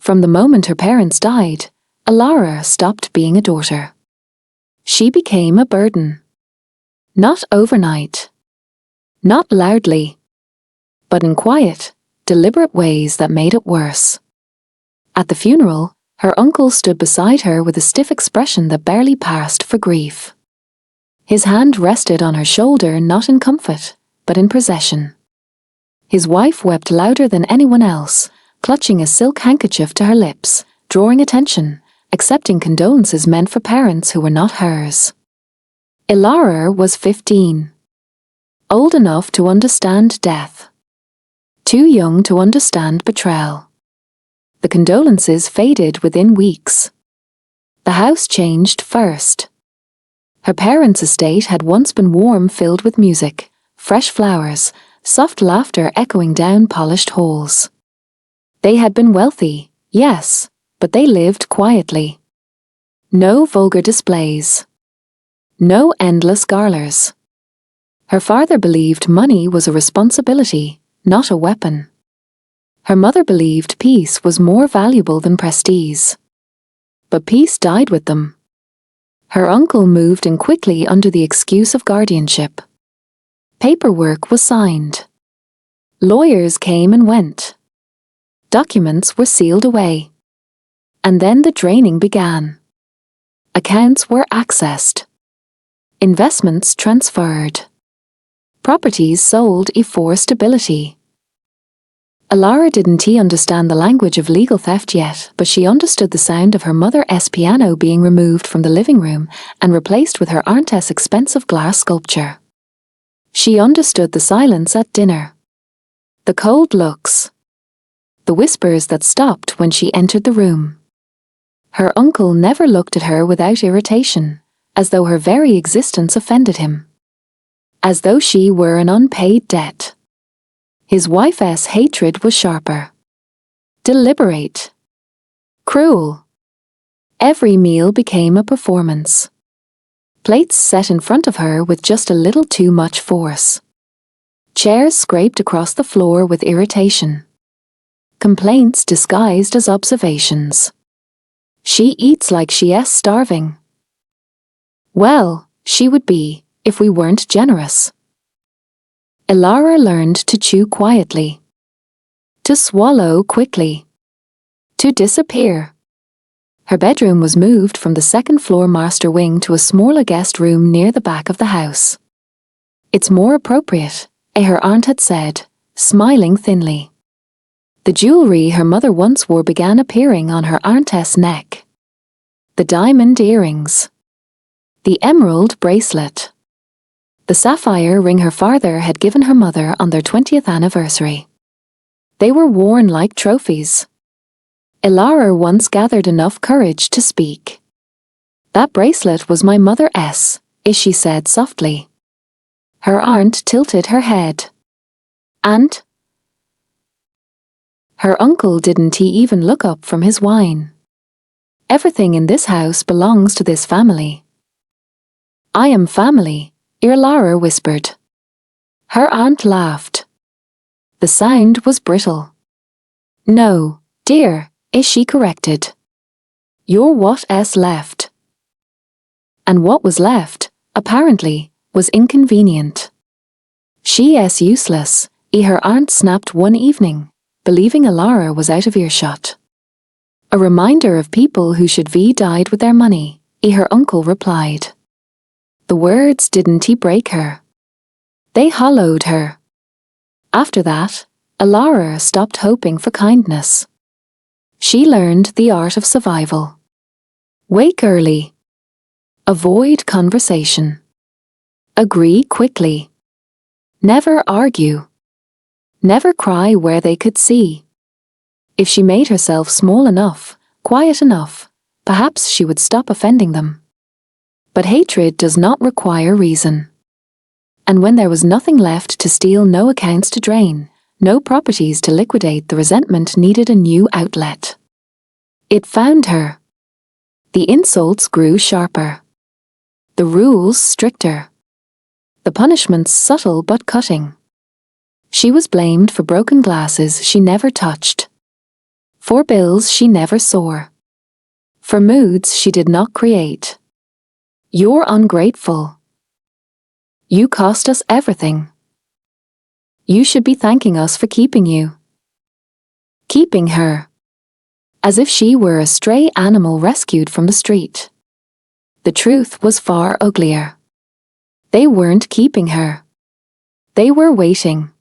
From the moment her parents died, Alara stopped being a daughter. She became a burden. Not overnight. Not loudly. But in quiet, deliberate ways that made it worse. At the funeral, her uncle stood beside her with a stiff expression that barely passed for grief. His hand rested on her shoulder not in comfort, but in possession. His wife wept louder than anyone else, clutching a silk handkerchief to her lips, drawing attention, accepting condolences meant for parents who were not hers. Alara was 15. Old enough to understand death. Too young to understand betrayal. The condolences faded within weeks. The house changed first. Her parents' estate had once been warm, filled with music, fresh flowers, soft laughter echoing down polished halls. They had been wealthy, yes, but they lived quietly. No vulgar displays. No endless galas. Her father believed money was a responsibility, not a weapon. Her mother believed peace was more valuable than prestige. But peace died with them. Her uncle moved in quickly under the excuse of guardianship. Paperwork was signed. Lawyers came and went. Documents were sealed away. And then the draining began. Accounts were accessed. Investments transferred. Properties sold for stability. Alara didn't understand the language of legal theft yet, but she understood the sound of her mother's piano being removed from the living room and replaced with her aunt's expensive glass sculpture. She understood the silence at dinner. The cold looks. The whispers that stopped when she entered the room. Her uncle never looked at her without irritation, as though her very existence offended him. As though she were an unpaid debt. His wife's hatred was sharper. Deliberate. Cruel. Every meal became a performance. Plates set in front of her with just a little too much force. Chairs scraped across the floor with irritation. Complaints disguised as observations. She eats like she's starving. Well, she would be, if we weren't generous. Alara learned to chew quietly. To swallow quickly. To disappear. Her bedroom was moved from the second-floor master wing to a smaller guest room near the back of the house. It's more appropriate, her aunt had said, smiling thinly. The jewelry her mother once wore began appearing on her aunt's neck. The diamond earrings. The emerald bracelet. The sapphire ring her father had given her mother on their 20th anniversary. They were worn like trophies. Alara once gathered enough courage to speak. That bracelet was my mother's, she said softly. Her aunt tilted her head. And? Her uncle didn't even look up from his wine. Everything in this house belongs to this family. I am family, Alara whispered. Her aunt laughed. The sound was brittle. No, dear, she corrected. You're what's left. And what was left, apparently, was inconvenient. She's useless, her aunt snapped one evening, believing Alara was out of earshot. A reminder of people who should be died with their money, her uncle replied. The words didn't break her. They hollowed her. After that, Alara stopped hoping for kindness. She learned the art of survival. Wake early. Avoid conversation. Agree quickly. Never argue. Never cry where they could see. If she made herself small enough, quiet enough, perhaps she would stop offending them. But hatred does not require reason. And when there was nothing left to steal, no accounts to drain, no properties to liquidate, the resentment needed a new outlet. It found her. The insults grew sharper. The rules stricter. The punishments subtle but cutting. She was blamed for broken glasses she never touched. For bills she never saw. For moods she did not create. You're ungrateful. You cost us everything. You should be thanking us for keeping you. Keeping her. As if she were a stray animal rescued from the street. The truth was far uglier. They weren't keeping her. They were waiting.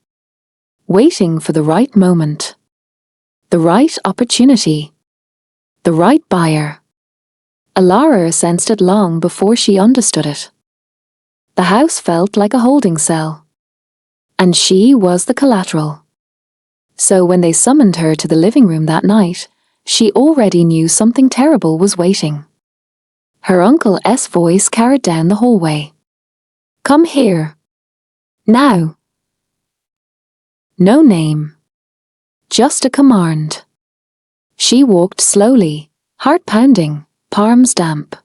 Waiting for the right moment. The right opportunity. The right buyer. Alara sensed it long before she understood it. The house felt like a holding cell. And she was the collateral. So when they summoned her to the living room that night, she already knew something terrible was waiting. Her uncle's voice carried down the hallway. Come here. Now. No name. Just a command. She walked slowly, heart pounding, palms damp.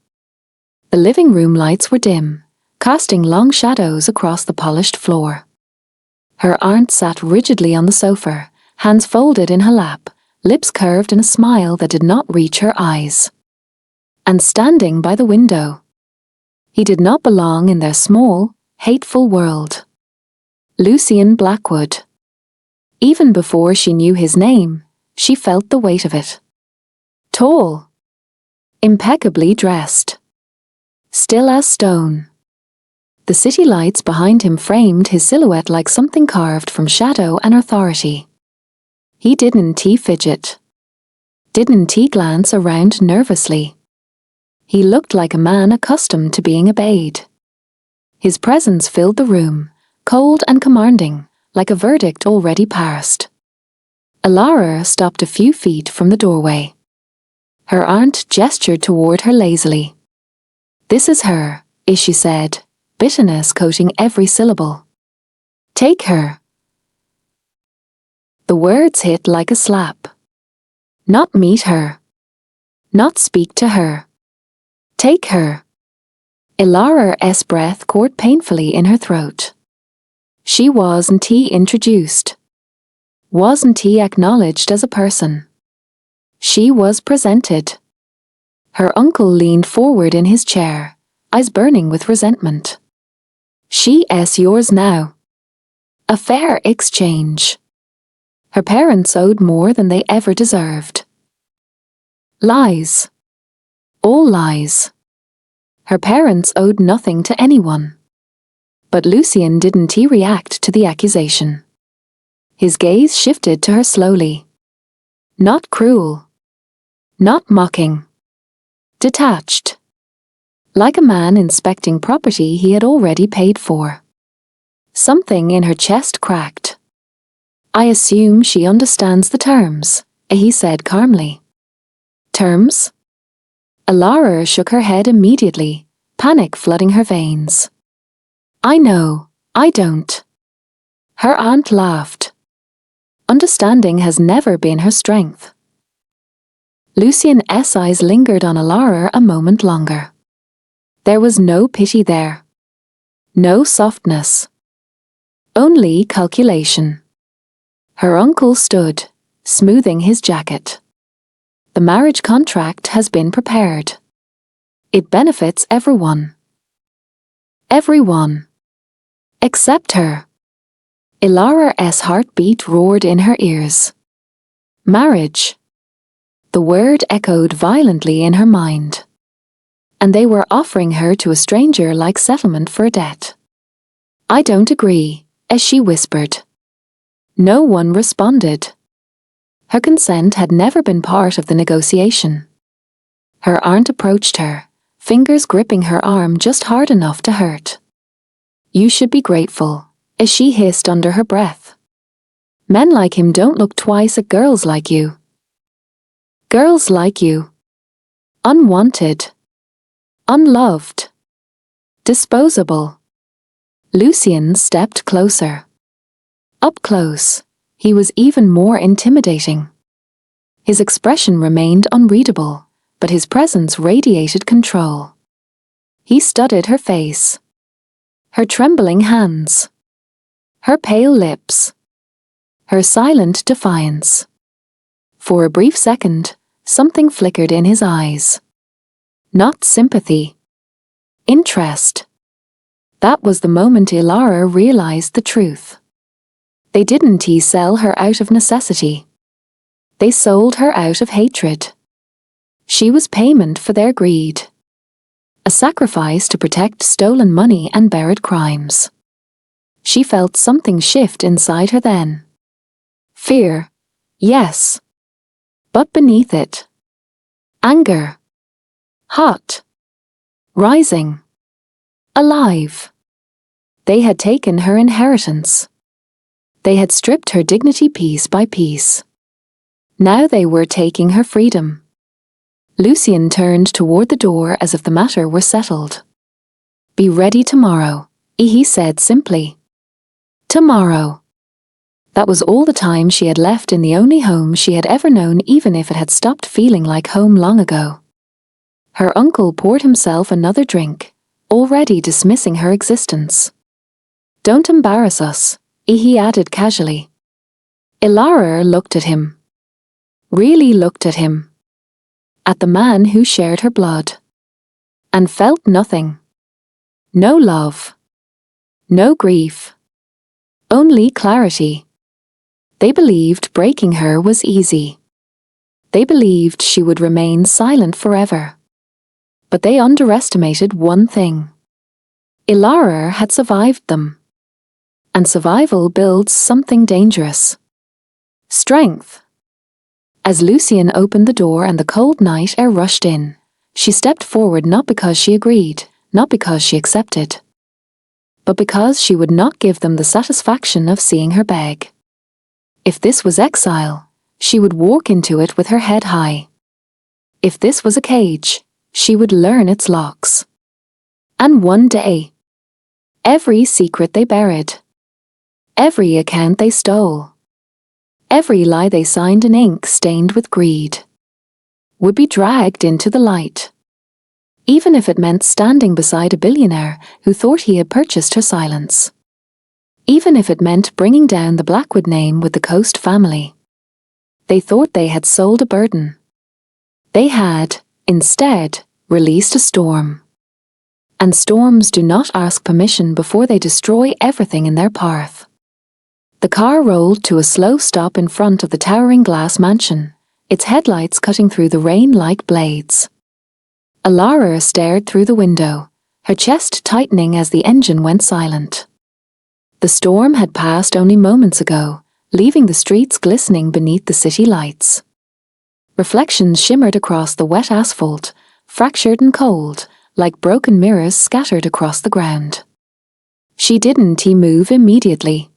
The living room lights were dim, casting long shadows across the polished floor. Her aunt sat rigidly on the sofa, hands folded in her lap, lips curved in a smile that did not reach her eyes. And standing by the window. He did not belong in their small, hateful world. Lucian Blackwood. Even before she knew his name, she felt the weight of it. Tall. Impeccably dressed. Still as stone. The city lights behind him framed his silhouette like something carved from shadow and authority. He didn't fidget. Didn't glance around nervously. He looked like a man accustomed to being obeyed. His presence filled the room, cold and commanding, like a verdict already passed. Alara stopped a few feet from the doorway. Her aunt gestured toward her lazily. This is her, she said, bitterness coating every syllable. Take her. The words hit like a slap. Not meet her. Not speak to her. Take her. Ilara's breath caught painfully in her throat. She wasn't introduced. Wasn't acknowledged as a person. She was presented. Her uncle leaned forward in his chair, eyes burning with resentment. She's yours now. A fair exchange. Her parents owed more than they ever deserved. Lies. All lies. Her parents owed nothing to anyone. But Lucian didn't react to the accusation. His gaze shifted to her slowly. Not cruel. Not mocking. Detached. Like a man inspecting property he had already paid for. Something in her chest cracked. I assume she understands the terms, he said calmly. Terms? Alara shook her head immediately, panic flooding her veins. I know, I don't. Her aunt laughed. Understanding has never been her strength. Lucian's eyes lingered on Alara a moment longer. There was no pity there. No softness. Only calculation. Her uncle stood, smoothing his jacket. The marriage contract has been prepared. It benefits everyone. Everyone. Except her. Ilara's heartbeat roared in her ears. Marriage. The word echoed violently in her mind. And they were offering her to a stranger like settlement for a debt. I don't agree, as she whispered. No one responded. Her consent had never been part of the negotiation. Her aunt approached her, fingers gripping her arm just hard enough to hurt. You should be grateful, as she hissed under her breath. Men like him don't look twice at girls like you. Girls like you. Unwanted. Unloved. Disposable. Lucian stepped closer. Up close, he was even more intimidating. His expression remained unreadable, but his presence radiated control. He studied her face. Her trembling hands. Her pale lips. Her silent defiance. For a brief second, something flickered in his eyes. Not sympathy. Interest. That was the moment Ilara realized the truth. They didn't sell her out of necessity. They sold her out of hatred. She was payment for their greed. A sacrifice to protect stolen money and buried crimes. She felt something shift inside her then. Fear, yes. But beneath it, anger. Hot. Rising. Alive. They had taken her inheritance. They had stripped her dignity piece by piece. Now they were taking her freedom. Lucien turned toward the door as if the matter were settled. Be ready tomorrow, he said simply. Tomorrow. That was all the time she had left in the only home she had ever known, even if it had stopped feeling like home long ago. Her uncle poured himself another drink, already dismissing her existence. Don't embarrass us, he added casually. Ilara looked at him. Really looked at him. At the man who shared her blood. And felt nothing. No love. No grief. Only clarity. They believed breaking her was easy. They believed she would remain silent forever. But they underestimated one thing. Ilara had survived them. And survival builds something dangerous. Strength. As Lucien opened the door and the cold night air rushed in, she stepped forward not because she agreed, not because she accepted, but because she would not give them the satisfaction of seeing her beg. If this was exile, she would walk into it with her head high. If this was a cage, she would learn its locks. And one day, every secret they buried, every account they stole, every lie they signed in ink stained with greed, would be dragged into the light. Even if it meant standing beside a billionaire who thought he had purchased her silence. Even if it meant bringing down the Blackwood name with the Coast family. They thought they had sold a burden. They had, instead, released a storm. And storms do not ask permission before they destroy everything in their path. The car rolled to a slow stop in front of the towering glass mansion, its headlights cutting through the rain like blades. Ilara stared through the window, her chest tightening as the engine went silent. The storm had passed only moments ago, leaving the streets glistening beneath the city lights. Reflections shimmered across the wet asphalt, fractured and cold, like broken mirrors scattered across the ground. She didn't move immediately.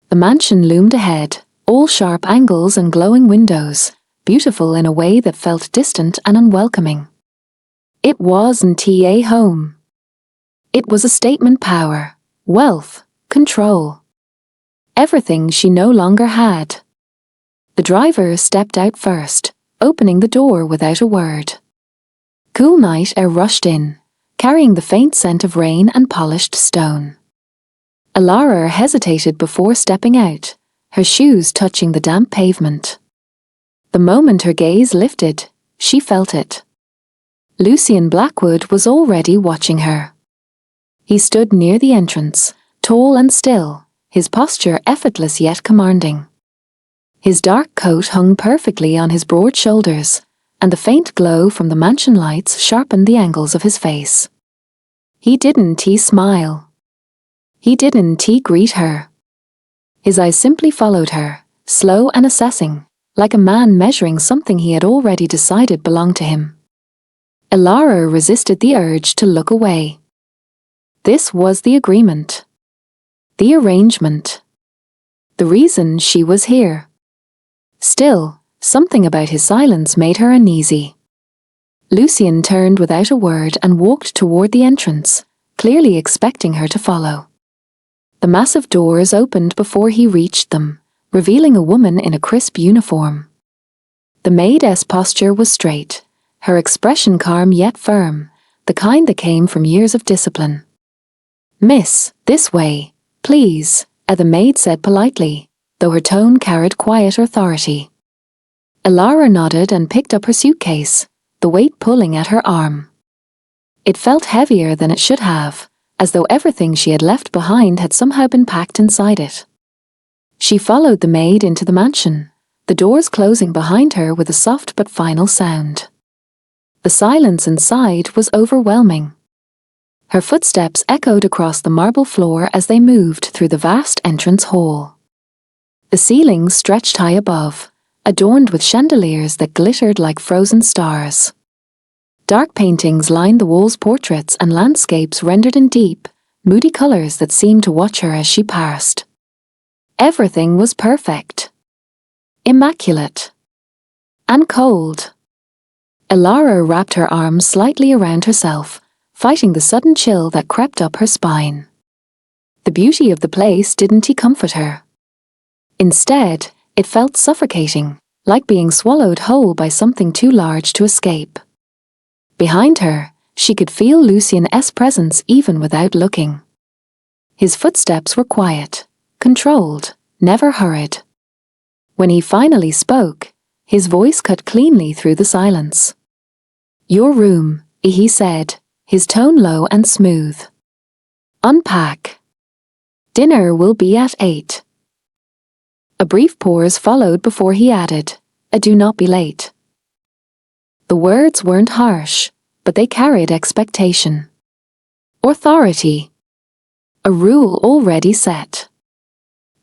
The mansion loomed ahead, all sharp angles and glowing windows, beautiful in a way that felt distant and unwelcoming. It wasn't a home. It was a statement: power, wealth, control. Everything she no longer had. The driver stepped out first, opening the door without a word. Cool night air rushed in, carrying the faint scent of rain and polished stone. Ilara hesitated before stepping out, her shoes touching the damp pavement. The moment her gaze lifted, she felt it. Lucien Blackwood was already watching her. He stood near the entrance, tall and still, his posture effortless yet commanding. His dark coat hung perfectly on his broad shoulders, and the faint glow from the mansion lights sharpened the angles of his face. He didn't smile. He didn't greet her. His eyes simply followed her, slow and assessing, like a man measuring something he had already decided belonged to him. Ilara resisted the urge to look away. This was the agreement. The arrangement. The reason she was here. Still, something about his silence made her uneasy. Lucien turned without a word and walked toward the entrance, clearly expecting her to follow. The massive doors opened before he reached them, revealing a woman in a crisp uniform. The maid's posture was straight, her expression calm yet firm, the kind that came from years of discipline. "Miss, this way, please," the maid said politely, though her tone carried quiet authority. Elara nodded and picked up her suitcase, the weight pulling at her arm. It felt heavier than it should have, as though everything she had left behind had somehow been packed inside it. She followed the maid into the mansion, the doors closing behind her with a soft but final sound. The silence inside was overwhelming. Her footsteps echoed across the marble floor as they moved through the vast entrance hall. The ceiling stretched high above, adorned with chandeliers that glittered like frozen stars. Dark paintings lined the walls, portraits and landscapes rendered in deep, moody colors that seemed to watch her as she passed. Everything was perfect, immaculate, and cold. Elara wrapped her arms slightly around herself, fighting the sudden chill that crept up her spine. The beauty of the place didn't comfort her. Instead, it felt suffocating, like being swallowed whole by something too large to escape. Behind her, she could feel Lucien's presence even without looking. His footsteps were quiet, controlled, never hurried. When he finally spoke, his voice cut cleanly through the silence. "Your room," he said, his tone low and smooth. "Unpack. Dinner will be at 8. A brief pause followed before he added, "Do not be late." The words weren't harsh, but they carried expectation. Authority. A rule already set.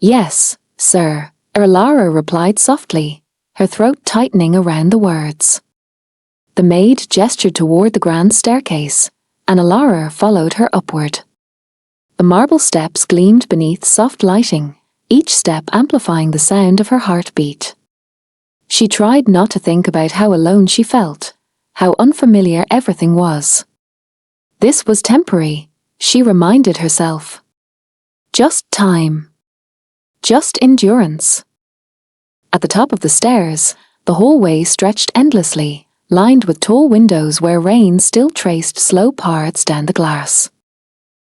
"Yes, sir," Elara replied softly, her throat tightening around the words. The maid gestured toward the grand staircase, and Elara followed her upward. The marble steps gleamed beneath soft lighting, each step amplifying the sound of her heartbeat. She tried not to think about how alone she felt, how unfamiliar everything was. This was temporary, she reminded herself. Just time. Just endurance. At the top of the stairs, the hallway stretched endlessly, lined with tall windows where rain still traced slow paths down the glass.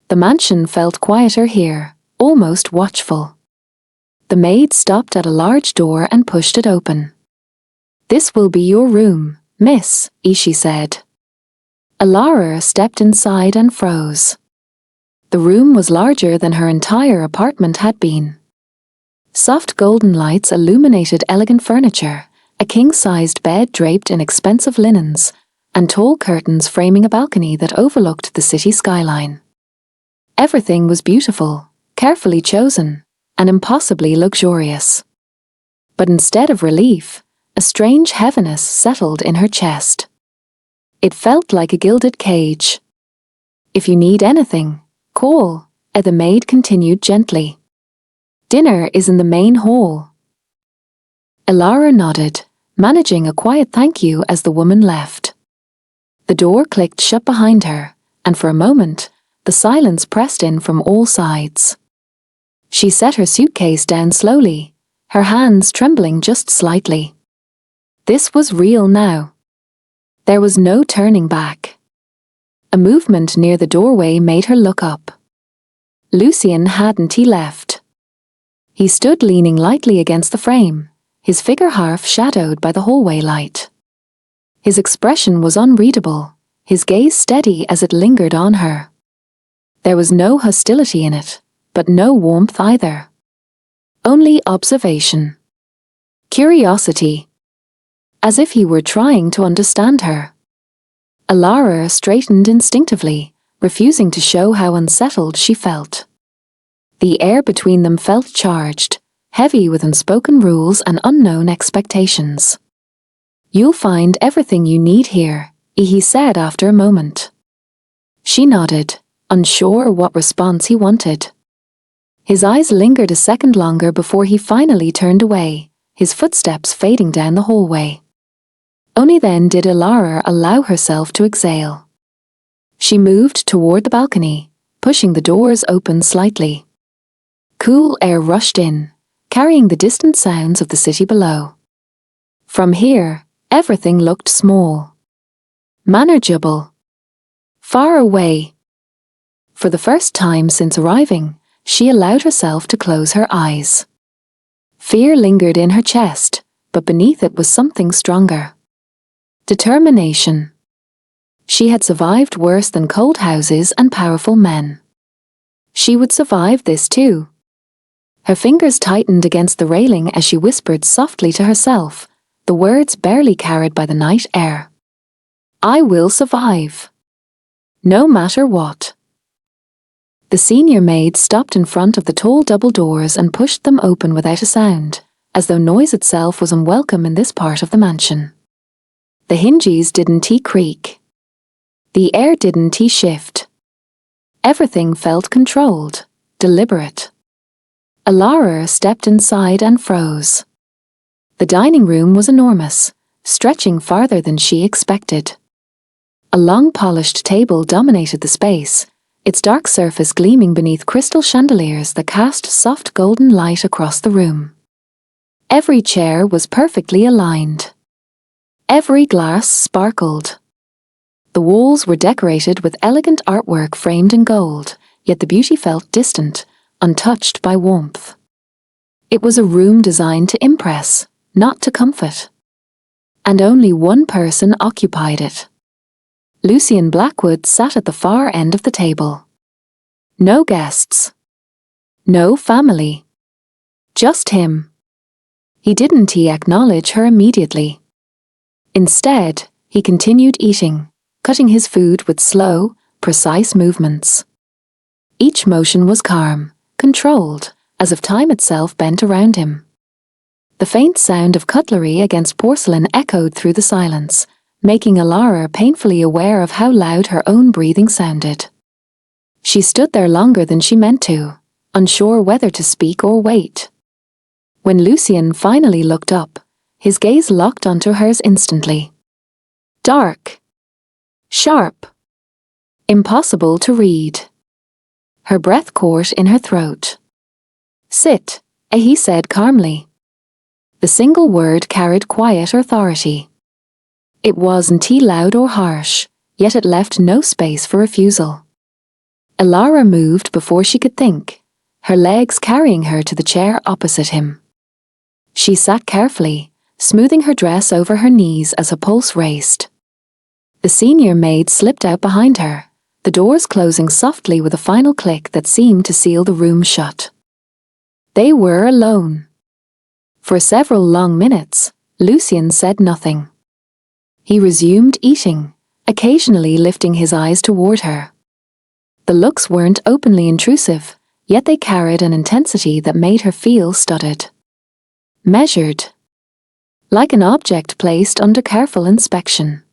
The mansion felt quieter here, almost watchful. The maid stopped at a large door and pushed it open. "This will be your room, miss," she said. Elara stepped inside and froze. The room was larger than her entire apartment had been. Soft golden lights illuminated elegant furniture, a king-sized bed draped in expensive linens, and tall curtains framing a balcony that overlooked the city skyline. Everything was beautiful, carefully chosen, and impossibly luxurious. But instead of relief, a strange heaviness settled in her chest. It felt like a gilded cage. "If you need anything, call," the maid continued gently. "Dinner is in the main hall." Elara nodded, managing a quiet thank you as the woman left. The door clicked shut behind her, and for a moment, the silence pressed in from all sides. She set her suitcase down slowly, her hands trembling just slightly. This was real now. There was no turning back. A movement near the doorway made her look up. Lucien hadn't left. He stood leaning lightly against the frame, his figure half shadowed by the hallway light. His expression was unreadable, his gaze steady as it lingered on her. There was no hostility in it, but no warmth either. Only observation. Curiosity. As if he were trying to understand her. Elara straightened instinctively, refusing to show how unsettled she felt. The air between them felt charged, heavy with unspoken rules and unknown expectations. "You'll find everything you need here," he said after a moment. She nodded, unsure what response he wanted. His eyes lingered a second longer before he finally turned away, his footsteps fading down the hallway. Only then did Elara allow herself to exhale. She moved toward the balcony, pushing the doors open slightly. Cool air rushed in, carrying the distant sounds of the city below. From here, everything looked small. Manageable. Far away. For the first time since arriving, she allowed herself to close her eyes. Fear lingered in her chest, but beneath it was something stronger. Determination. She had survived worse than cold houses and powerful men. She would survive this too. Her fingers tightened against the railing as she whispered softly to herself, the words barely carried by the night air. I will survive. No matter what. The senior maid stopped in front of the tall double doors and pushed them open without a sound, as though noise itself was unwelcome in this part of the mansion. The hinges didn't creak. The air didn't shift. Everything felt controlled, deliberate. Alara stepped inside and froze. The dining room was enormous, stretching farther than she expected. A long polished table dominated the space, its dark surface gleaming beneath crystal chandeliers that cast soft golden light across the room. Every chair was perfectly aligned. Every glass sparkled. The walls were decorated with elegant artwork framed in gold, yet the beauty felt distant, untouched by warmth. It was a room designed to impress, not to comfort. And only one person occupied it. Lucian Blackwood sat at the far end of the table. No guests. No family. Just him. He didn't acknowledge her immediately. Instead, he continued eating, cutting his food with slow, precise movements. Each motion was calm, controlled, as if time itself bent around him. The faint sound of cutlery against porcelain echoed through the silence, making Alara painfully aware of how loud her own breathing sounded. She stood there longer than she meant to, unsure whether to speak or wait. When Lucian finally looked up, his gaze locked onto hers instantly. Dark. Sharp. Impossible to read. Her breath caught in her throat. Sit, he said calmly. The single word carried quiet authority. It wasn't loud or harsh, yet it left no space for refusal. Alara moved before she could think, her legs carrying her to the chair opposite him. She sat carefully, smoothing her dress over her knees as her pulse raced. The senior maid slipped out behind her, the doors closing softly with a final click that seemed to seal the room shut. They were alone. For several long minutes, Lucian said nothing. He resumed eating, occasionally lifting his eyes toward her. The looks weren't openly intrusive, yet they carried an intensity that made her feel studied. Measured. Like an object placed under careful inspection.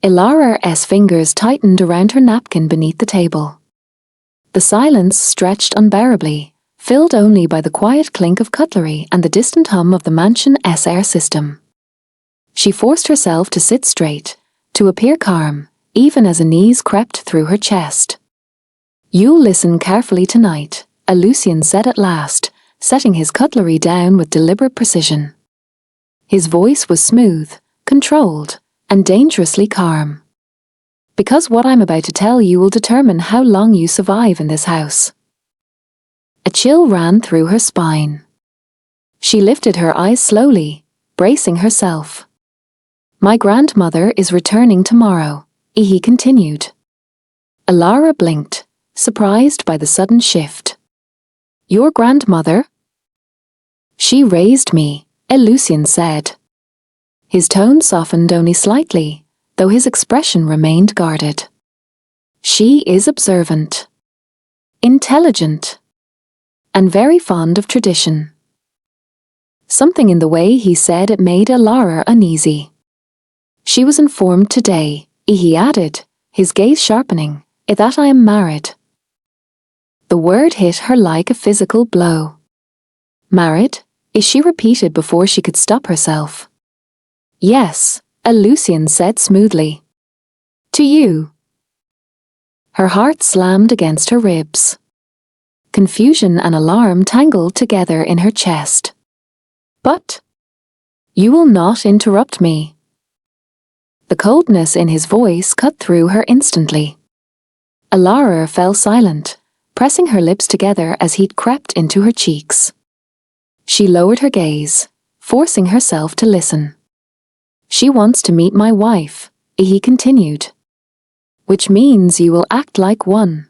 Alara's fingers tightened around her napkin beneath the table. The silence stretched unbearably, filled only by the quiet clink of cutlery and the distant hum of the mansion's air system. She forced herself to sit straight, to appear calm, even as a knees crept through her chest. You'll listen carefully tonight, Lucian said at last, setting his cutlery down with deliberate precision. His voice was smooth, controlled, and dangerously calm. Because what I'm about to tell you will determine how long you survive in this house. A chill ran through her spine. She lifted her eyes slowly, bracing herself. My grandmother is returning tomorrow, he continued. Alara blinked, surprised by the sudden shift. Your grandmother? She raised me, Lucian said. His tone softened only slightly, though his expression remained guarded. She is observant, intelligent, and very fond of tradition. Something in the way he said it made Alara uneasy. She was informed today, he added, his gaze sharpening, that I am married. The word hit her like a physical blow. Married? She repeated before she could stop herself. Yes, Lucian said smoothly. To you. Her heart slammed against her ribs. Confusion and alarm tangled together in her chest. But you will not interrupt me. The coldness in his voice cut through her instantly. Alara fell silent, pressing her lips together as heat crept into her cheeks. She lowered her gaze, forcing herself to listen. She wants to meet my wife, he continued. Which means you will act like one.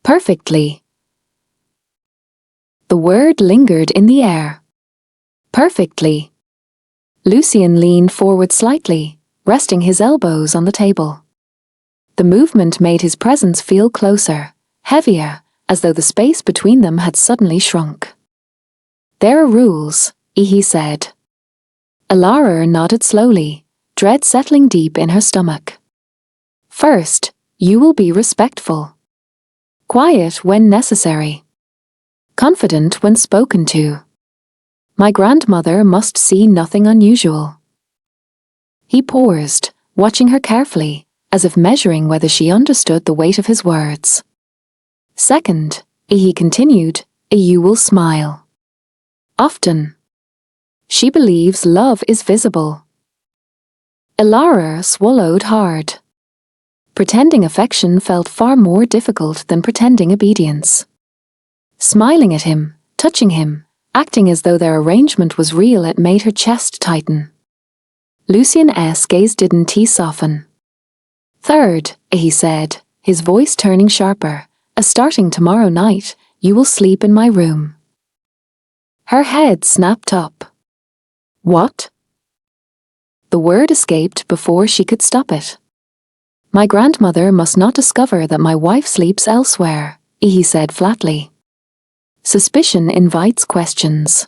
Perfectly. The word lingered in the air. Perfectly. Lucien leaned forward slightly, resting his elbows on the table. The movement made his presence feel closer, heavier, as though the space between them had suddenly shrunk. There are rules, he said. Alara nodded slowly, dread settling deep in her stomach. First, you will be respectful. Quiet when necessary. Confident when spoken to. My grandmother must see nothing unusual. He paused, watching her carefully, as if measuring whether she understood the weight of his words. Second, he continued, you will smile. Often. She believes love is visible. Alara swallowed hard. Pretending affection felt far more difficult than pretending obedience. Smiling at him, touching him, acting as though their arrangement was real, it made her chest tighten. Lucien's gaze didn't soften. Third, he said, his voice turning sharper, starting tomorrow night, you will sleep in my room. Her head snapped up. What? The word escaped before she could stop it. My grandmother must not discover that my wife sleeps elsewhere, he said flatly. Suspicion invites questions.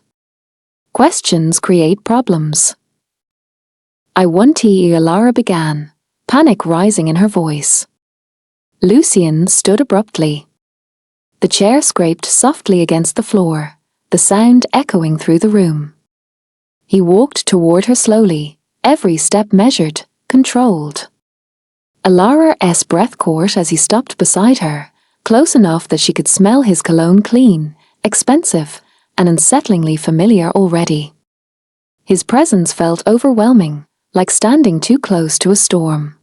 Questions create problems. I want Alara began, panic rising in her voice. Lucien stood abruptly. The chair scraped softly against the floor, the sound echoing through the room. He walked toward her slowly, every step measured, controlled. Alara's breath caught as he stopped beside her, close enough that she could smell his cologne clean, expensive, and unsettlingly familiar already. His presence felt overwhelming, like standing too close to a storm.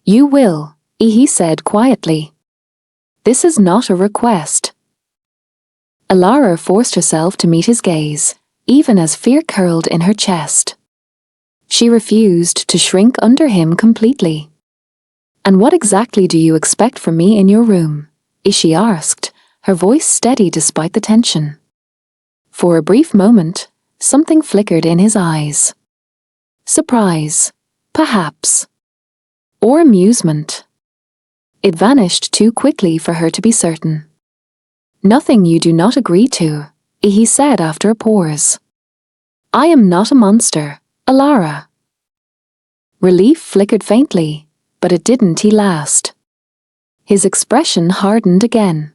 You will, he said quietly. This is not a request. Alara forced herself to meet his gaze, even as fear curled in her chest. She refused to shrink under him completely. And what exactly do you expect from me in your room? She asked, her voice steady despite the tension. For a brief moment, something flickered in his eyes. Surprise, perhaps. Or amusement. It vanished too quickly for her to be certain. Nothing you do not agree to, he said after a pause. I am not a monster, Alara. Relief flickered faintly, but it didn't last. His expression hardened again.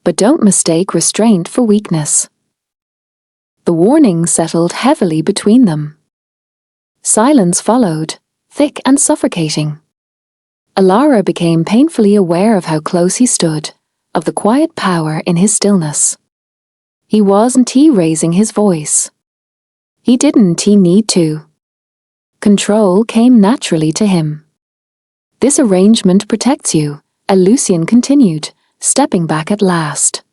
But don't mistake restraint for weakness. The warning settled heavily between them. Silence followed, thick and suffocating. Alara became painfully aware of how close he stood, of the quiet power in his stillness. He wasn't raising his voice. He didn't need to. Control came naturally to him. This arrangement protects you, Lucien continued, stepping back at last.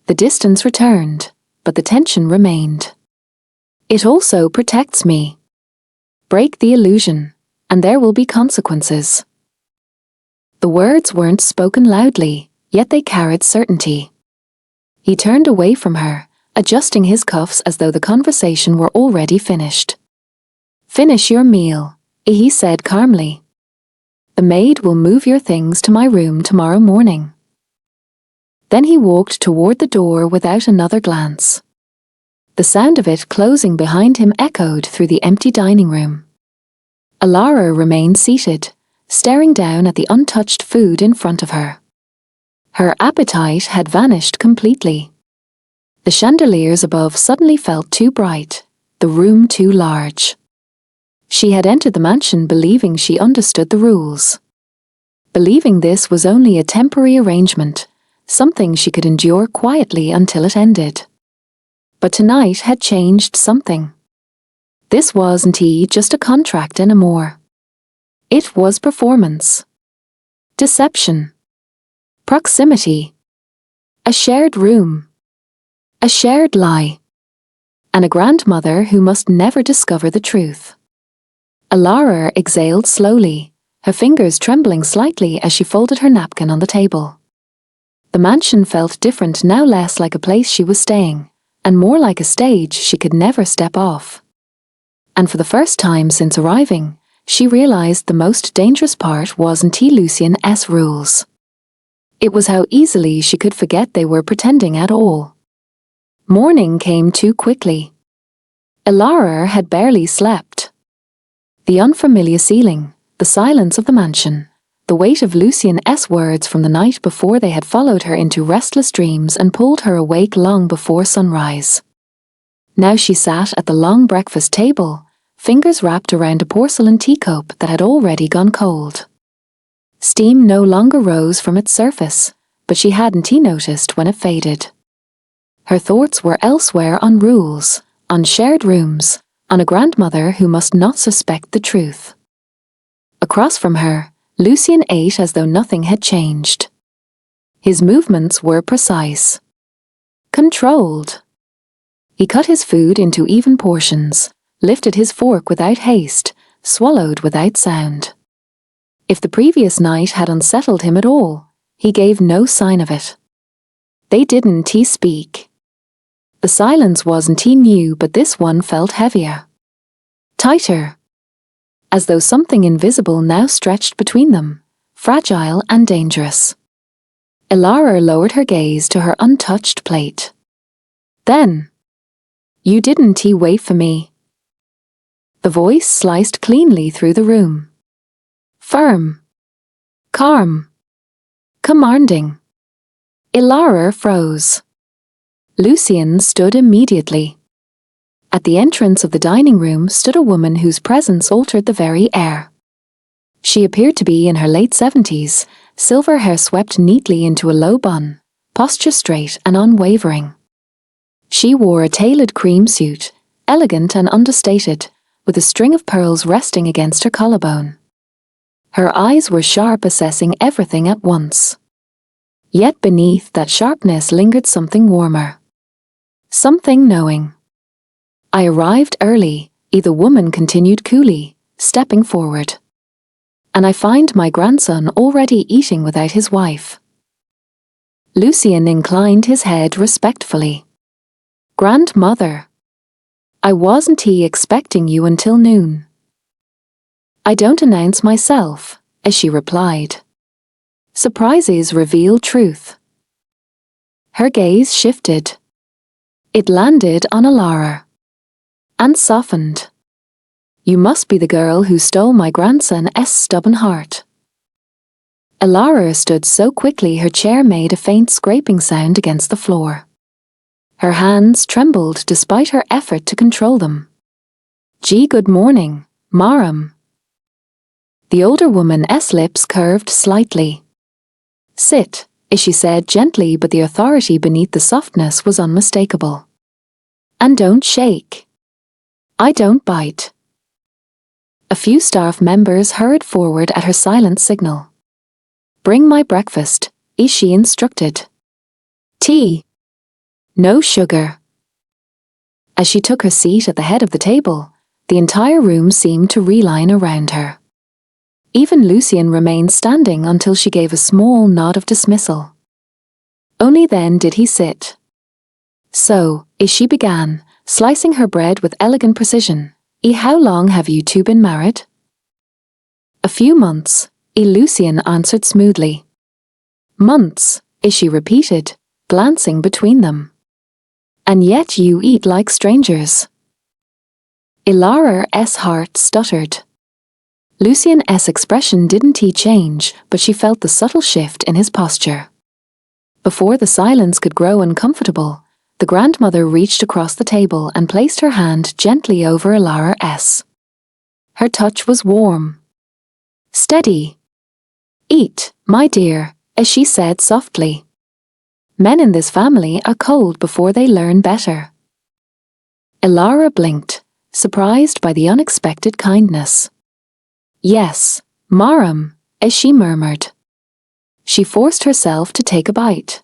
The distance returned, but the tension remained. It also protects me. Break the illusion, and there will be consequences. The words weren't spoken loudly, yet they carried certainty. He turned away from her, adjusting his cuffs as though the conversation were already finished. Finish your meal, he said calmly. The maid will move your things to my room tomorrow morning. Then he walked toward the door without another glance. The sound of it closing behind him echoed through the empty dining room. Alara remained seated, staring down at the untouched food in front of her. Her appetite had vanished completely. The chandeliers above suddenly felt too bright, the room too large. She had entered the mansion believing she understood the rules. Believing this was only a temporary arrangement, something she could endure quietly until it ended. But tonight had changed something. This wasn't just a contract anymore. It was performance. Deception. Proximity. A shared room. A shared lie. and a grandmother who must never discover the truth. Alara exhaled slowly, her fingers trembling slightly as she folded her napkin on the table. The mansion felt different now, less like a place she was staying, and more like a stage she could never step off. And for the first time since arriving, she realized the most dangerous part wasn't Lucian's rules. It was how easily she could forget they were pretending at all. Morning came too quickly. Alara had barely slept. The unfamiliar ceiling, the silence of the mansion, the weight of Lucian's words from the night before they had followed her into restless dreams and pulled her awake long before sunrise. Now she sat at the long breakfast table, fingers wrapped around a porcelain teacup that had already gone cold. Steam no longer rose from its surface, but she hadn't noticed when it faded. Her thoughts were elsewhere, on rules, on shared rooms, on a grandmother who must not suspect the truth. Across from her, Lucian ate as though nothing had changed. His movements were precise, controlled. He cut his food into even portions, lifted his fork without haste, swallowed without sound. If the previous night had unsettled him at all, he gave no sign of it. They didn't speak. The silence wasn't new, but this one felt heavier, tighter, as though something invisible now stretched between them, fragile and dangerous. Alara lowered her gaze to her untouched plate. Then, "You didn't wait for me." The voice sliced cleanly through the room. Firm, calm, commanding. Alara froze. Lucian stood immediately. At the entrance of the dining room stood a woman whose presence altered the very air. She appeared to be in her late 70s, silver hair swept neatly into a low bun, posture straight and unwavering. She wore a tailored cream suit, elegant and understated, with a string of pearls resting against her collarbone. Her eyes were sharp, assessing everything at once. Yet beneath that sharpness lingered something warmer. Something knowing. "I arrived early," the woman continued coolly, stepping forward. "And I find my grandson already eating without his wife." Lucian inclined his head respectfully. "Grandmother, I wasn't expecting you until noon." "I don't announce myself," as she replied. "Surprises reveal truth." Her gaze shifted. It landed on Alara, and softened. "You must be the girl who stole my grandson's stubborn heart." Alara stood so quickly her chair made a faint scraping sound against the floor. Her hands trembled despite her effort to control them. Good morning, Maram." The older woman's lips curved slightly. "Sit," she said gently, but the authority beneath the softness was unmistakable. "And don't shake. I don't bite." A few staff members hurried forward at her silent signal. "Bring my breakfast," she instructed. "Tea. No sugar." As she took her seat at the head of the table, the entire room seemed to realign around her. Even Lucian remained standing until she gave a small nod of dismissal. Only then did he sit. "So," she began, slicing her bread with elegant precision, "how long have you two been married?" "A few months," Lucian answered smoothly. "Months," she repeated, glancing between them. "And yet you eat like strangers." Alara's heart stuttered. Lucian's expression didn't change, but she felt the subtle shift in his posture. Before the silence could grow uncomfortable, the grandmother reached across the table and placed her hand gently over Alara's. Her touch was warm, steady. "Eat, my dear," as she said softly. "Men in this family are cold before they learn better." Alara blinked, surprised by the unexpected kindness. "Yes, Maram," as she murmured. She forced herself to take a bite.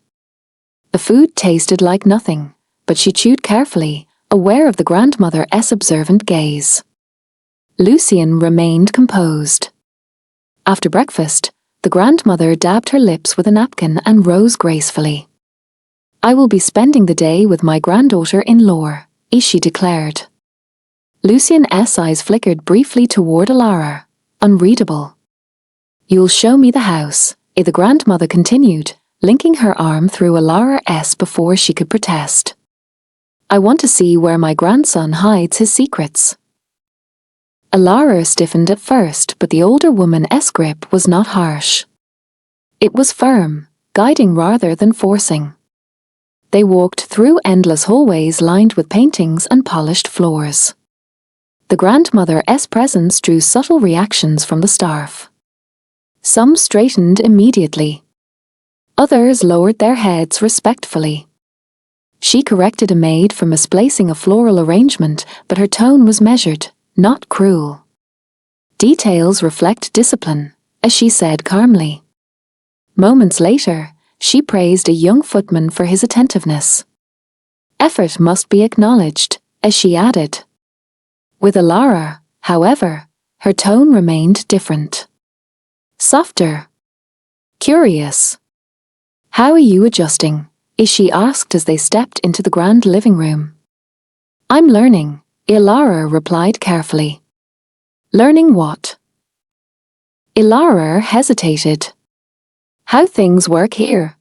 The food tasted like nothing, but she chewed carefully, aware of the grandmother's observant gaze. Lucien remained composed. After breakfast, the grandmother dabbed her lips with a napkin and rose gracefully. "I will be spending the day with my granddaughter-in-law," she declared. Lucien's eyes flickered briefly toward Alara. Unreadable. "You'll show me the house," the grandmother continued, linking her arm through Alara's before she could protest. "I want to see where my grandson hides his secrets." Alara stiffened at first, but the older woman's grip was not harsh. It was firm, guiding rather than forcing. They walked through endless hallways lined with paintings and polished floors. The grandmother's presence drew subtle reactions from the staff. Some straightened immediately. Others lowered their heads respectfully. She corrected a maid for misplacing a floral arrangement, but her tone was measured, not cruel. "Details reflect discipline," as she said calmly. Moments later, she praised a young footman for his attentiveness. "Effort must be acknowledged," as she added. With Alara, however, her tone remained different. Softer. Curious. "How are you adjusting?" she asked as they stepped into the grand living room. "I'm learning," Alara replied carefully. "Learning what?" Alara hesitated. "How things work here."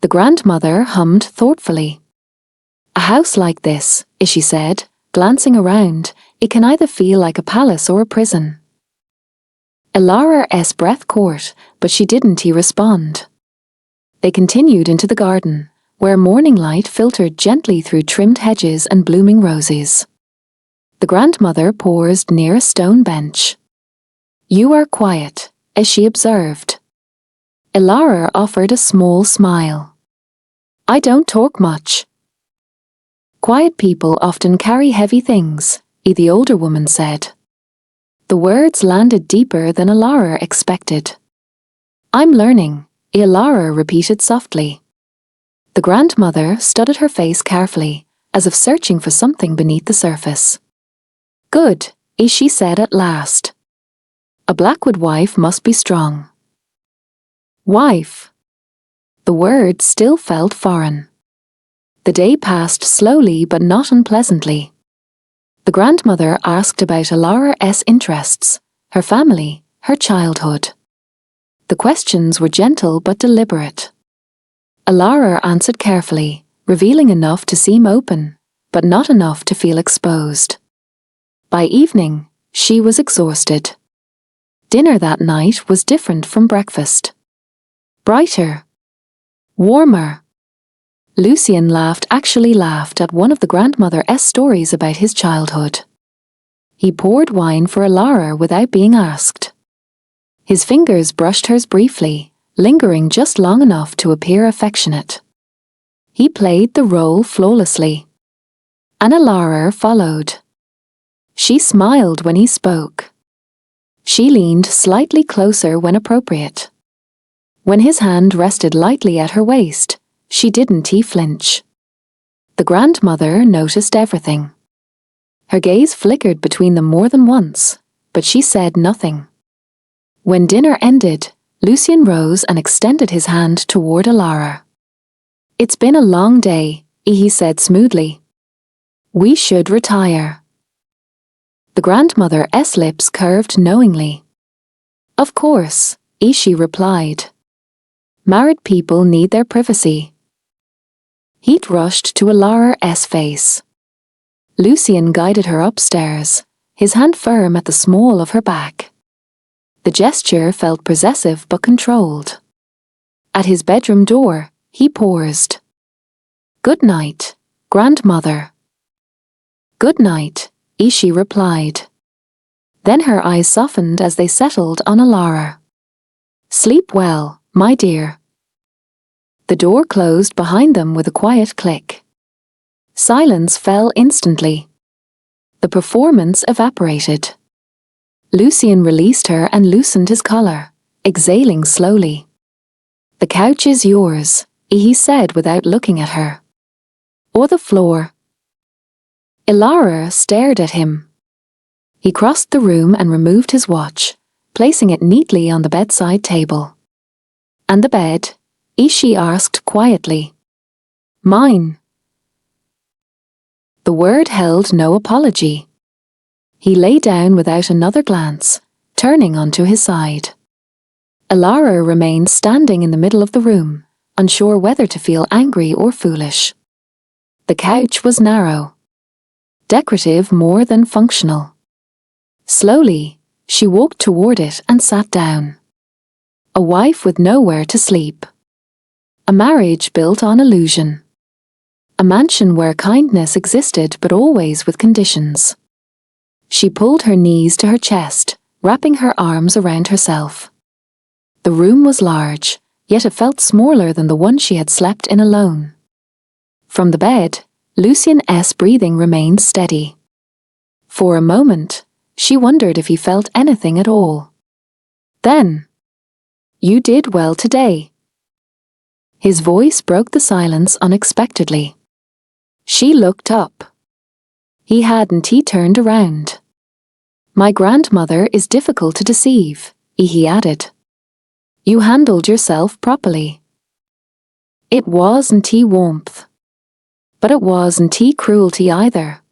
The grandmother hummed thoughtfully. "A house like this," she said, glancing around, "it can either feel like a palace or a prison." Alara's breath caught, but she didn't respond. They continued into the garden, where morning light filtered gently through trimmed hedges and blooming roses. The grandmother paused near a stone bench. "You are quiet," as she observed. Alara offered a small smile. "I don't talk much." "Quiet people often carry heavy things," the older woman said. The words landed deeper than Alara expected. "I'm learning," Alara repeated softly. The grandmother studied her face carefully, as if searching for something beneath the surface. "Good," she said at last. "A Blackwood wife must be strong." Wife. The word still felt foreign. The day passed slowly but not unpleasantly. The grandmother asked about Alara's interests, her family, her childhood. The questions were gentle but deliberate. Alara answered carefully, revealing enough to seem open, but not enough to feel exposed. By evening, she was exhausted. Dinner that night was different from breakfast. Brighter. Warmer. Lucien actually laughed at one of the grandmother's stories about his childhood. He poured wine for Alara without being asked. His fingers brushed hers briefly, lingering just long enough to appear affectionate. He played the role flawlessly. And Alara followed. She smiled when he spoke. She leaned slightly closer when appropriate. When his hand rested lightly at her waist, she didn't flinch. The grandmother noticed everything. Her gaze flickered between them more than once, but she said nothing. When dinner ended, Lucien rose and extended his hand toward Alara. "It's been a long day," he said smoothly. "We should retire." The grandmother's lips curved knowingly. "Of course," she replied. "Married people need their privacy." Heat rushed to Alara's face. Lucien guided her upstairs, his hand firm at the small of her back. The gesture felt possessive but controlled. At his bedroom door, he paused. "Good night, grandmother." "Good night," she replied. Then her eyes softened as they settled on Alara. "Sleep well, my dear." The door closed behind them with a quiet click. Silence fell instantly. The performance evaporated. Lucien released her and loosened his collar, exhaling slowly. "The couch is yours," he said without looking at her. "Or the floor." Ilara stared at him. He crossed the room and removed his watch, placing it neatly on the bedside table. "And the bed?" Ishi asked quietly. "Mine." The word held no apology. He lay down without another glance, turning onto his side. Ilara remained standing in the middle of the room, unsure whether to feel angry or foolish. The couch was narrow, decorative more than functional. Slowly, she walked toward it and sat down. A wife with nowhere to sleep. A marriage built on illusion. A mansion where kindness existed but always with conditions. She pulled her knees to her chest, wrapping her arms around herself. The room was large, yet it felt smaller than the one she had slept in alone. From the bed, Lucien's breathing remained steady. For a moment, she wondered if he felt anything at all. Then, "You did well today." His voice broke the silence unexpectedly. She looked up. He hadn't. He turned around. "My grandmother is difficult to deceive," he added. "You handled yourself properly." It wasn't warmth. But it wasn't cruelty either.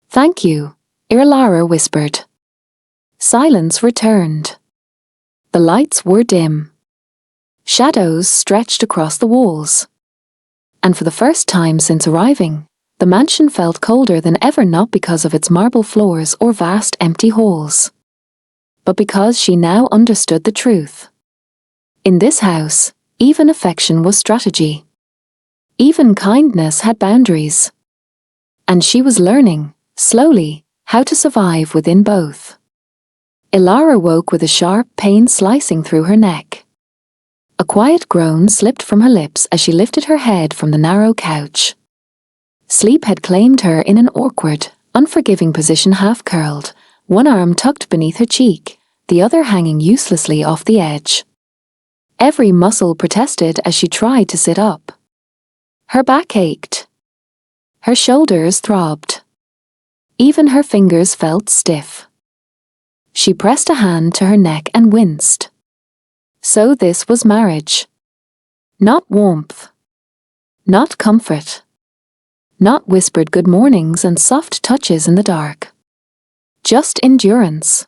"Thank you," Ilara whispered. Silence returned. The lights were dim. Shadows stretched across the walls. And for the first time since arriving, the mansion felt colder than ever, not because of its marble floors or vast empty halls, but because she now understood the truth. In this house, even affection was strategy. Even kindness had boundaries. And she was learning, slowly, how to survive within both. Ilara woke with a sharp pain slicing through her neck. A quiet groan slipped from her lips as she lifted her head from the narrow couch. Sleep had claimed her in an awkward, unforgiving position, half-curled, one arm tucked beneath her cheek, the other hanging uselessly off the edge. Every muscle protested as she tried to sit up. Her back ached. Her shoulders throbbed. Even her fingers felt stiff. She pressed a hand to her neck and winced. So this was marriage. Not warmth. Not comfort. Not whispered good mornings and soft touches in the dark. Just endurance.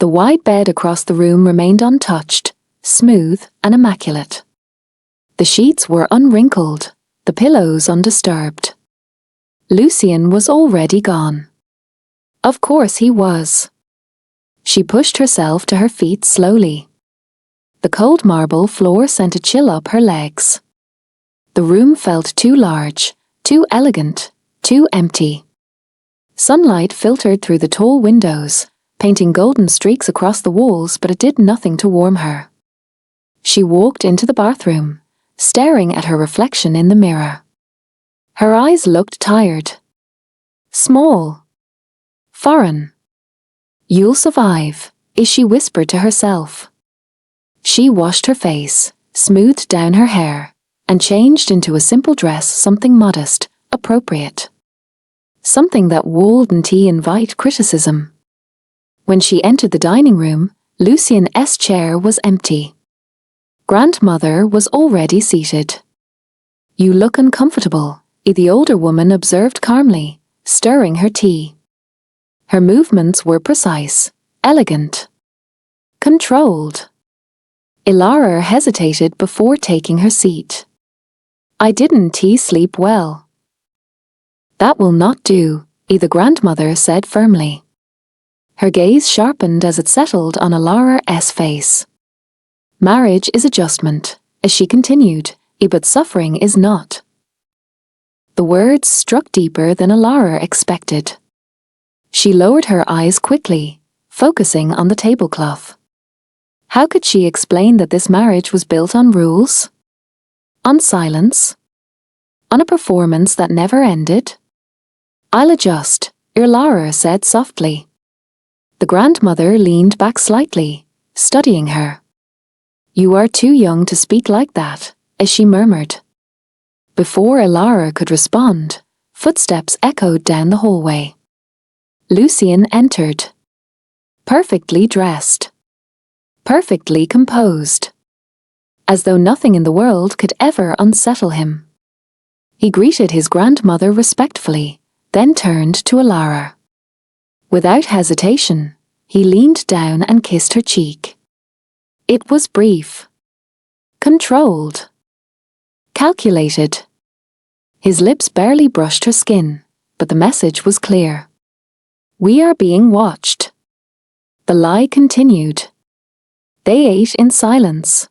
The wide bed across the room remained untouched, smooth and immaculate. The sheets were unwrinkled, the pillows undisturbed. Lucien was already gone. Of course he was. She pushed herself to her feet slowly. The cold marble floor sent a chill up her legs. The room felt too large, too elegant, too empty. Sunlight filtered through the tall windows, painting golden streaks across the walls, but it did nothing to warm her. She walked into the bathroom, staring at her reflection in the mirror. Her eyes looked tired. Small. Foreign. "You'll survive," she whispered to herself. She washed her face, smoothed down her hair, and changed into a simple dress, something modest, appropriate. Something that wouldn't invite criticism. When she entered the dining room, Lucien's chair was empty. Grandmother was already seated. "You look uncomfortable," the older woman observed calmly, stirring her tea. Her movements were precise, elegant, controlled. Ilara hesitated before taking her seat. "I didn't sleep well." "That will not do," the grandmother said firmly. Her gaze sharpened as it settled on Ilara's face. "Marriage is adjustment," as she continued, "but suffering is not." The words struck deeper than Ilara expected. She lowered her eyes quickly, focusing on the tablecloth. How could she explain that this marriage was built on rules? On silence? On a performance that never ended? "I'll adjust," Ilara said softly. The grandmother leaned back slightly, studying her. "You are too young to speak like that," as she murmured. Before Ilara could respond, Footsteps echoed down the hallway. Lucian entered. Perfectly dressed. Perfectly composed. As though nothing in the world could ever unsettle him. He greeted his grandmother respectfully, then turned to Alara. Without hesitation, he leaned down and kissed her cheek. It was brief. Controlled. Calculated. His lips barely brushed her skin, but the message was clear. We are being watched. The lie continued. They ate in silence.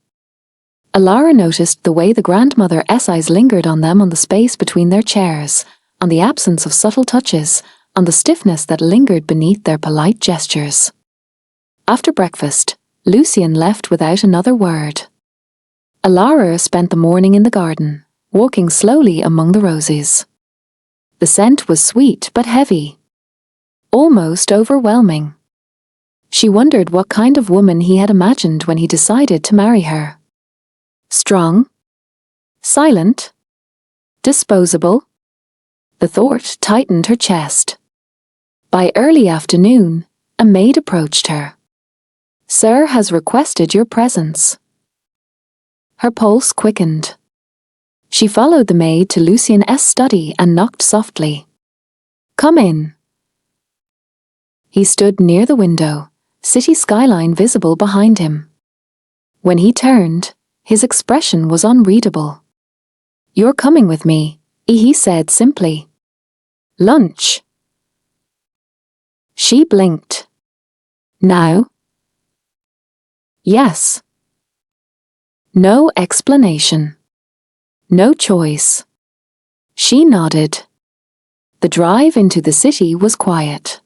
Alara noticed the way the grandmother's eyes lingered on them, on the space between their chairs, on the absence of subtle touches, on the stiffness that lingered beneath their polite gestures. After breakfast, Lucian left without another word. Alara spent the morning in the garden, walking slowly among the roses. The scent was sweet but heavy. Almost overwhelming. She wondered what kind of woman he had imagined when he decided to marry her. Strong? Silent? Disposable? The thought tightened her chest. By early afternoon, a maid approached her. Sir has requested your presence. Her pulse quickened. She followed the maid to Lucian's study and knocked softly. Come in. He stood near the window, city skyline visible behind him. When he turned, his expression was unreadable. You're coming with me, he said simply. Lunch. She blinked. Now? Yes. No explanation. No choice. She nodded. The drive into the city was quiet.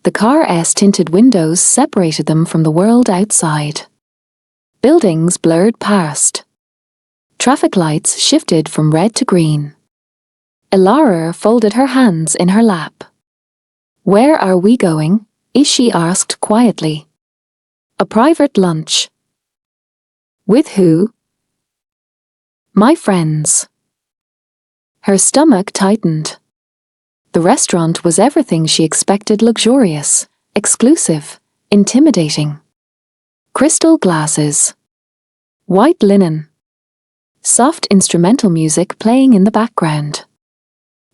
The car's tinted windows separated them from the world outside. Buildings blurred past. Traffic lights shifted from red to green. Alara folded her hands in her lap. Where are we going? She asked quietly. A private lunch. With who? My friends. Her stomach tightened. The restaurant was everything she expected: luxurious, exclusive, intimidating. Crystal glasses. White linen. Soft instrumental music playing in the background.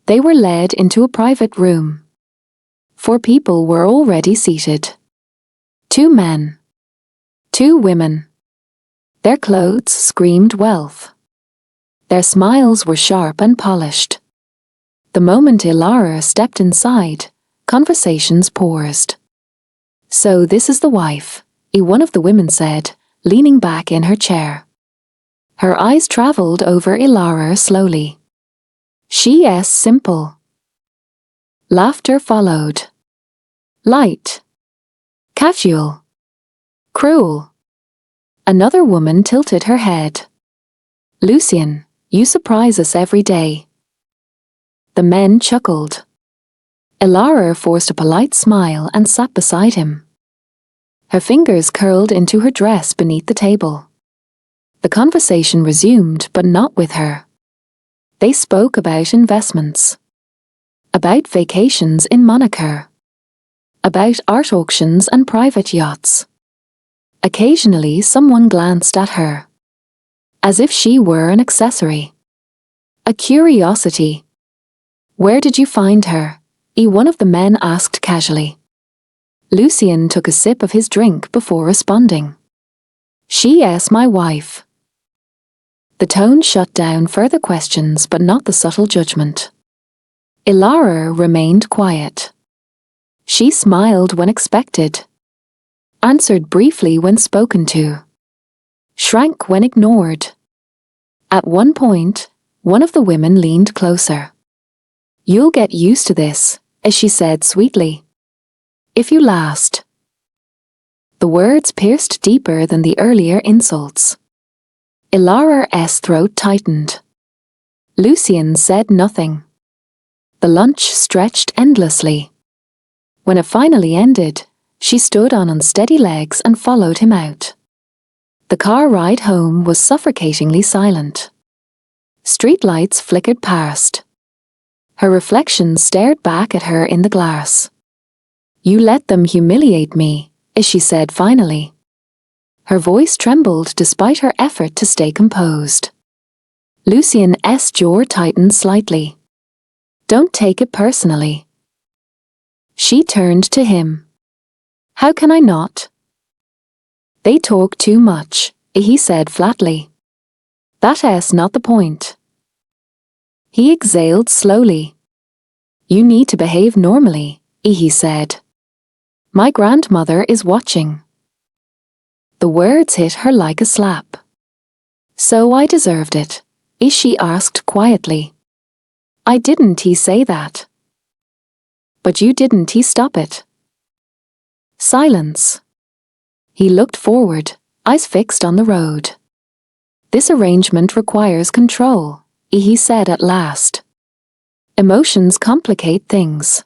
They were led into a private room. 4 people were already seated. 2 men. 2 women. Their clothes screamed wealth. Their smiles were sharp and polished. The moment Alara stepped inside, conversations paused. So this is the wife, one of the women said, leaning back in her chair. Her eyes traveled over Alara slowly. She's simple. Laughter followed. Light. Casual. Cruel. Another woman tilted her head. Lucian, you surprise us every day. The men chuckled. Alara forced a polite smile and sat beside him. Her fingers curled into her dress beneath the table. The conversation resumed, but not with her. They spoke about investments. About vacations in Monaco. About art auctions and private yachts. Occasionally someone glanced at her. As if she were an accessory. A curiosity. Where did you find her? One of the men asked casually. Lucian took a sip of his drink before responding. She's my wife. The tone shut down further questions, but not the subtle judgment. Alara remained quiet. She smiled when expected. Answered briefly when spoken to. Shrank when ignored. At one point, one of the women leaned closer. You'll get used to this, as she said sweetly. If you last. The words pierced deeper than the earlier insults. Alara's throat tightened. Lucian said nothing. The lunch stretched endlessly. When it finally ended, she stood on unsteady legs and followed him out. The car ride home was suffocatingly silent. Streetlights flickered past. Her reflection stared back at her in the glass. "You let them humiliate me," she said finally. Her voice trembled despite her effort to stay composed. Lucien's jaw tightened slightly. "Don't take it personally." She turned to him. "How can I not?" "They talk too much," he said flatly. "That's not the point." He exhaled slowly. "You need to behave normally," he said. "My grandmother is watching." The words hit her like a slap. "So I deserved it," she asked quietly. "I didn't he say that." "But you didn't he stop it." Silence. He looked forward, eyes fixed on the road. "This arrangement requires control," he said at last. "Emotions complicate things."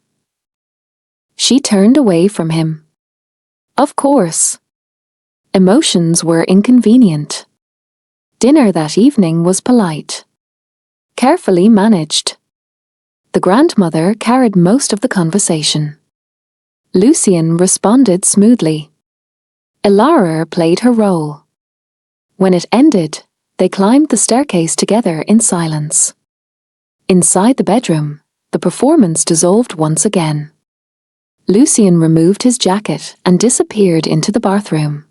She turned away from him. Of course. Emotions were inconvenient. Dinner that evening was polite. Carefully managed. The grandmother carried most of the conversation. Lucien responded smoothly. Ilara played her role. When it ended, they climbed the staircase together in silence. Inside the bedroom, the performance dissolved once again. Lucien removed his jacket and disappeared into the bathroom.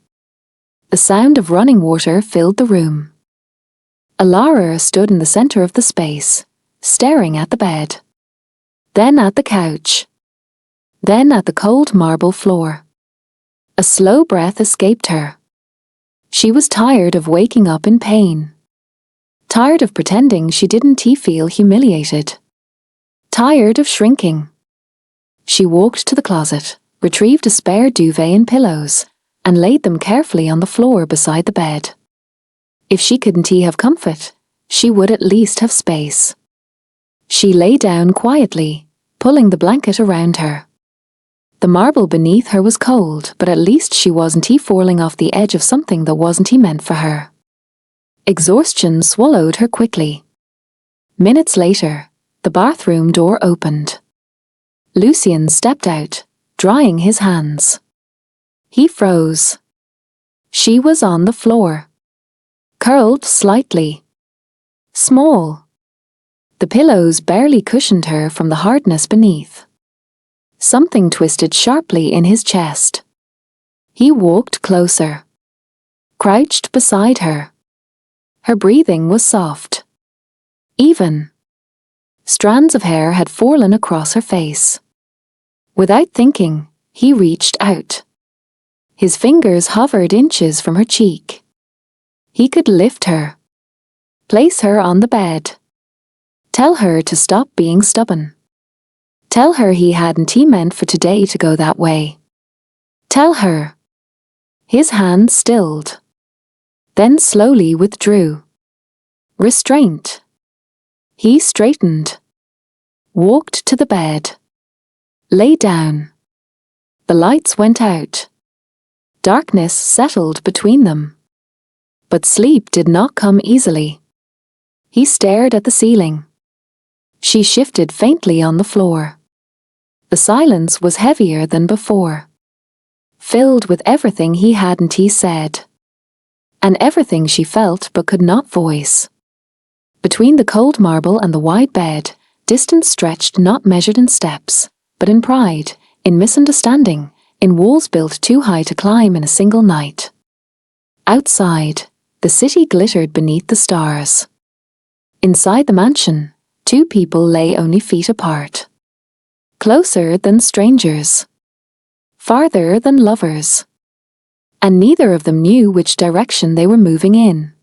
The sound of running water filled the room. Ilara stood in the center of the space, staring at the bed. Then at the couch. Then at the cold marble floor. A slow breath escaped her. She was tired of waking up in pain. Tired of pretending she didn't feel humiliated. Tired of shrinking. She walked to the closet, retrieved a spare duvet and pillows, and laid them carefully on the floor beside the bed. If she couldn't have comfort, she would at least have space. She lay down quietly, pulling the blanket around her. The marble beneath her was cold, but at least she wasn't falling off the edge of something that wasn't meant for her. Exhaustion swallowed her quickly. Minutes later, the bathroom door opened. Lucien stepped out, drying his hands. He froze. She was on the floor. Curled slightly. Small. The pillows barely cushioned her from the hardness beneath. Something twisted sharply in his chest. He walked closer. Crouched beside her. Her breathing was soft. Even. Strands of hair had fallen across her face. Without thinking, he reached out. His fingers hovered inches from her cheek. He could lift her. Place her on the bed. Tell her to stop being stubborn. Tell her he hadn't meant for today to go that way. Tell her. His hand stilled. Then slowly withdrew. Restraint. He straightened. Walked to the bed. Lay down. The lights went out. Darkness settled between them. But sleep did not come easily. He stared at the ceiling. She shifted faintly on the floor. The silence was heavier than before. Filled with everything he hadn't said. And everything she felt but could not voice. Between the cold marble and the wide bed, distance stretched not measured in steps, but in pride, in misunderstanding, in walls built too high to climb in a single night. Outside, the city glittered beneath the stars. Inside the mansion, two people lay only feet apart. Closer than strangers. Farther than lovers. And neither of them knew which direction they were moving in.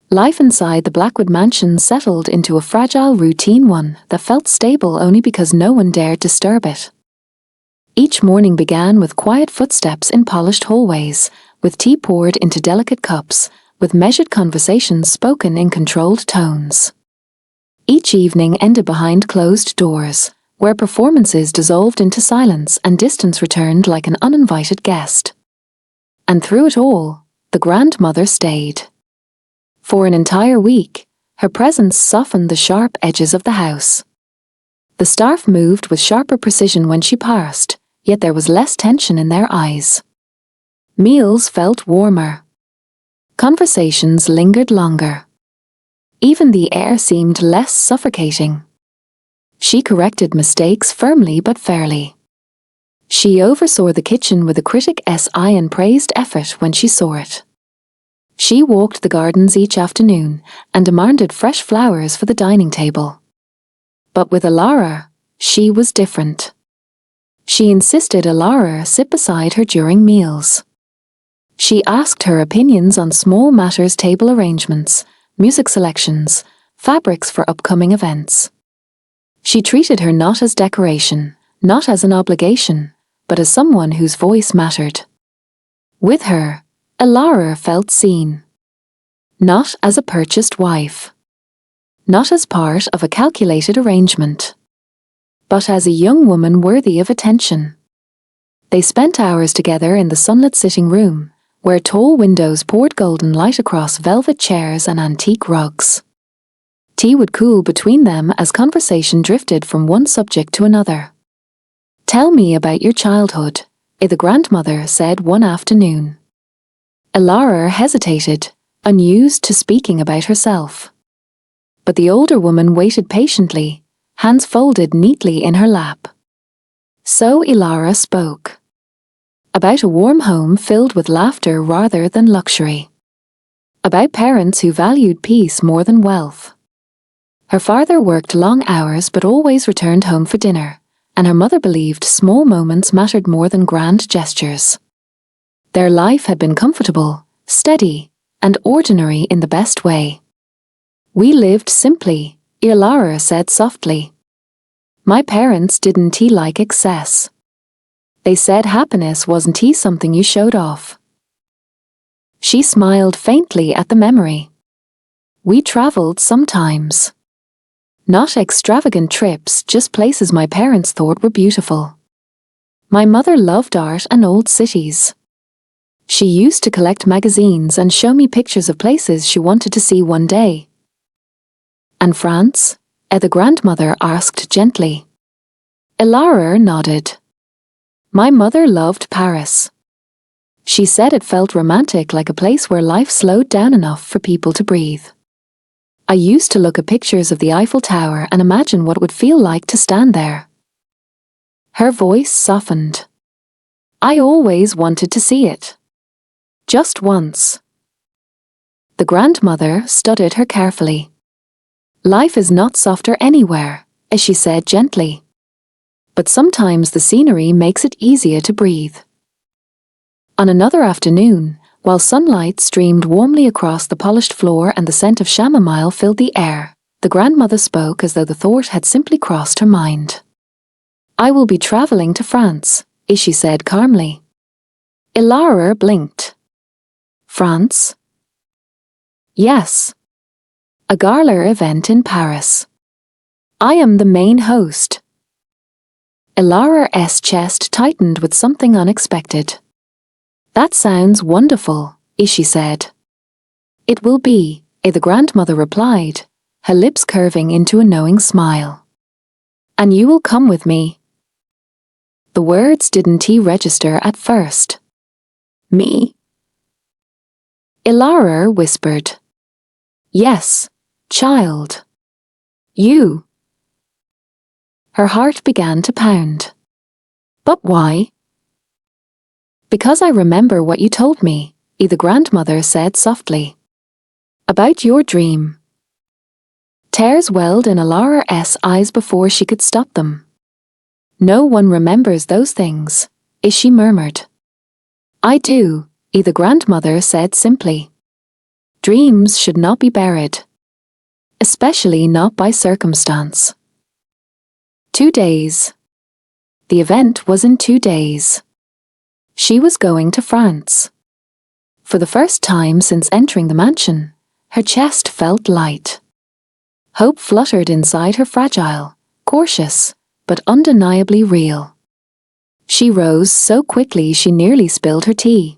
Life inside the Blackwood mansion settled into a fragile routine, one that felt stable only because no one dared disturb it. Each morning began with quiet footsteps in polished hallways, with tea poured into delicate cups, with measured conversations spoken in controlled tones. Each evening ended behind closed doors, where performances dissolved into silence and distance returned like an uninvited guest. And through it all, the grandmother stayed. For an entire week, her presence softened the sharp edges of the house. The staff moved with sharper precision when she passed, yet there was less tension in their eyes. Meals felt warmer. Conversations lingered longer. Even the air seemed less suffocating. She corrected mistakes firmly but fairly. She oversaw the kitchen with a critic's eye and praised effort when she saw it. She walked the gardens each afternoon and demanded fresh flowers for the dining table. But with Alara, she was different. She insisted Alara sit beside her during meals. She asked her opinions on small matters, table arrangements, music selections, fabrics for upcoming events. She treated her not as decoration, not as an obligation, but as someone whose voice mattered. With her, Alara felt seen. Not as a purchased wife. Not as part of a calculated arrangement. But as a young woman worthy of attention. They spent hours together in the sunlit sitting room, where tall windows poured golden light across velvet chairs and antique rugs. Tea would cool between them as conversation drifted from one subject to another. "Tell me about your childhood," the grandmother said one afternoon. Alara hesitated, unused to speaking about herself. But the older woman waited patiently, hands folded neatly in her lap. So Alara spoke. About a warm home filled with laughter rather than luxury. About parents who valued peace more than wealth. Her father worked long hours but always returned home for dinner, and her mother believed small moments mattered more than grand gestures. Their life had been comfortable, steady, and ordinary in the best way. "We lived simply," Alara said softly. "My parents didn't like excess. They said happiness wasn't something you showed off." She smiled faintly at the memory. "We traveled sometimes. Not extravagant trips, just places my parents thought were beautiful. My mother loved art and old cities. She used to collect magazines and show me pictures of places she wanted to see one day." "And France?" the grandmother asked gently. Alara nodded. "My mother loved Paris. She said it felt romantic, like a place where life slowed down enough for people to breathe. I used to look at pictures of the Eiffel Tower and imagine what it would feel like to stand there." Her voice softened. "I always wanted to see it. Just once." The grandmother studied her carefully. "Life is not softer anywhere," as she said gently. "But sometimes the scenery makes it easier to breathe." On another afternoon, while sunlight streamed warmly across the polished floor and the scent of chamomile filled the air, the grandmother spoke as though the thought had simply crossed her mind. "I will be traveling to France," she said calmly. Alara blinked. "France?" "Yes. A gala event in Paris. I am the main host." Alara's chest tightened with something unexpected. "That sounds wonderful," she said. "It will be," the grandmother replied, her lips curving into a knowing smile. "And you will come with me." The words didn't register at first. "Me?" Alara whispered. "Yes, child. You." Her heart began to pound. "But why?" "Because I remember what you told me," the grandmother said softly. "About your dream." Tears welled in Alara's eyes before she could stop them. "No one remembers those things," she murmured. "I do," the grandmother said simply. "Dreams should not be buried. Especially not by circumstance." 2 days. The event was in 2 days. She was going to France. For the first time since entering the mansion, her chest felt light. Hope fluttered inside her, fragile, cautious, but undeniably real. She rose so quickly she nearly spilled her tea.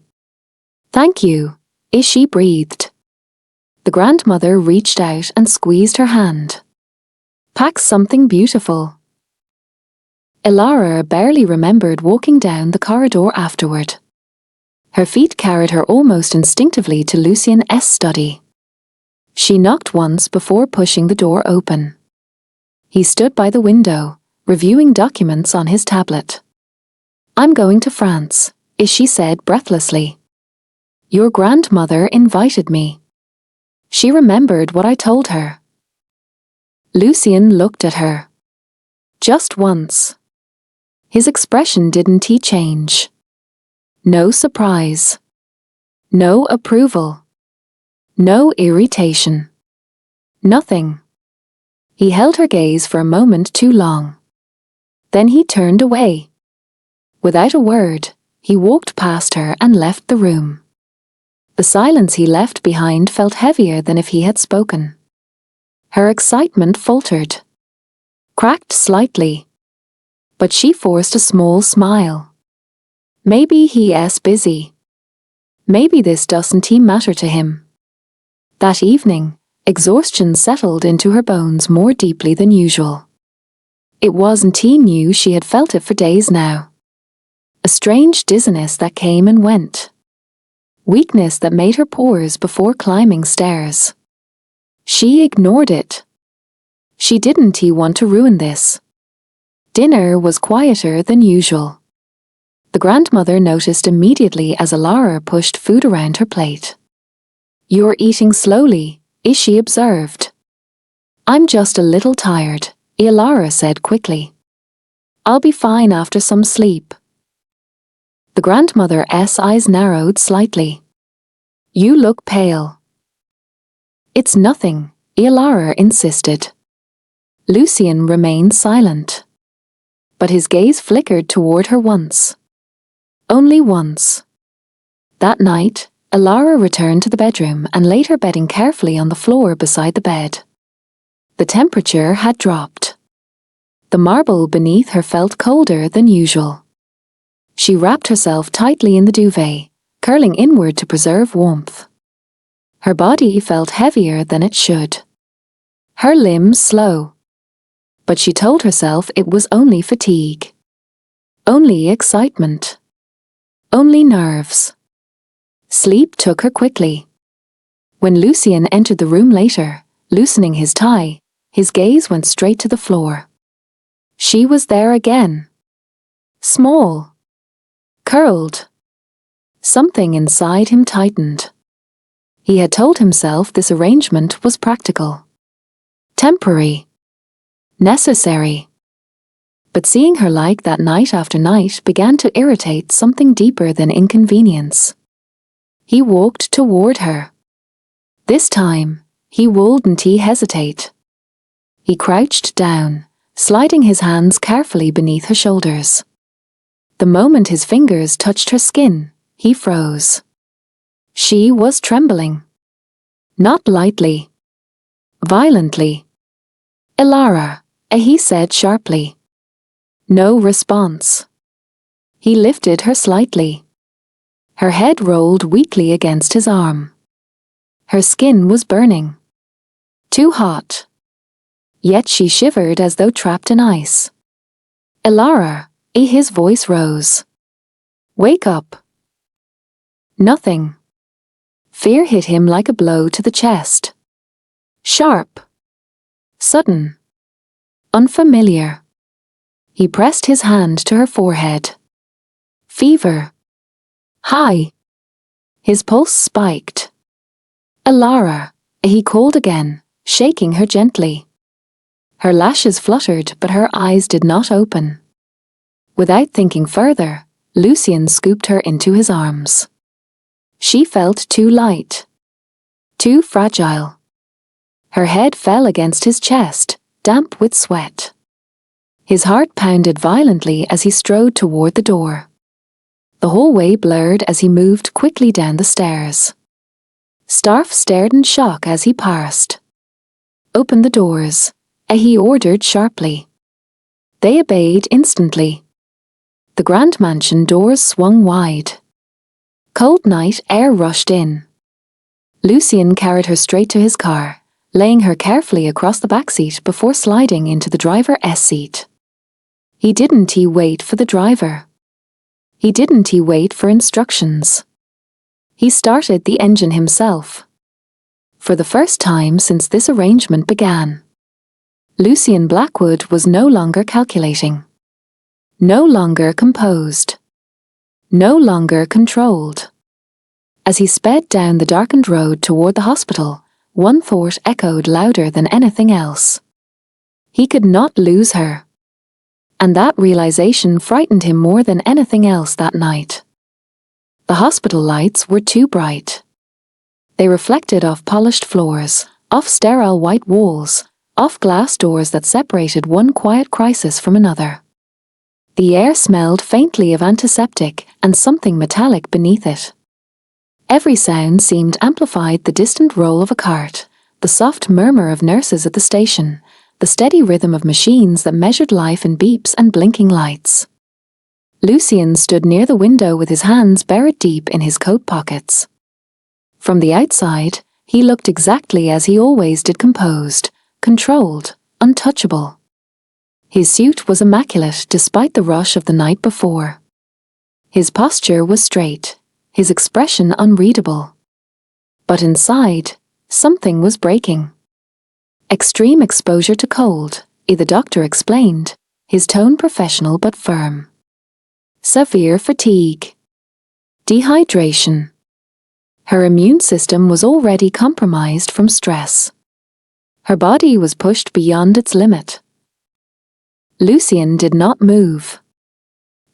"Thank you," she breathed. The grandmother reached out and squeezed her hand. "Pack something beautiful." Ilara barely remembered walking down the corridor afterward. Her feet carried her almost instinctively to Lucien's study. She knocked once before pushing the door open. He stood by the window, reviewing documents on his tablet. "I'm going to France," she said breathlessly. "Your grandmother invited me." She remembered what I told her. Lucien looked at her. Just once. His expression didn't change. No surprise. No approval. No irritation. Nothing. He held her gaze for a moment too long. Then he turned away. Without a word, he walked past her and left the room. The silence he left behind felt heavier than if he had spoken. Her excitement faltered. Cracked slightly. But she forced a small smile. Maybe he's busy. Maybe this doesn't matter to him. That evening, exhaustion settled into her bones more deeply than usual. It wasn't he knew she had felt it for days now. A strange dizziness that came and went. Weakness that made her pause before climbing stairs. She ignored it. She didn't want to ruin this. Dinner was quieter than usual. The grandmother noticed immediately as Ilara pushed food around her plate. "You're eating slowly," she observed. "I'm just a little tired," Ilara said quickly. "I'll be fine after some sleep." The grandmother's eyes narrowed slightly. "You look pale." "It's nothing," Ilara insisted. Lucien remained silent. But his gaze flickered toward her once. Only once. That night, Ilara returned to the bedroom and laid her bedding carefully on the floor beside the bed. The temperature had dropped. The marble beneath her felt colder than usual. She wrapped herself tightly in the duvet, curling inward to preserve warmth. Her body felt heavier than it should. Her limbs slow. But she told herself it was only fatigue. Only excitement. Only nerves. Sleep took her quickly. When Lucien entered the room later, loosening his tie, his gaze went straight to the floor. She was there again. Small. Curled. Something inside him tightened. He had told himself this arrangement was practical. Temporary. Necessary. But seeing her like that night after night began to irritate something deeper than inconvenience. He walked toward her. This time, he wouldn't hesitate. He crouched down, sliding his hands carefully beneath her shoulders. The moment his fingers touched her skin, he froze. She was trembling. Not lightly. Violently. "Ilara," he said sharply. No response. He lifted her slightly. Her head rolled weakly against his arm. Her skin was burning. Too hot. Yet she shivered as though trapped in ice. "Ilara," his voice rose. "Wake up." Nothing. Fear hit him like a blow to the chest. Sharp. Sudden. Unfamiliar. He pressed his hand to her forehead. Fever. High. His pulse spiked. "Ilara," he called again, shaking her gently. Her lashes fluttered, but her eyes did not open. Without thinking further, Lucien scooped her into his arms. She felt too light. Too fragile. Her head fell against his chest, damp with sweat. His heart pounded violently as he strode toward the door. The hallway blurred as he moved quickly down the stairs. Starf stared in shock as he passed. "Open the doors," he ordered sharply. They obeyed instantly. The grand mansion doors swung wide. Cold night air rushed in. Lucien carried her straight to his car, laying her carefully across the back seat before sliding into the driver's seat. He didn't wait for the driver. He didn't wait for instructions. He started the engine himself. For the first time since this arrangement began, Lucian Blackwood was no longer calculating, no longer composed, no longer controlled. As he sped down the darkened road toward the hospital, one thought echoed louder than anything else. He could not lose her. And that realization frightened him more than anything else that night. The hospital lights were too bright. They reflected off polished floors, off sterile white walls, off glass doors that separated one quiet crisis from another. The air smelled faintly of antiseptic and something metallic beneath it. Every sound seemed amplified: the distant roll of a cart, the soft murmur of nurses at the station, the steady rhythm of machines that measured life in beeps and blinking lights. Lucian stood near the window with his hands buried deep in his coat pockets. From the outside, he looked exactly as he always did: composed, controlled, untouchable. His suit was immaculate despite the rush of the night before. His posture was straight, his expression unreadable. But inside, something was breaking. Extreme exposure to cold, the doctor explained, his tone professional but firm. Severe fatigue. Dehydration. Her immune system was already compromised from stress. Her body was pushed beyond its limit. Lucian did not move.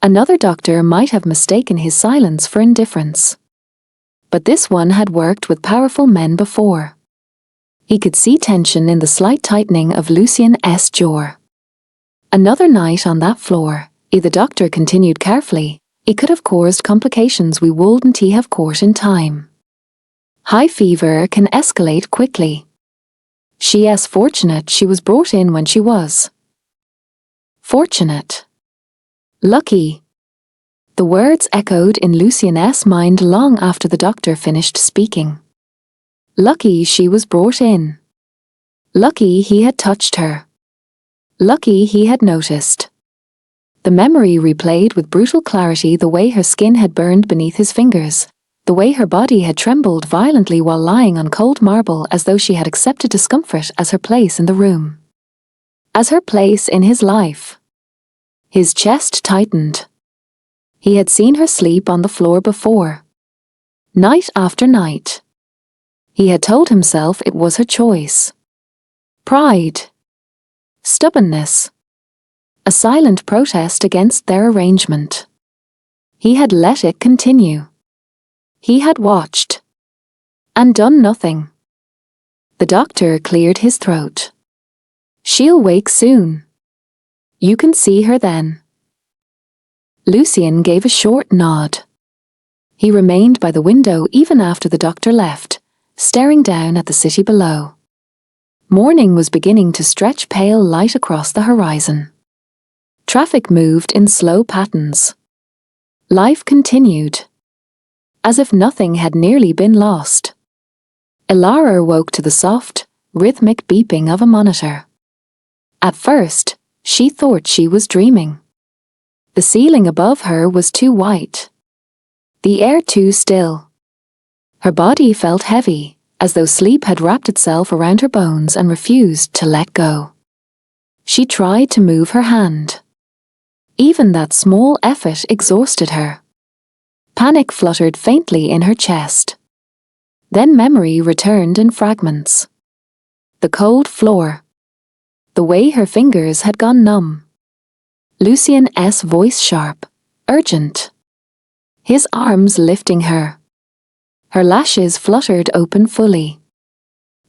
Another doctor might have mistaken his silence for indifference. But this one had worked with powerful men before. He could see tension in the slight tightening of Lucian's jaw. Another night on that floor, the doctor continued carefully, it could have caused complications we wouldn't have caught in time. High fever can escalate quickly. She's fortunate she was brought in when she was. Fortunate. Lucky. The words echoed in Lucian's mind long after the doctor finished speaking. Lucky she was brought in. Lucky he had touched her. Lucky he had noticed. The memory replayed with brutal clarity the way her skin had burned beneath his fingers, the way her body had trembled violently while lying on cold marble, as though she had accepted discomfort as her place in the room. As her place in his life. His chest tightened. He had seen her sleep on the floor before. Night after night. He had told himself it was her choice. Pride. Stubbornness. A silent protest against their arrangement. He had let it continue. He had watched. And done nothing. The doctor cleared his throat. She'll wake soon. You can see her then. Lucian gave a short nod. He remained by the window even after the doctor left, staring down at the city below. Morning was beginning to stretch pale light across the horizon. Traffic moved in slow patterns. Life continued. As if nothing had nearly been lost. Ilara woke to the soft, rhythmic beeping of a monitor. At first, she thought she was dreaming. The ceiling above her was too white. The air too still. Her body felt heavy, as though sleep had wrapped itself around her bones and refused to let go. She tried to move her hand. Even that small effort exhausted her. Panic fluttered faintly in her chest. Then memory returned in fragments. The cold floor. The way her fingers had gone numb. Lucian's voice sharp, urgent. His arms lifting her. Her lashes fluttered open fully.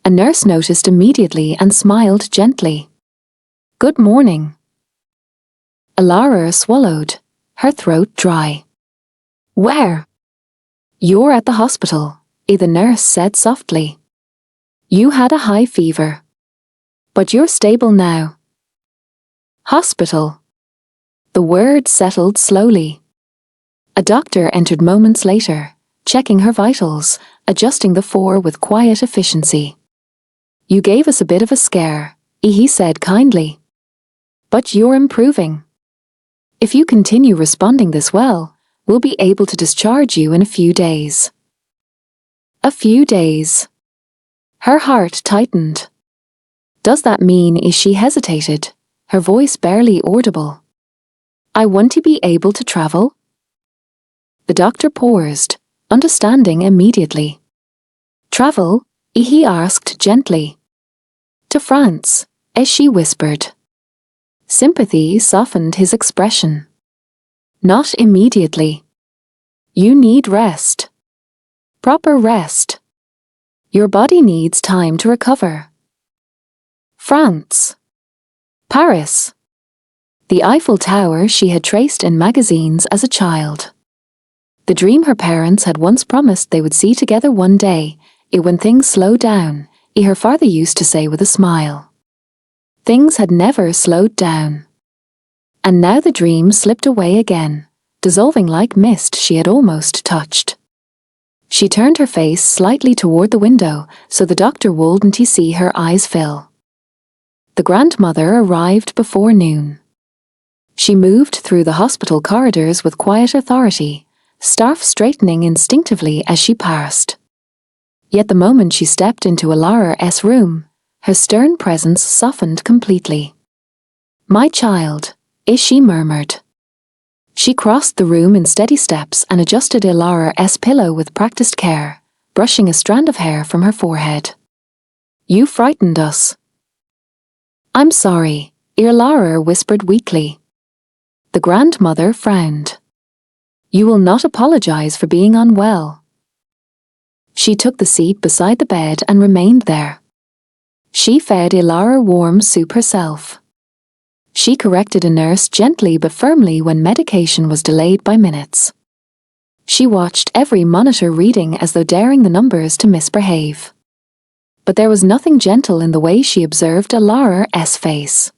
A nurse noticed immediately and smiled gently. Good morning. Ilara swallowed, her throat dry. Where? You're at the hospital, the nurse said softly. You had a high fever. But you're stable now. Hospital. The word settled slowly. A doctor entered moments later, checking her vitals, adjusting the four with quiet efficiency. You gave us a bit of a scare, he said kindly. But you're improving. If you continue responding this well, we'll be able to discharge you in a few days. A few days. Her heart tightened. Does that mean she hesitated, her voice barely audible? I want to be able to travel? The doctor paused, understanding immediately. Travel? He asked gently. To France, as she whispered. Sympathy softened his expression. Not immediately. You need rest. Proper rest. Your body needs time to recover. France. Paris. The Eiffel Tower she had traced in magazines as a child. The dream her parents had once promised they would see together one day, when things slowed down, her father used to say with a smile. Things had never slowed down. And now the dream slipped away again, dissolving like mist she had almost touched. She turned her face slightly toward the window so the doctor wouldn't see her eyes fill. The grandmother arrived before noon. She moved through the hospital corridors with quiet authority, staff straightening instinctively as she passed. Yet the moment she stepped into Alara's room, her stern presence softened completely. My child, she murmured. She crossed the room in steady steps and adjusted Ilara's pillow with practiced care, brushing a strand of hair from her forehead. You frightened us. I'm sorry, Ilara whispered weakly. The grandmother frowned. You will not apologize for being unwell. She took the seat beside the bed and remained there. She fed Ilara warm soup herself. She corrected a nurse gently but firmly when medication was delayed by minutes. She watched every monitor reading as though daring the numbers to misbehave. But there was nothing gentle in the way she observed Ilara's face.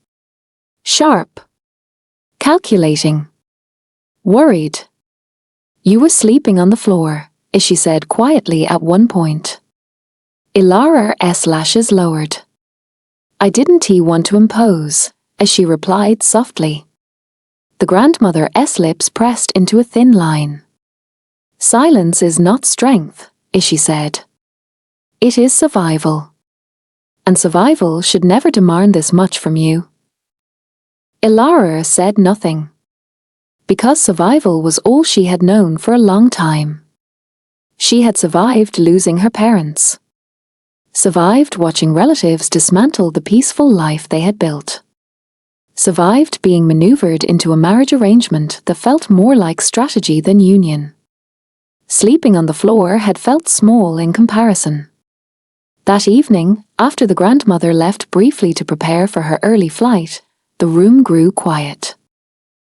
Sharp. Calculating. Worried. You were sleeping on the floor, she said quietly at one point. Ilara's lashes lowered. I didn't want to impose, as she replied softly. The grandmother's lips pressed into a thin line. Silence is not strength, she said. It is survival. And survival should never demand this much from you. Ilara said nothing. Because survival was all she had known for a long time. She had survived losing her parents. Survived watching relatives dismantle the peaceful life they had built. Survived being maneuvered into a marriage arrangement that felt more like strategy than union. Sleeping on the floor had felt small in comparison. That evening, after the grandmother left briefly to prepare for her early flight, the room grew quiet.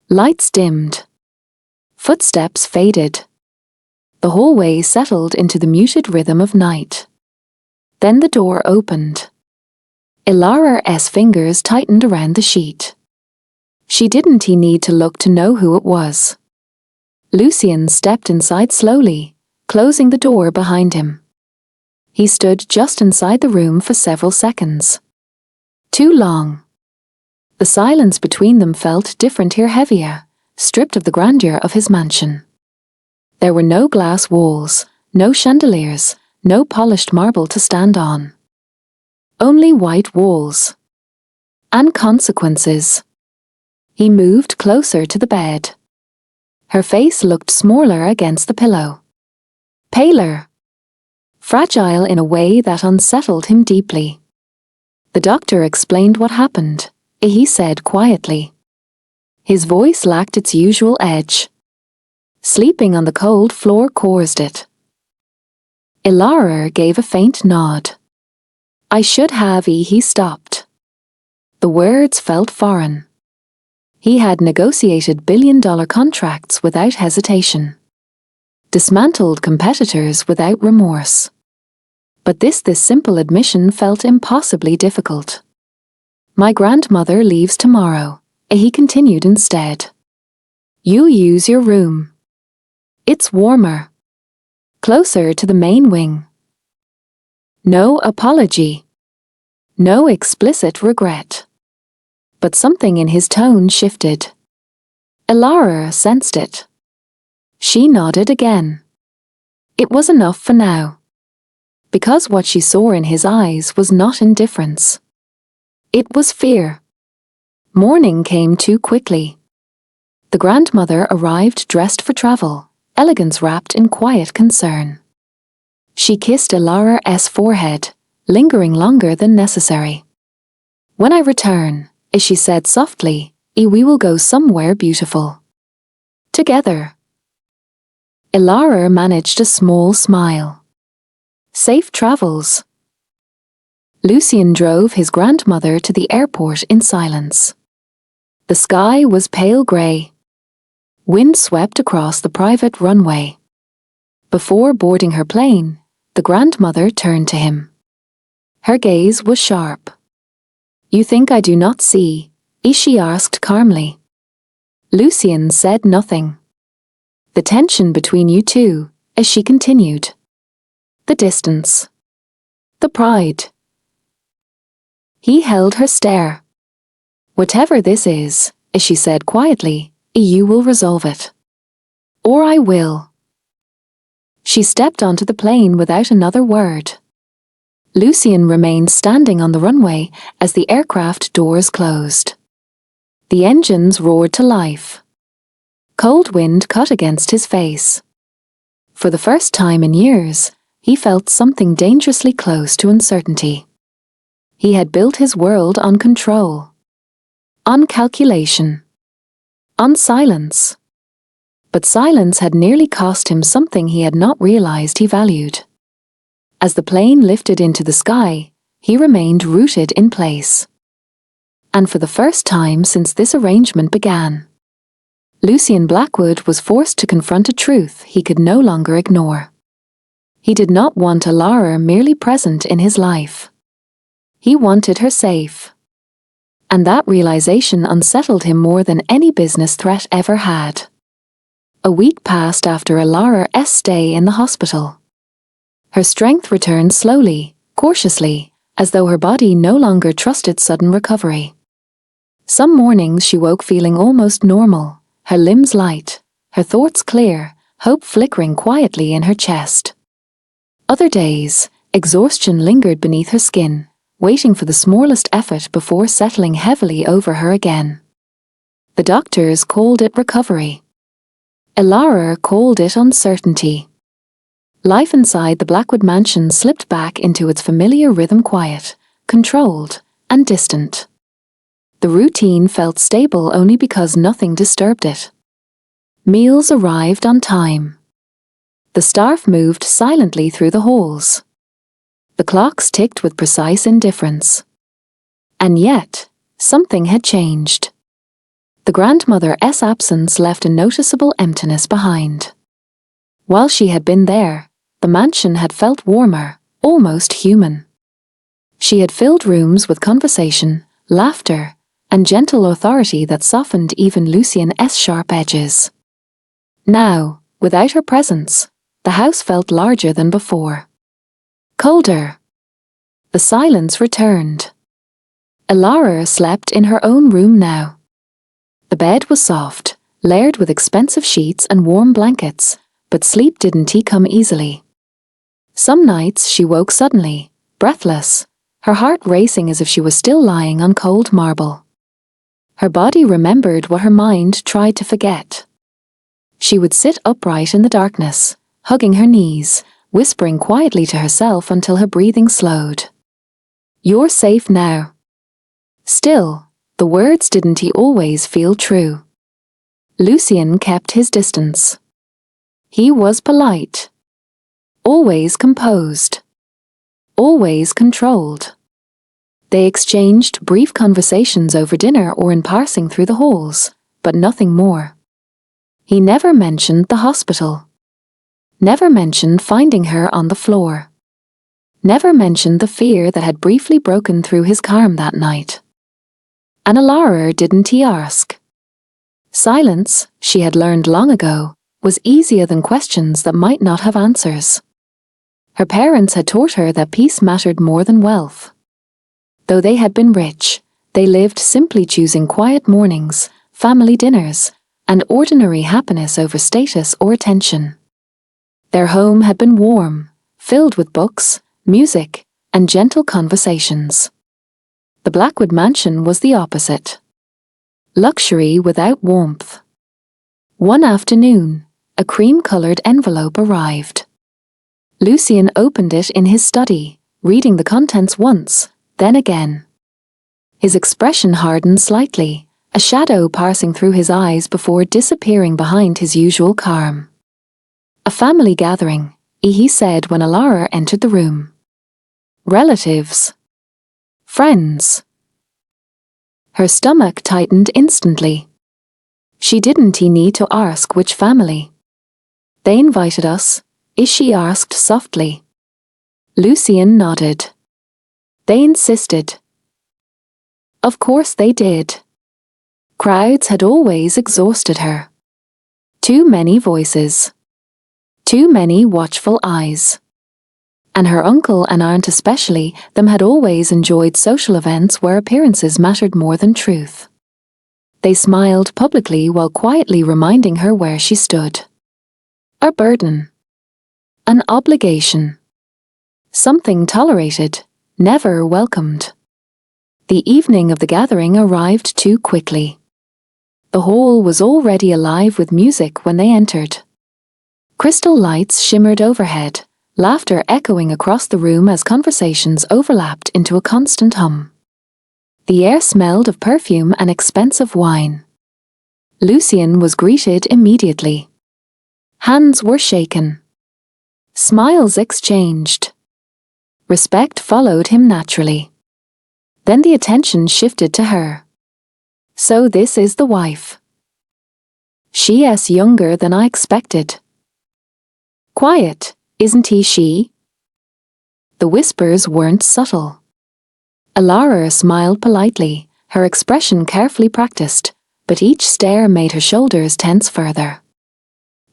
Lights dimmed. Footsteps faded. The hallway settled into the muted rhythm of night. Then the door opened. Ilara's fingers tightened around the sheet. She didn't need to look to know who it was. Lucien stepped inside slowly, closing the door behind him. He stood just inside the room for several seconds. Too long. The silence between them felt different here, heavier, stripped of the grandeur of his mansion. There were no glass walls, no chandeliers, no polished marble to stand on. Only white walls. And consequences. He moved closer to the bed. Her face looked smaller against the pillow. Paler. Fragile in a way that unsettled him deeply. The doctor explained what happened, he said quietly. His voice lacked its usual edge. Sleeping on the cold floor caused it. Ilara gave a faint nod. I should have. He stopped. The words felt foreign. He had negotiated billion-dollar contracts without hesitation. Dismantled competitors without remorse. But this simple admission felt impossibly difficult. My grandmother leaves tomorrow, he continued instead. You use your room. It's warmer. Closer to the main wing. No apology. No explicit regret. But something in his tone shifted. Elara sensed it. She nodded again. It was enough for now. Because what she saw in his eyes was not indifference. It was fear. Morning came too quickly. The grandmother arrived dressed for travel, elegance wrapped in quiet concern. She kissed Elara's forehead, lingering longer than necessary. When I return, she said softly, we will go somewhere beautiful. Together. Elara managed a small smile. Safe travels. Lucien drove his grandmother to the airport in silence. The sky was pale grey. Wind swept across the private runway. Before boarding her plane, the grandmother turned to him. Her gaze was sharp. You think I do not see? She asked calmly. Lucien said nothing. The tension between you two, as she continued. The distance. The pride. He held her stare. Whatever this is, as she said quietly, you will resolve it. Or I will. She stepped onto the plane without another word. Lucien remained standing on the runway as the aircraft doors closed. The engines roared to life. Cold wind cut against his face. For the first time in years, he felt something dangerously close to uncertainty. He had built his world on control. On calculation. On silence. But silence had nearly cost him something he had not realized he valued. As the plane lifted into the sky, he remained rooted in place. And for the first time since this arrangement began, Lucien Blackwood was forced to confront a truth he could no longer ignore. He did not want Elara merely present in his life. He wanted her safe. And that realization unsettled him more than any business threat ever had. A week passed after Elara's stay in the hospital. Her strength returned slowly, cautiously, as though her body no longer trusted sudden recovery. Some mornings she woke feeling almost normal, her limbs light, her thoughts clear, hope flickering quietly in her chest. Other days, exhaustion lingered beneath her skin, waiting for the smallest effort before settling heavily over her again. The doctors called it recovery. Elara called it uncertainty. Life inside the Blackwood mansion slipped back into its familiar rhythm, quiet, controlled, and distant. The routine felt stable only because nothing disturbed it. Meals arrived on time. The staff moved silently through the halls. The clocks ticked with precise indifference. And yet, something had changed. The grandmother's absence left a noticeable emptiness behind. While she had been there, the mansion had felt warmer, almost human. She had filled rooms with conversation, laughter, and gentle authority that softened even Lucien's sharp edges. Now, without her presence, the house felt larger than before. Colder. The silence returned. Elara slept in her own room now. The bed was soft, layered with expensive sheets and warm blankets, but sleep didn't come easily. Some nights she woke suddenly, breathless, her heart racing as if she was still lying on cold marble. Her body remembered what her mind tried to forget. She would sit upright in the darkness, hugging her knees, whispering quietly to herself until her breathing slowed. You're safe now. Still, the words didn't always feel true. Lucien kept his distance. He was polite. Always composed. Always controlled. They exchanged brief conversations over dinner or in passing through the halls, but nothing more. He never mentioned the hospital. Never mentioned finding her on the floor. Never mentioned the fear that had briefly broken through his calm that night. And Elara didn't he ask? Silence, she had learned long ago, was easier than questions that might not have answers. Her parents had taught her that peace mattered more than wealth. Though they had been rich, they lived simply choosing quiet mornings, family dinners, and ordinary happiness over status or attention. Their home had been warm, filled with books, music, and gentle conversations. The Blackwood mansion was the opposite. Luxury without warmth. One afternoon, a cream-colored envelope arrived. Lucian opened it in his study, reading the contents once, then again. His expression hardened slightly, a shadow passing through his eyes before disappearing behind his usual calm. "A family gathering," he said when Alara entered the room. "Relatives. Friends." Her stomach tightened instantly. She didn't need to ask which family. "They invited us," she asked softly. Lucian nodded. "They insisted." Of course they did. Crowds had always exhausted her. Too many voices. Too many watchful eyes. And her uncle and aunt especially, them had always enjoyed social events where appearances mattered more than truth. They smiled publicly while quietly reminding her where she stood. A burden. An obligation. Something tolerated, never welcomed. The evening of the gathering arrived too quickly. The hall was already alive with music when they entered. Crystal lights shimmered overhead, laughter echoing across the room as conversations overlapped into a constant hum. The air smelled of perfume and expensive wine. Lucian was greeted immediately. Hands were shaken. Smiles exchanged. Respect followed him naturally. Then the attention shifted to her. "So this is the wife." "She's younger than I expected." "Quiet, isn't she?" The whispers weren't subtle. Alara smiled politely, her expression carefully practiced, but each stare made her shoulders tense further.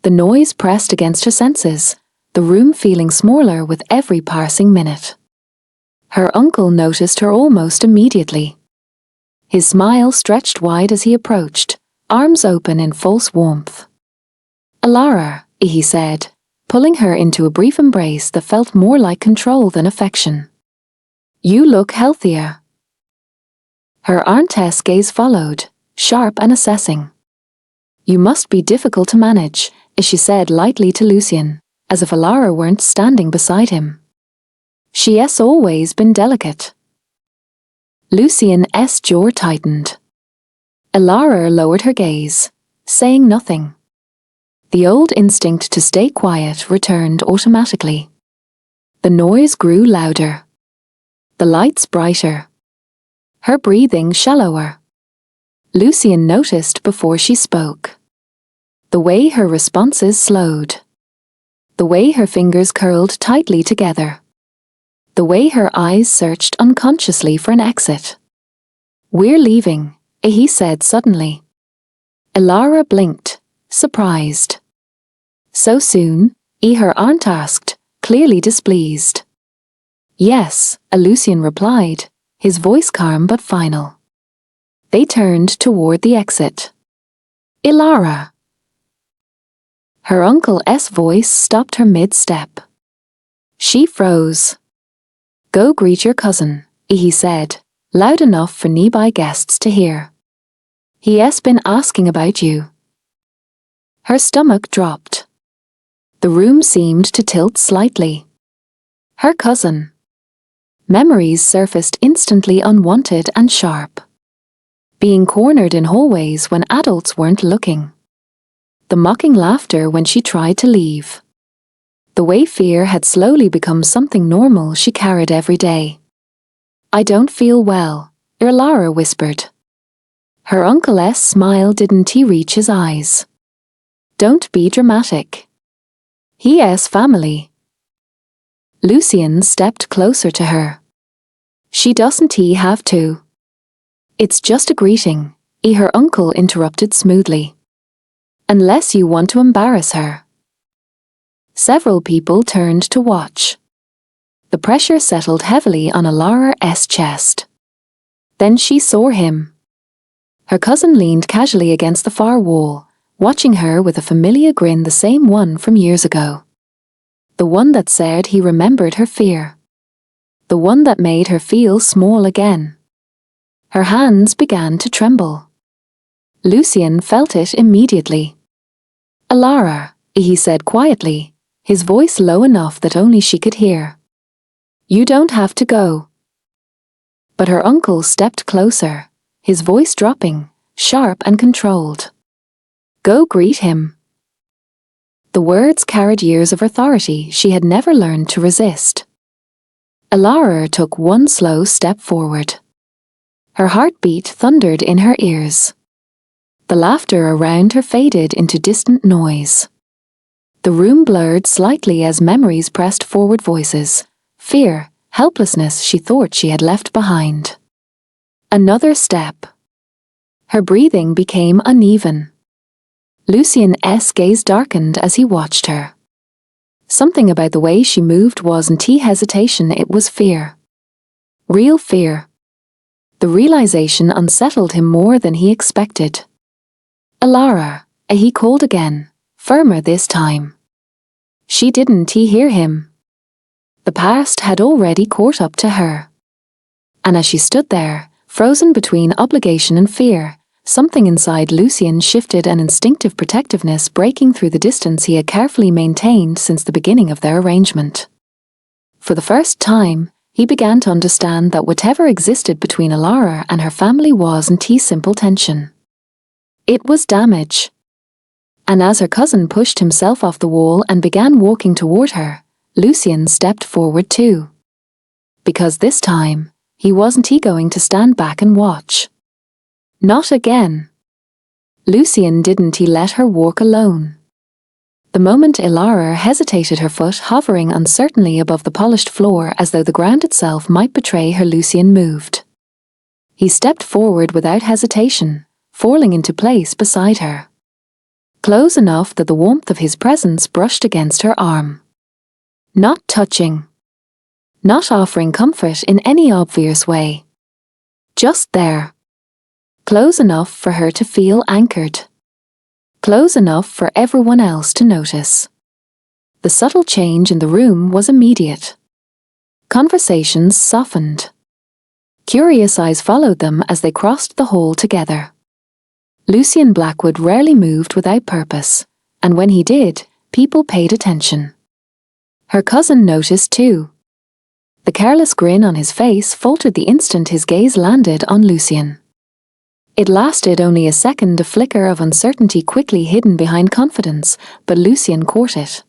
The noise pressed against her senses, the room feeling smaller with every passing minute. Her uncle noticed her almost immediately. His smile stretched wide as he approached, arms open in false warmth. "Alara," he said, pulling her into a brief embrace that felt more like control than affection. "You look healthier." Her auntess gaze followed, sharp and assessing. "You must be difficult to manage," she said lightly to Lucian, as if Alara weren't standing beside him. "She's always been delicate." Lucian's jaw tightened. Alara lowered her gaze, saying nothing. The old instinct to stay quiet returned automatically. The noise grew louder. The lights brighter. Her breathing shallower. Lucian noticed before she spoke. The way her responses slowed. The way her fingers curled tightly together. The way her eyes searched unconsciously for an exit. "We're leaving," he said suddenly. Alara blinked, surprised. "So soon?" her aunt asked, clearly displeased. "Yes," Lucian replied, his voice calm but final. They turned toward the exit. "Alara." Her uncle's voice stopped her mid-step. She froze. "Go greet your cousin," he said, loud enough for nearby guests to hear. "He's been asking about you." Her stomach dropped. The room seemed to tilt slightly. Her cousin. Memories surfaced instantly unwanted and sharp. Being cornered in hallways when adults weren't looking. The mocking laughter when she tried to leave. The way fear had slowly become something normal she carried every day. "I don't feel well," Alara whispered. Her uncle's smile didn't reach his eyes. "Don't be dramatic. He's family." Lucian stepped closer to her. "She doesn't have to." "It's just a greeting," her uncle interrupted smoothly. "Unless you want to embarrass her." Several people turned to watch. The pressure settled heavily on Alara's chest. Then she saw him. Her cousin leaned casually against the far wall, watching her with a familiar grin, the same one from years ago. The one that said he remembered her fear. The one that made her feel small again. Her hands began to tremble. Lucian felt it immediately. "Alara," he said quietly, his voice low enough that only she could hear. "You don't have to go." But her uncle stepped closer, his voice dropping, sharp and controlled. "Go greet him." The words carried years of authority she had never learned to resist. Alara took one slow step forward. Her heartbeat thundered in her ears. The laughter around her faded into distant noise. The room blurred slightly as memories pressed forward, voices, fear, helplessness she thought she had left behind. Another step. Her breathing became uneven. Lucian's gaze darkened as he watched her. Something about the way she moved wasn't hesitation, it was fear. Real fear. The realization unsettled him more than he expected. "Alara," he called again, firmer this time. She didn't hear him. The past had already caught up to her. And as she stood there, frozen between obligation and fear, something inside Lucian shifted, an instinctive protectiveness breaking through the distance he had carefully maintained since the beginning of their arrangement. For the first time, he began to understand that whatever existed between Alara and her family wasn't simple tension. It was damage. And as her cousin pushed himself off the wall and began walking toward her, Lucian stepped forward too. Because this time, he wasn't going to stand back and watch. Not again. Lucian didn't let her walk alone. The moment Alara hesitated, her foot hovering uncertainly above the polished floor as though the ground itself might betray her, Lucian moved. He stepped forward without hesitation, falling into place beside her. Close enough that the warmth of his presence brushed against her arm. Not touching. Not offering comfort in any obvious way. Just there. Close enough for her to feel anchored. Close enough for everyone else to notice. The subtle change in the room was immediate. Conversations softened. Curious eyes followed them as they crossed the hall together. Lucian Blackwood rarely moved without purpose, and when he did, people paid attention. Her cousin noticed too. The careless grin on his face faltered the instant his gaze landed on Lucian. It lasted only a second, a flicker of uncertainty quickly hidden behind confidence, but Lucian caught it.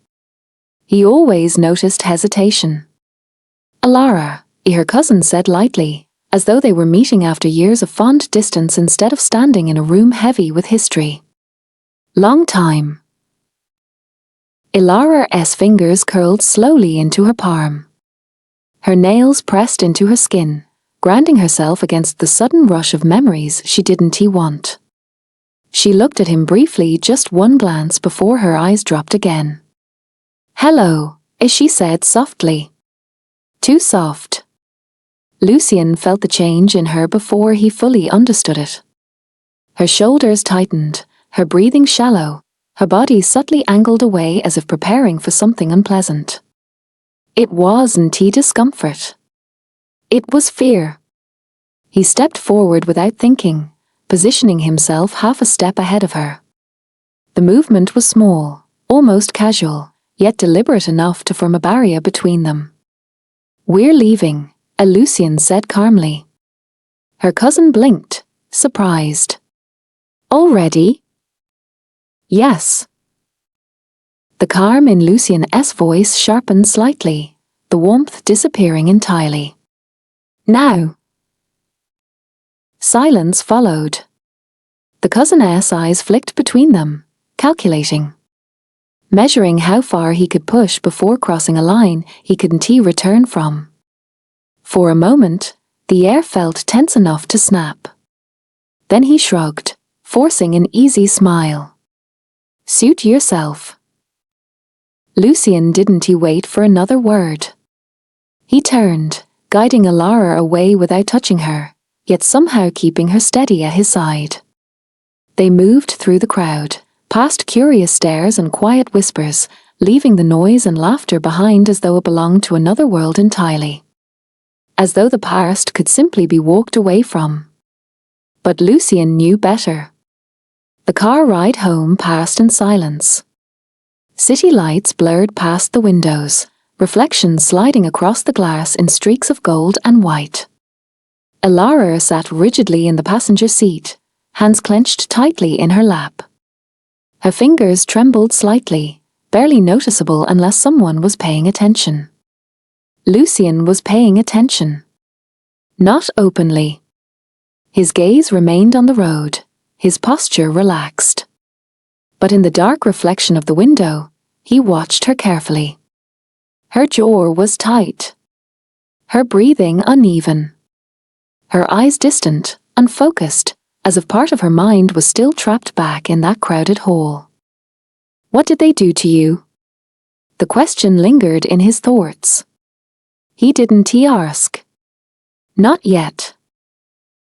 He always noticed hesitation. "Alara," her cousin said lightly, as though they were meeting after years of fond distance instead of standing in a room heavy with history. "Long time." Alara's fingers curled slowly into her palm. Her nails pressed into her skin, grinding herself against the sudden rush of memories she didn't want. She looked at him briefly, just one glance before her eyes dropped again. "Hello," she said softly. Too soft. Lucian felt the change in her before he fully understood it. Her shoulders tightened, her breathing shallow, her body subtly angled away as if preparing for something unpleasant. It wasn't discomfort. It was fear. He stepped forward without thinking, positioning himself half a step ahead of her. The movement was small, almost casual, yet deliberate enough to form a barrier between them. "We're leaving," Lucian said calmly. Her cousin blinked, surprised. "Already?" "Yes." The calm in Lucian's voice sharpened slightly, the warmth disappearing entirely. "Now." Silence followed. The cousin's eyes flicked between them, calculating. Measuring how far he could push before crossing a line he couldn't return from. For a moment, the air felt tense enough to snap. Then he shrugged, forcing an easy smile. "Suit yourself." Lucian didn't wait for another word. He turned, guiding Alara away without touching her, yet somehow keeping her steady at his side. They moved through the crowd, past curious stares and quiet whispers, leaving the noise and laughter behind as though it belonged to another world entirely. As though the past could simply be walked away from. But Lucien knew better. The car ride home passed in silence. City lights blurred past the windows, reflections sliding across the glass in streaks of gold and white. Elara sat rigidly in the passenger seat, hands clenched tightly in her lap. Her fingers trembled slightly, barely noticeable unless someone was paying attention. Lucien was paying attention. Not openly. His gaze remained on the road, his posture relaxed. But in the dark reflection of the window, he watched her carefully. Her jaw was tight. Her breathing uneven. Her eyes distant, unfocused, as if part of her mind was still trapped back in that crowded hall. What did they do to you? The question lingered in his thoughts. He didn't ask. Not yet.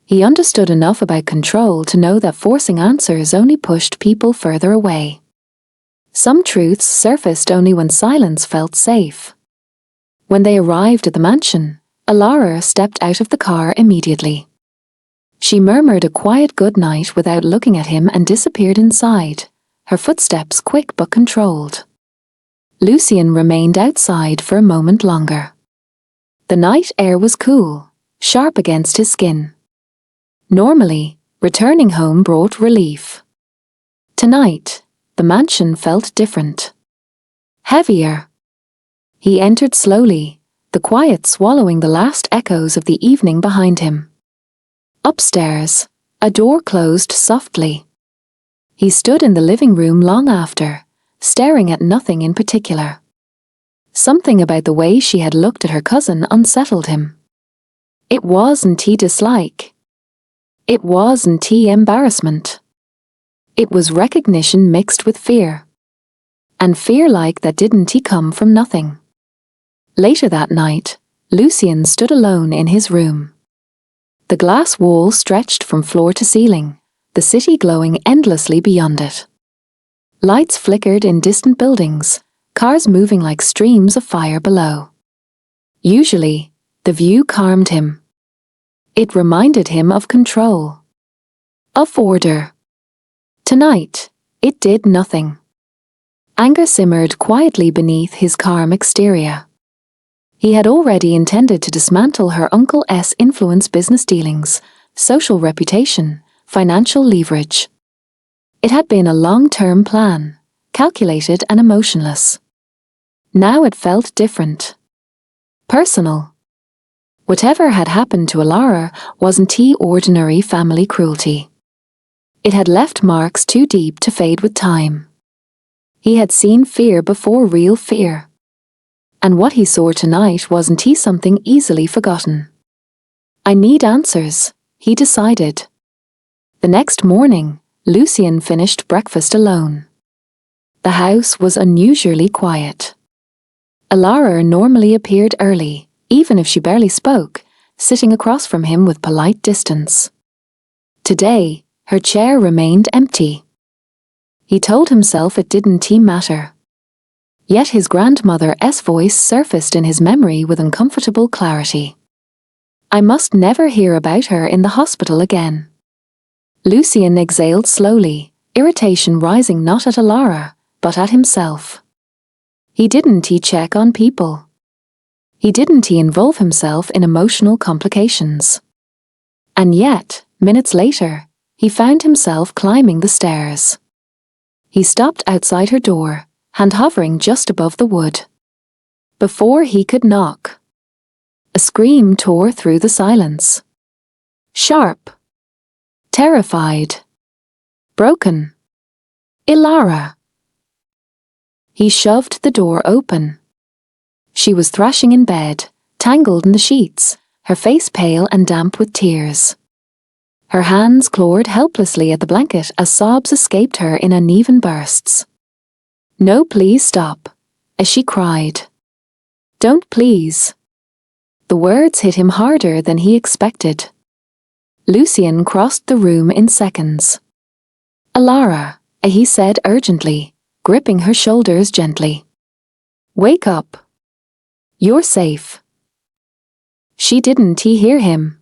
He understood enough about control to know that forcing answers only pushed people further away. Some truths surfaced only when silence felt safe. When they arrived at the mansion, Elara stepped out of the car immediately. She murmured a quiet good night without looking at him and disappeared inside, her footsteps quick but controlled. Lucien remained outside for a moment longer. The night air was cool, sharp against his skin. Normally, returning home brought relief. Tonight, the mansion felt different. Heavier. He entered slowly, the quiet swallowing the last echoes of the evening behind him. Upstairs, a door closed softly. He stood in the living room long after, staring at nothing in particular. Something about the way she had looked at her cousin unsettled him. It wasn't dislike. It wasn't embarrassment. It was recognition mixed with fear. And fear like that didn't come from nothing. Later that night, Lucien stood alone in his room. The glass wall stretched from floor to ceiling, the city glowing endlessly beyond it. Lights flickered in distant buildings, cars moving like streams of fire below. Usually, the view calmed him. It reminded him of control. Of order. Tonight, it did nothing. Anger simmered quietly beneath his calm exterior. He had already intended to dismantle her uncle's influence, business dealings, social reputation, financial leverage. It had been a long-term plan, calculated and emotionless. Now it felt different. Personal. Whatever had happened to Elara wasn't ordinary family cruelty. It had left marks too deep to fade with time. He had seen fear before real fear. And what he saw tonight wasn't something easily forgotten. I need answers, he decided. The next morning, Lucien finished breakfast alone. The house was unusually quiet. Elara normally appeared early, even if she barely spoke, sitting across from him with polite distance. Today, her chair remained empty. He told himself it didn't matter. Yet his grandmother's voice surfaced in his memory with uncomfortable clarity. I must never hear about her in the hospital again. Lucien exhaled slowly, irritation rising not at Elara, but at himself. He didn't check on people. He didn't involve himself in emotional complications. And yet, minutes later, he found himself climbing the stairs. He stopped outside her door, hand hovering just above the wood. Before he could knock, a scream tore through the silence. Sharp. Terrified. Broken. Elara. He shoved the door open. She was thrashing in bed, tangled in the sheets, her face pale and damp with tears. Her hands clawed helplessly at the blanket as sobs escaped her in uneven bursts. No, please stop, as she cried. Don't please. The words hit him harder than he expected. Lucien crossed the room in seconds. Elara, he said urgently, gripping her shoulders gently. Wake up. You're safe. She didn't hear him.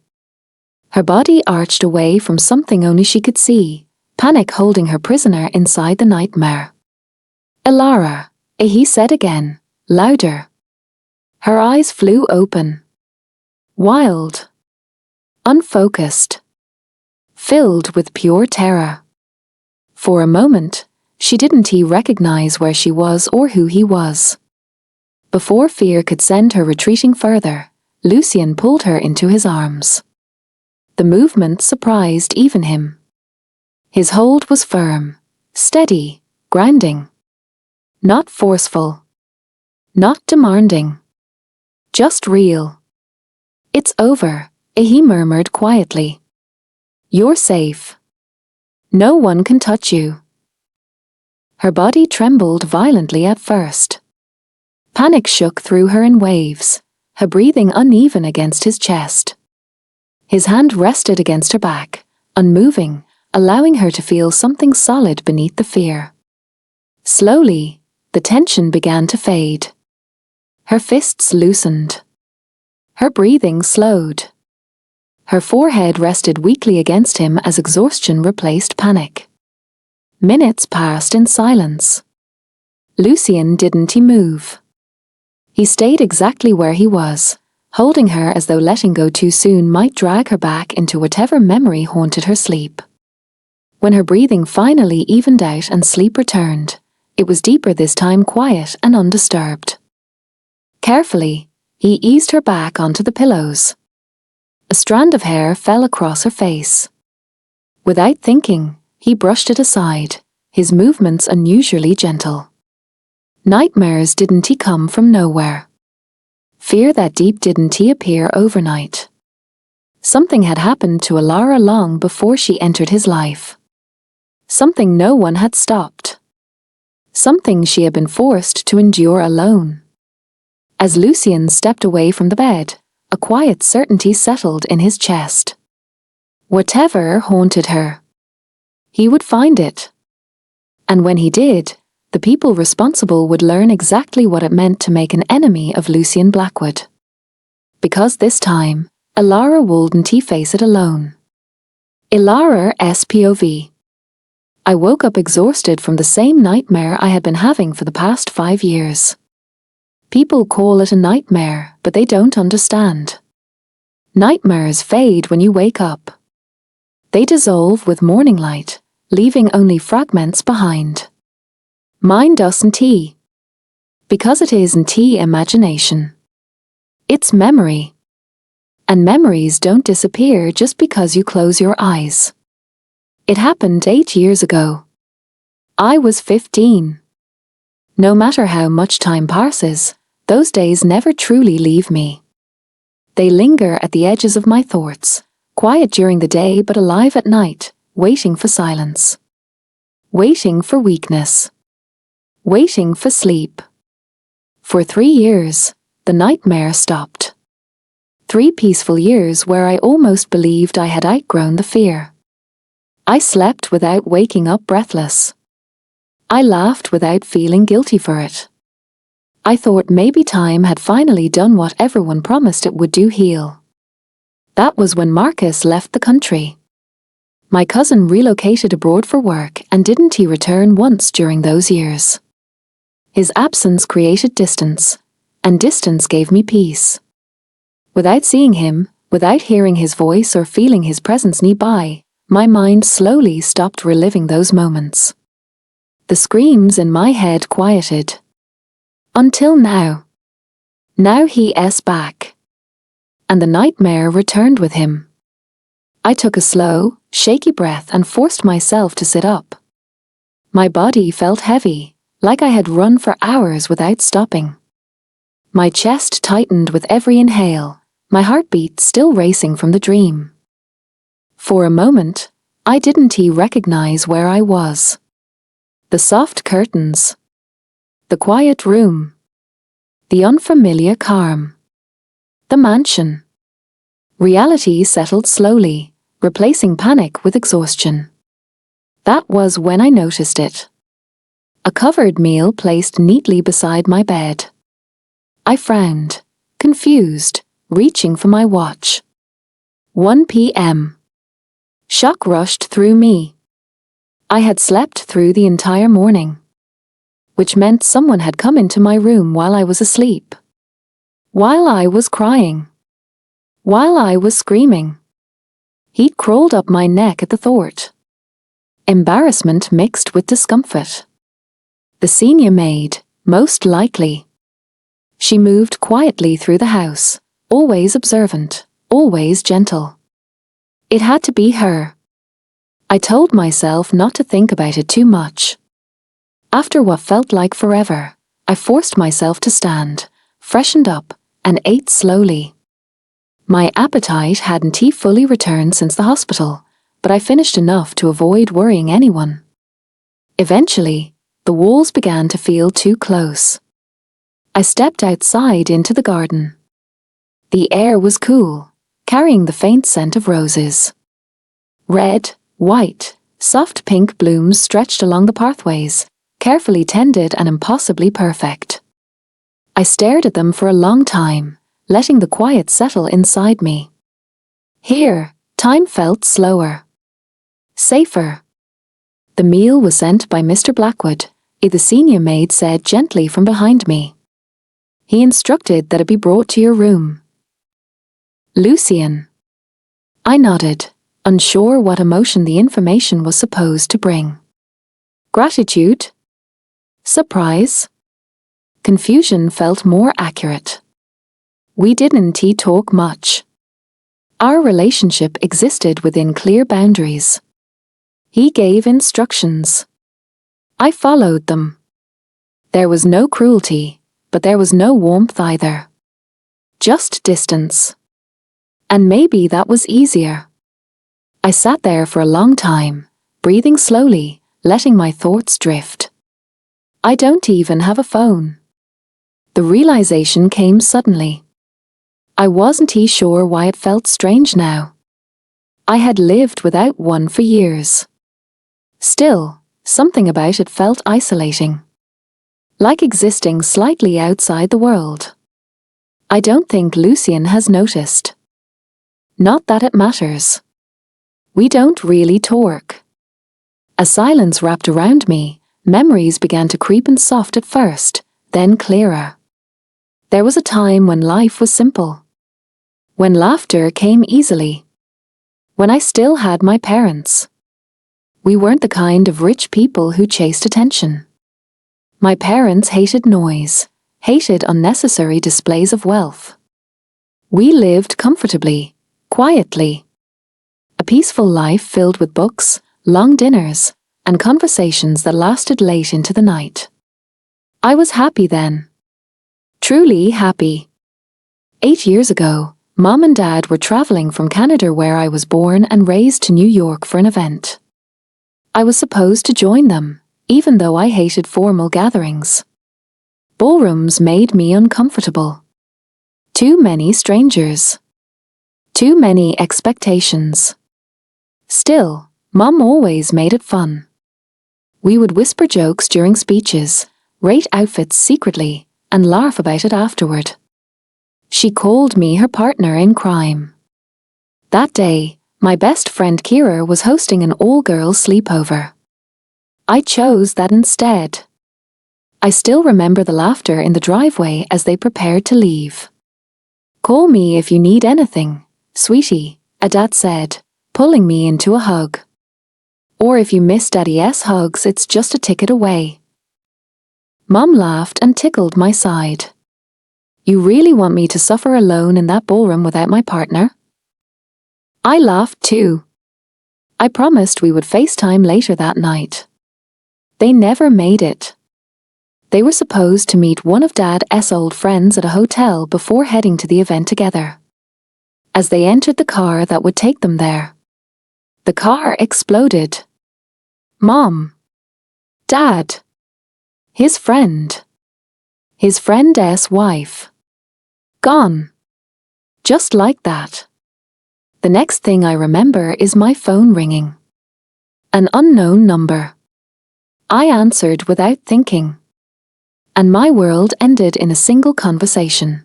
Her body arched away from something only she could see, panic holding her prisoner inside the nightmare. Elara, he said again, louder. Her eyes flew open. Wild. Unfocused. Filled with pure terror. For a moment, she didn't recognize where she was or who he was. Before fear could send her retreating further, Lucien pulled her into his arms. The movement surprised even him. His hold was firm, steady, grounding. Not forceful. Not demanding. Just real. It's over, he murmured quietly. You're safe. No one can touch you. Her body trembled violently at first. Panic shook through her in waves, her breathing uneven against his chest. His hand rested against her back, unmoving, allowing her to feel something solid beneath the fear. Slowly, the tension began to fade. Her fists loosened. Her breathing slowed. Her forehead rested weakly against him as exhaustion replaced panic. Minutes passed in silence. Lucien didn't move. He stayed exactly where he was, holding her as though letting go too soon might drag her back into whatever memory haunted her sleep. When her breathing finally evened out and sleep returned, it was deeper this time, quiet and undisturbed. Carefully, he eased her back onto the pillows. A strand of hair fell across her face. Without thinking, he brushed it aside, his movements unusually gentle. Nightmares didn't come from nowhere. Fear that deep didn't appear overnight. Something had happened to Elara long before she entered his life. Something no one had stopped. Something she had been forced to endure alone. As Lucien stepped away from the bed, a quiet certainty settled in his chest. Whatever haunted her, he would find it. And when he did, the people responsible would learn exactly what it meant to make an enemy of Lucien Blackwood. Because this time, Elara wouldn't face it alone. Elara's POV. I woke up exhausted from the same nightmare I had been having for the past 5 years. People call it a nightmare, but they don't understand. Nightmares fade when you wake up. They dissolve with morning light, leaving only fragments behind. Mine doesn't. Because it isn't imagination. It's memory. And memories don't disappear just because you close your eyes. It happened 8 years ago. I was 15. No matter how much time passes, those days never truly leave me. They linger at the edges of my thoughts, quiet during the day but alive at night, waiting for silence. Waiting for weakness. Waiting for sleep. For 3 years, the nightmare stopped. 3 peaceful years where I almost believed I had outgrown the fear. I slept without waking up breathless. I laughed without feeling guilty for it. I thought maybe time had finally done what everyone promised it would do, heal. That was when Marcus left the country. My cousin relocated abroad for work and didn't return once during those years. His absence created distance, and distance gave me peace. Without seeing him, without hearing his voice or feeling his presence nearby, my mind slowly stopped reliving those moments. The screams in my head quieted. Until now. Now he's back. And the nightmare returned with him. I took a slow, shaky breath and forced myself to sit up. My body felt heavy, like I had run for hours without stopping. My chest tightened with every inhale, my heartbeat still racing from the dream. For a moment, I didn't recognize where I was. The soft curtains. The quiet room. The unfamiliar calm. The mansion. Reality settled slowly, replacing panic with exhaustion. That was when I noticed it. A covered meal placed neatly beside my bed. I frowned, confused, reaching for my watch. 1 p.m. Shock rushed through me. I had slept through the entire morning, which meant someone had come into my room while I was asleep. While I was crying. While I was screaming. Heat crawled up my neck at the thought. Embarrassment mixed with discomfort. The senior maid, most likely. She moved quietly through the house, always observant, always gentle. It had to be her. I told myself not to think about it too much. After what felt like forever, I forced myself to stand, freshened up, and ate slowly. My appetite hadn't fully returned since the hospital, but I finished enough to avoid worrying anyone. Eventually, the walls began to feel too close. I stepped outside into the garden. The air was cool, carrying the faint scent of roses. Red, white, soft pink blooms stretched along the pathways, carefully tended and impossibly perfect. I stared at them for a long time, letting the quiet settle inside me. Here, time felt slower. Safer. The meal was sent by Mr. Blackwood, the senior maid said gently from behind me. He instructed that it be brought to your room. Lucian. I nodded, unsure what emotion the information was supposed to bring. Gratitude? Surprise? Confusion felt more accurate. We didn't talk much. Our relationship existed within clear boundaries. He gave instructions. I followed them. There was no cruelty, but there was no warmth either. Just distance. And maybe that was easier. I sat there for a long time, breathing slowly, letting my thoughts drift. I don't even have a phone. The realization came suddenly. I wasn't sure why it felt strange now. I had lived without one for years. Still, something about it felt isolating. Like existing slightly outside the world. I don't think Lucian has noticed. Not that it matters. We don't really talk. A silence wrapped around me, memories began to creep in soft at first, then clearer. There was a time when life was simple. When laughter came easily. When I still had my parents. We weren't the kind of rich people who chased attention. My parents hated noise, hated unnecessary displays of wealth. We lived comfortably, quietly. A peaceful life filled with books, long dinners, and conversations that lasted late into the night. I was happy then. Truly happy. 8 years ago, Mom and Dad were traveling from Canada where I was born and raised to New York for an event. I was supposed to join them, even though I hated formal gatherings. Ballrooms made me uncomfortable. Too many strangers. Too many expectations. Still, Mom always made it fun. We would whisper jokes during speeches, rate outfits secretly, and laugh about it afterward. She called me her partner in crime. That day, my best friend Kira was hosting an all-girls sleepover. I chose that instead. I still remember the laughter in the driveway as they prepared to leave. Call me if you need anything, sweetie, Dad said, pulling me into a hug. Or if you miss Daddy's hugs, it's just a ticket away. Mom laughed and tickled my side. You really want me to suffer alone in that ballroom without my partner? I laughed too. I promised we would FaceTime later that night. They never made it. They were supposed to meet one of Dad's old friends at a hotel before heading to the event together. As they entered the car that would take them there, the car exploded. Mom. Dad. His friend. His friend's wife. Gone. Just like that. The next thing I remember is my phone ringing. An unknown number. I answered without thinking. And my world ended in a single conversation.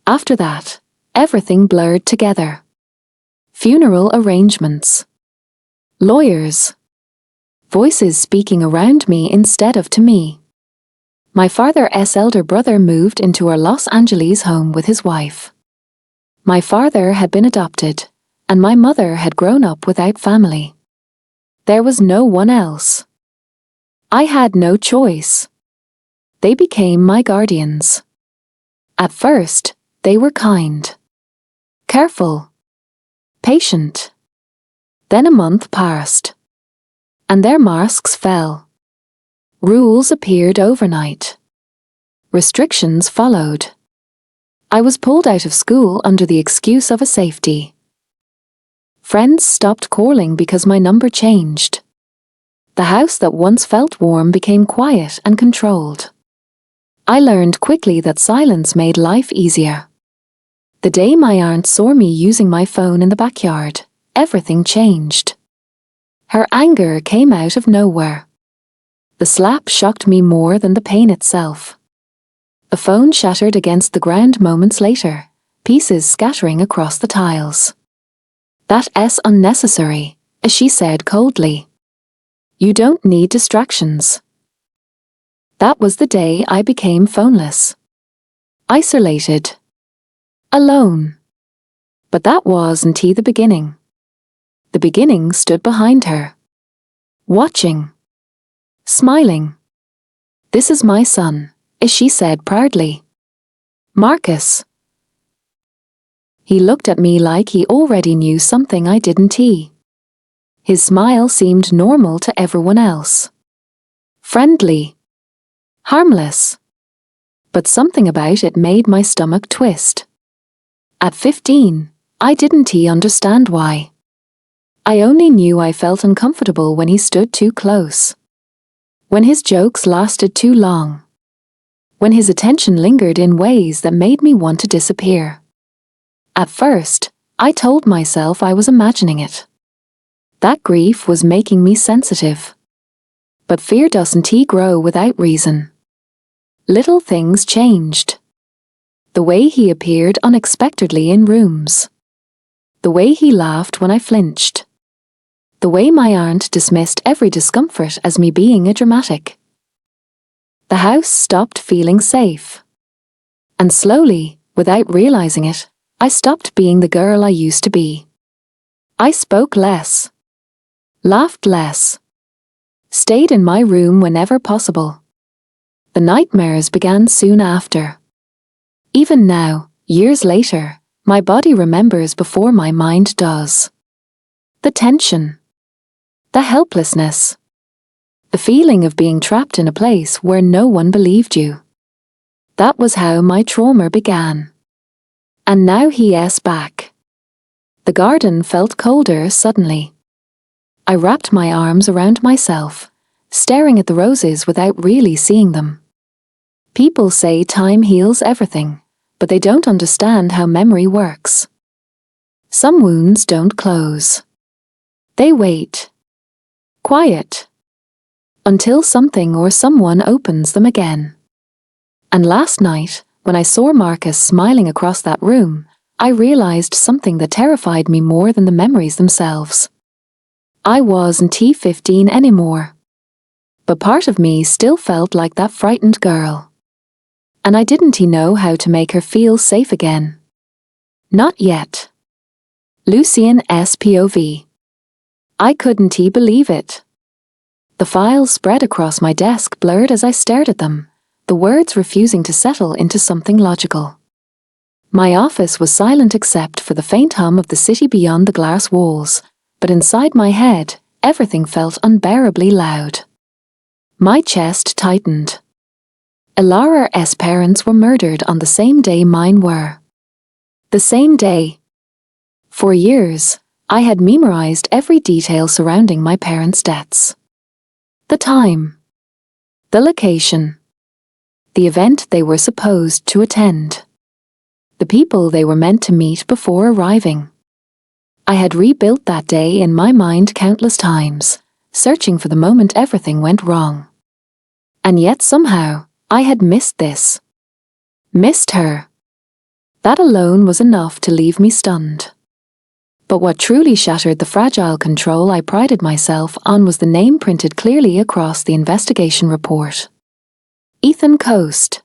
After that, everything blurred together. Funeral arrangements. Lawyers. Voices speaking around me instead of to me. My father's elder brother moved into our Los Angeles home with his wife. My father had been adopted, and my mother had grown up without family. There was no one else. I had no choice. They became my guardians. At first, they were kind, careful, patient. Then a month passed, and their masks fell. Rules appeared overnight. Restrictions followed. I was pulled out of school under the excuse of a safety. Friends stopped calling because my number changed. The house that once felt warm became quiet and controlled. I learned quickly that silence made life easier. The day my aunt saw me using my phone in the backyard, everything changed. Her anger came out of nowhere. The slap shocked me more than the pain itself. The phone shattered against the ground moments later, pieces scattering across the tiles. "That's unnecessary," she said coldly. "You don't need distractions." That was the day I became phoneless. Isolated. Alone. But that wasn't the beginning. The beginning stood behind her. Watching. Smiling. "This is my son," she said proudly. "Marcus." He looked at me like he already knew something I didn't. His smile seemed normal to everyone else. Friendly. Harmless. But something about it made my stomach twist. At 15, I didn't understand why. I only knew I felt uncomfortable when he stood too close. When his jokes lasted too long. When his attention lingered in ways that made me want to disappear. At first, I told myself I was imagining it. That grief was making me sensitive. But fear doesn't grow without reason. Little things changed. The way he appeared unexpectedly in rooms. The way he laughed when I flinched. The way my aunt dismissed every discomfort as me being a dramatic. The house stopped feeling safe. And slowly, without realizing it, I stopped being the girl I used to be. I spoke less. Laughed less. Stayed in my room whenever possible. The nightmares began soon after. Even now, years later, my body remembers before my mind does. The tension. The helplessness. The feeling of being trapped in a place where no one believed you. That was how my trauma began. And now he's back. The garden felt colder suddenly. I wrapped my arms around myself, staring at the roses without really seeing them. People say time heals everything, but they don't understand how memory works. Some wounds don't close. They wait. Quiet. Until something or someone opens them again. And last night, when I saw Marcus smiling across that room, I realized something that terrified me more than the memories themselves. I wasn't 15 anymore. But part of me still felt like that frightened girl. And I didn't know how to make her feel safe again. Not yet. Lucian's POV. I couldn't believe it. The files spread across my desk blurred as I stared at them, the words refusing to settle into something logical. My office was silent except for the faint hum of the city beyond the glass walls, but inside my head, everything felt unbearably loud. My chest tightened. Ilara's parents were murdered on the same day mine were. The same day. For years, I had memorized every detail surrounding my parents' deaths. The time. The location. The event they were supposed to attend. The people they were meant to meet before arriving. I had rebuilt that day in my mind countless times, searching for the moment everything went wrong. And yet somehow, I had missed this. Missed her. That alone was enough to leave me stunned. But what truly shattered the fragile control I prided myself on was the name printed clearly across the investigation report. Ethan Coast.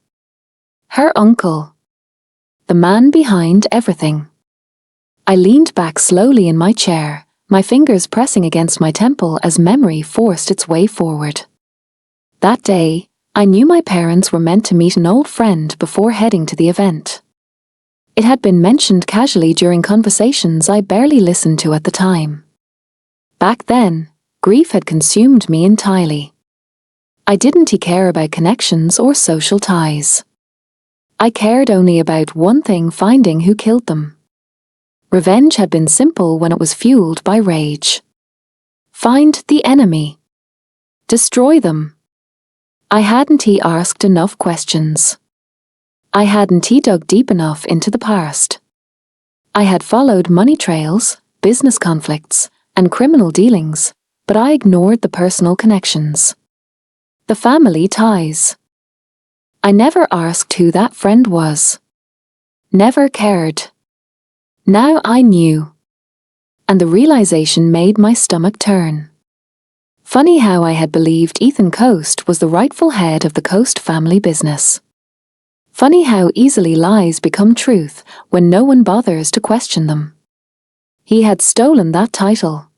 Her uncle. The man behind everything. I leaned back slowly in my chair, my fingers pressing against my temple as memory forced its way forward. That day, I knew my parents were meant to meet an old friend before heading to the event. It had been mentioned casually during conversations I barely listened to at the time. Back then, grief had consumed me entirely. I didn't care about connections or social ties. I cared only about one thing: finding who killed them. Revenge had been simple when it was fueled by rage. Find the enemy. Destroy them. I hadn't asked enough questions. I hadn't dug deep enough into the past. I had followed money trails, business conflicts, and criminal dealings, but I ignored the personal connections. The family ties. I never asked who that friend was. Never cared. Now I knew. And the realization made my stomach turn. Funny how I had believed Ethan Coast was the rightful head of the Coast family business. Funny how easily lies become truth when no one bothers to question them. He had stolen that title.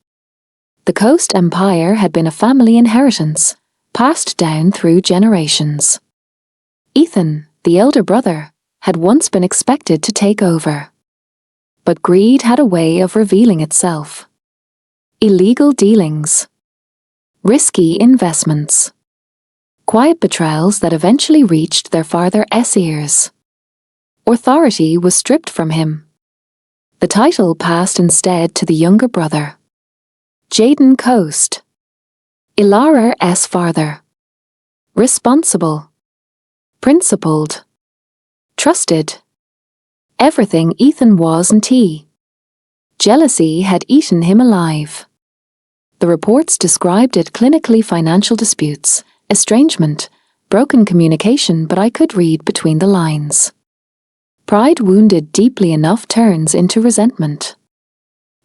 The Coast Empire had been a family inheritance, passed down through generations. Ethan, the elder brother, had once been expected to take over. But greed had a way of revealing itself. Illegal dealings. Risky investments. Quiet betrayals that eventually reached their father's ears. Authority was stripped from him. The title passed instead to the younger brother. Jaden Coast. Ilara's father. Responsible. Principled. Trusted. Everything Ethan wasn't he. Jealousy had eaten him alive. The reports described it clinically: financial disputes, estrangement, broken communication, but I could read between the lines. Pride wounded deeply enough turns into resentment.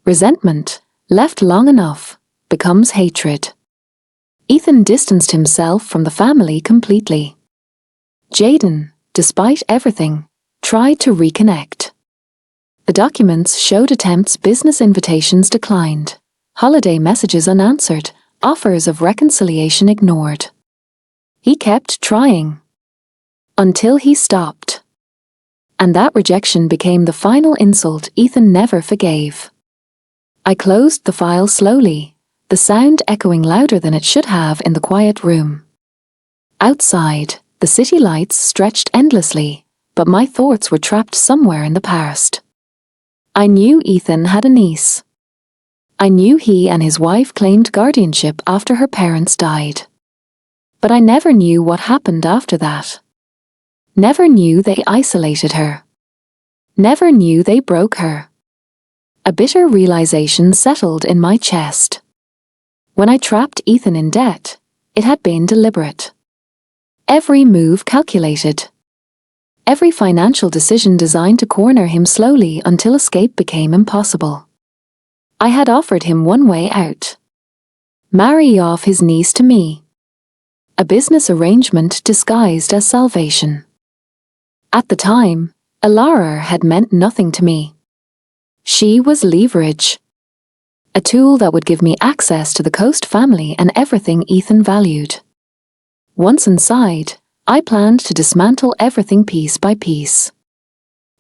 Resentment, left long enough, becomes hatred. Ethan distanced himself from the family completely. Jaden, despite everything, tried to reconnect. The documents showed attempts: business invitations declined, holiday messages unanswered, offers of reconciliation ignored. He kept trying. Until he stopped. And that rejection became the final insult Ethan never forgave. I closed the file slowly, the sound echoing louder than it should have in the quiet room. Outside, the city lights stretched endlessly, but my thoughts were trapped somewhere in the past. I knew Ethan had a niece. I knew he and his wife claimed guardianship after her parents died. But I never knew what happened after that. Never knew they isolated her. Never knew they broke her. A bitter realization settled in my chest. When I trapped Ethan in debt, it had been deliberate. Every move calculated. Every financial decision designed to corner him slowly until escape became impossible. I had offered him one way out. Marry off his niece to me. A business arrangement disguised as salvation. At the time, Ilara had meant nothing to me. She was leverage. A tool that would give me access to the Coast family and everything Ethan valued. Once inside, I planned to dismantle everything piece by piece.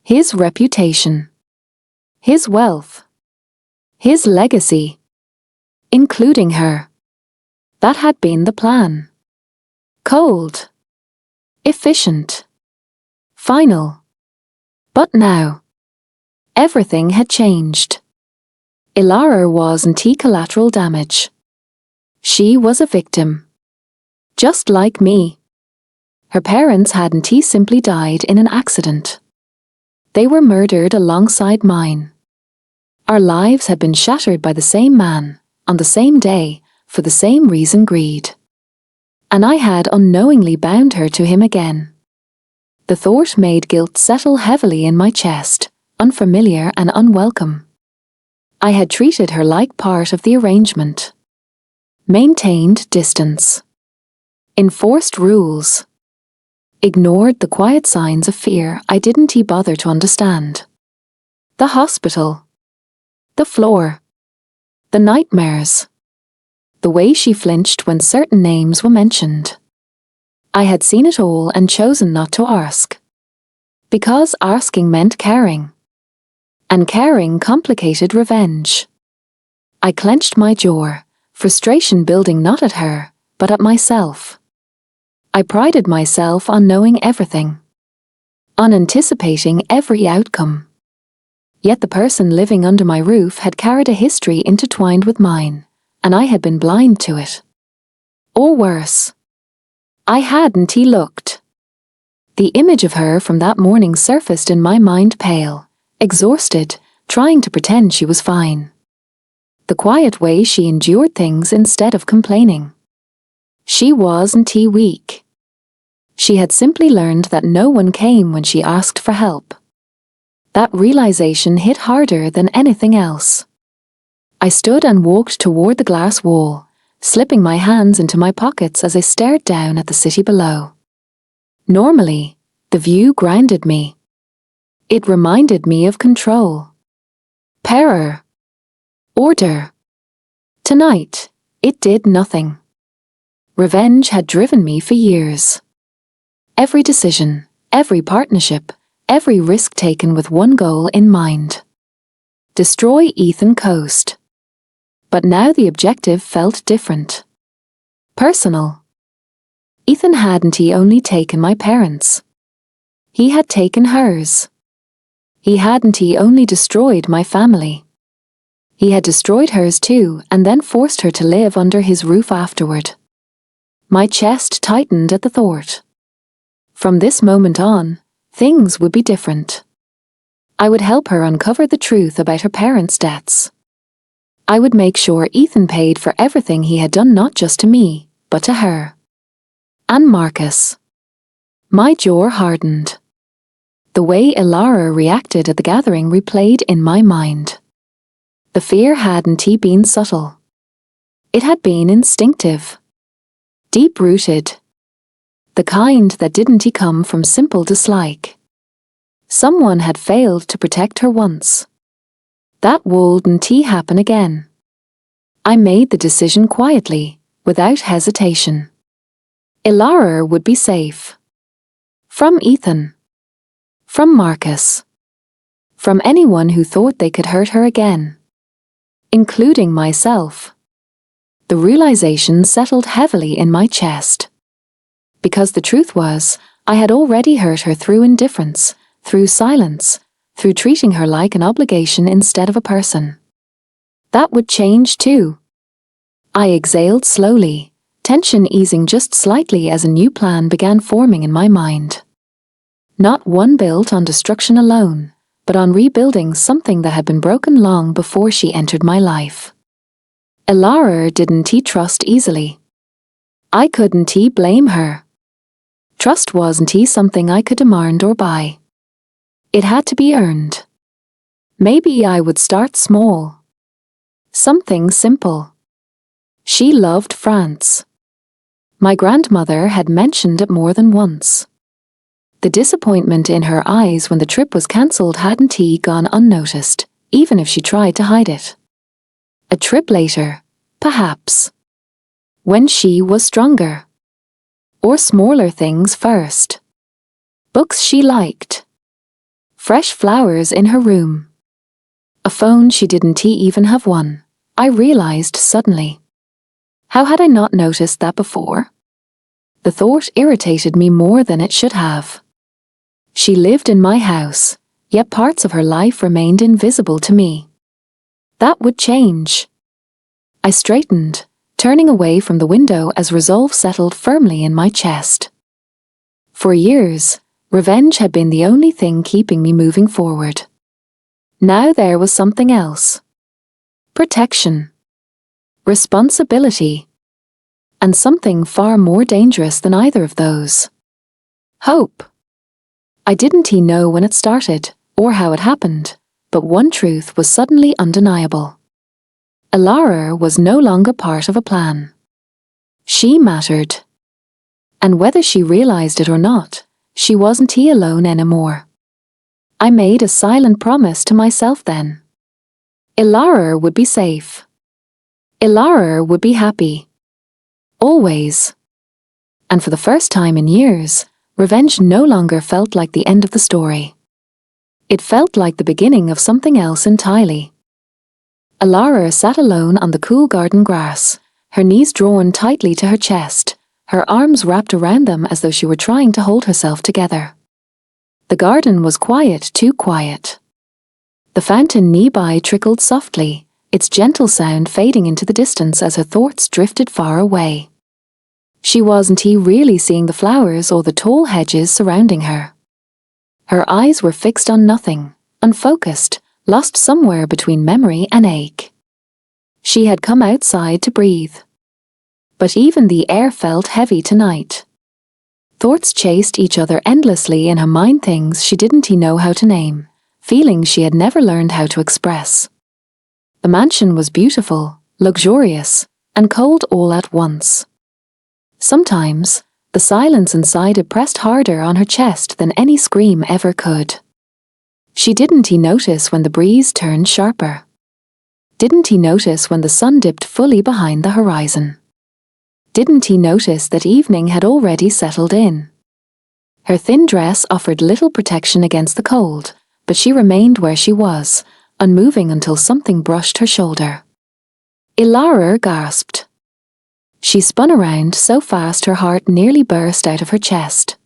His reputation. His wealth. His legacy. Including her. That had been the plan. Cold. Efficient. Final. But now, everything had changed. Ilara wasn't collateral damage. She was a victim. Just like me. Her parents hadn't simply died in an accident. They were murdered alongside mine. Our lives had been shattered by the same man, on the same day, for the same reason, greed. And I had unknowingly bound her to him again. The thought made guilt settle heavily in my chest, unfamiliar and unwelcome. I had treated her like part of the arrangement. Maintained distance. Enforced rules. Ignored the quiet signs of fear I didn't bother to understand. The hospital. The floor. The nightmares. The way she flinched when certain names were mentioned. I had seen it all and chosen not to ask. Because asking meant caring. And caring complicated revenge. I clenched my jaw, frustration building not at her, but at myself. I prided myself on knowing everything. On anticipating every outcome. Yet the person living under my roof had carried a history intertwined with mine, and I had been blind to it. Or worse. I hadn't looked. The image of her from that morning surfaced in my mind pale, exhausted, trying to pretend she was fine. The quiet way she endured things instead of complaining. She wasn't weak. She had simply learned that no one came when she asked for help. That realization hit harder than anything else. I stood and walked toward the glass wall, slipping my hands into my pockets as I stared down at the city below. Normally, the view grounded me. It reminded me of control. Power. Order. Tonight, it did nothing. Revenge had driven me for years. Every decision, every partnership, every risk taken with one goal in mind. Destroy Ethan Coast. But now the objective felt different. Personal. Ethan hadn't only taken my parents. He had taken hers. He hadn't only destroyed my family. He had destroyed hers too, and then forced her to live under his roof afterward. My chest tightened at the thought. From this moment on, things would be different. I would help her uncover the truth about her parents' deaths. I would make sure Ethan paid for everything he had done, not just to me, but to her. And Marcus. My jaw hardened. The way Ilara reacted at the gathering replayed in my mind. The fear hadn't been subtle. It had been instinctive. Deep-rooted. The kind that didn't come from simple dislike. Someone had failed to protect her once. That wouldn't happen again. I made the decision quietly, without hesitation. Ilara would be safe. From Ethan. From Marcus. From anyone who thought they could hurt her again. Including myself. The realization settled heavily in my chest. Because the truth was, I had already hurt her through indifference, through silence, through treating her like an obligation instead of a person. That would change too. I exhaled slowly, tension easing just slightly as a new plan began forming in my mind. Not one built on destruction alone, but on rebuilding something that had been broken long before she entered my life. Ilara didn't trust easily. I couldn't blame her. Trust wasn't something I could demand or buy. It had to be earned. Maybe I would start small. Something simple. She loved France. My grandmother had mentioned it more than once. The disappointment in her eyes when the trip was cancelled hadn't gone unnoticed, even if she tried to hide it. A trip later, perhaps. When she was stronger. Or smaller things first. Books she liked. Fresh flowers in her room. A phone she didn't even have one, I realized suddenly. How had I not noticed that before? The thought irritated me more than it should have. She lived in my house, yet parts of her life remained invisible to me. That would change. I straightened, turning away from the window as resolve settled firmly in my chest. For years, revenge had been the only thing keeping me moving forward. Now there was something else. Protection. responsibility, and something far more dangerous than either of those. Hope. I didn't know when it started, or how it happened, but one truth was suddenly undeniable. Ilara was no longer part of a plan. She mattered. And whether she realized it or not, she wasn't alone anymore. I made a silent promise to myself then. Ilara would be safe. Ilara would be happy. Always. And for the first time in years, revenge no longer felt like the end of the story. It felt like the beginning of something else entirely. Ilara sat alone on the cool garden grass, her knees drawn tightly to her chest, her arms wrapped around them as though she were trying to hold herself together. The garden was quiet, too quiet. The fountain nearby trickled softly, its gentle sound fading into the distance as her thoughts drifted far away. She wasn't really seeing the flowers or the tall hedges surrounding her. Her eyes were fixed on nothing, unfocused, lost somewhere between memory and ache. She had come outside to breathe. But even the air felt heavy tonight. Thoughts chased each other endlessly in her mind, things she didn't know how to name, feelings she had never learned how to express. The mansion was beautiful, luxurious, and cold all at once. Sometimes, the silence inside it pressed harder on her chest than any scream ever could. She didn't notice when the breeze turned sharper. Didn't notice when the sun dipped fully behind the horizon. Didn't notice that evening had already settled in. Her thin dress offered little protection against the cold, but she remained where she was, unmoving until something brushed her shoulder. Ilara gasped. She spun around so fast her heart nearly burst out of her chest.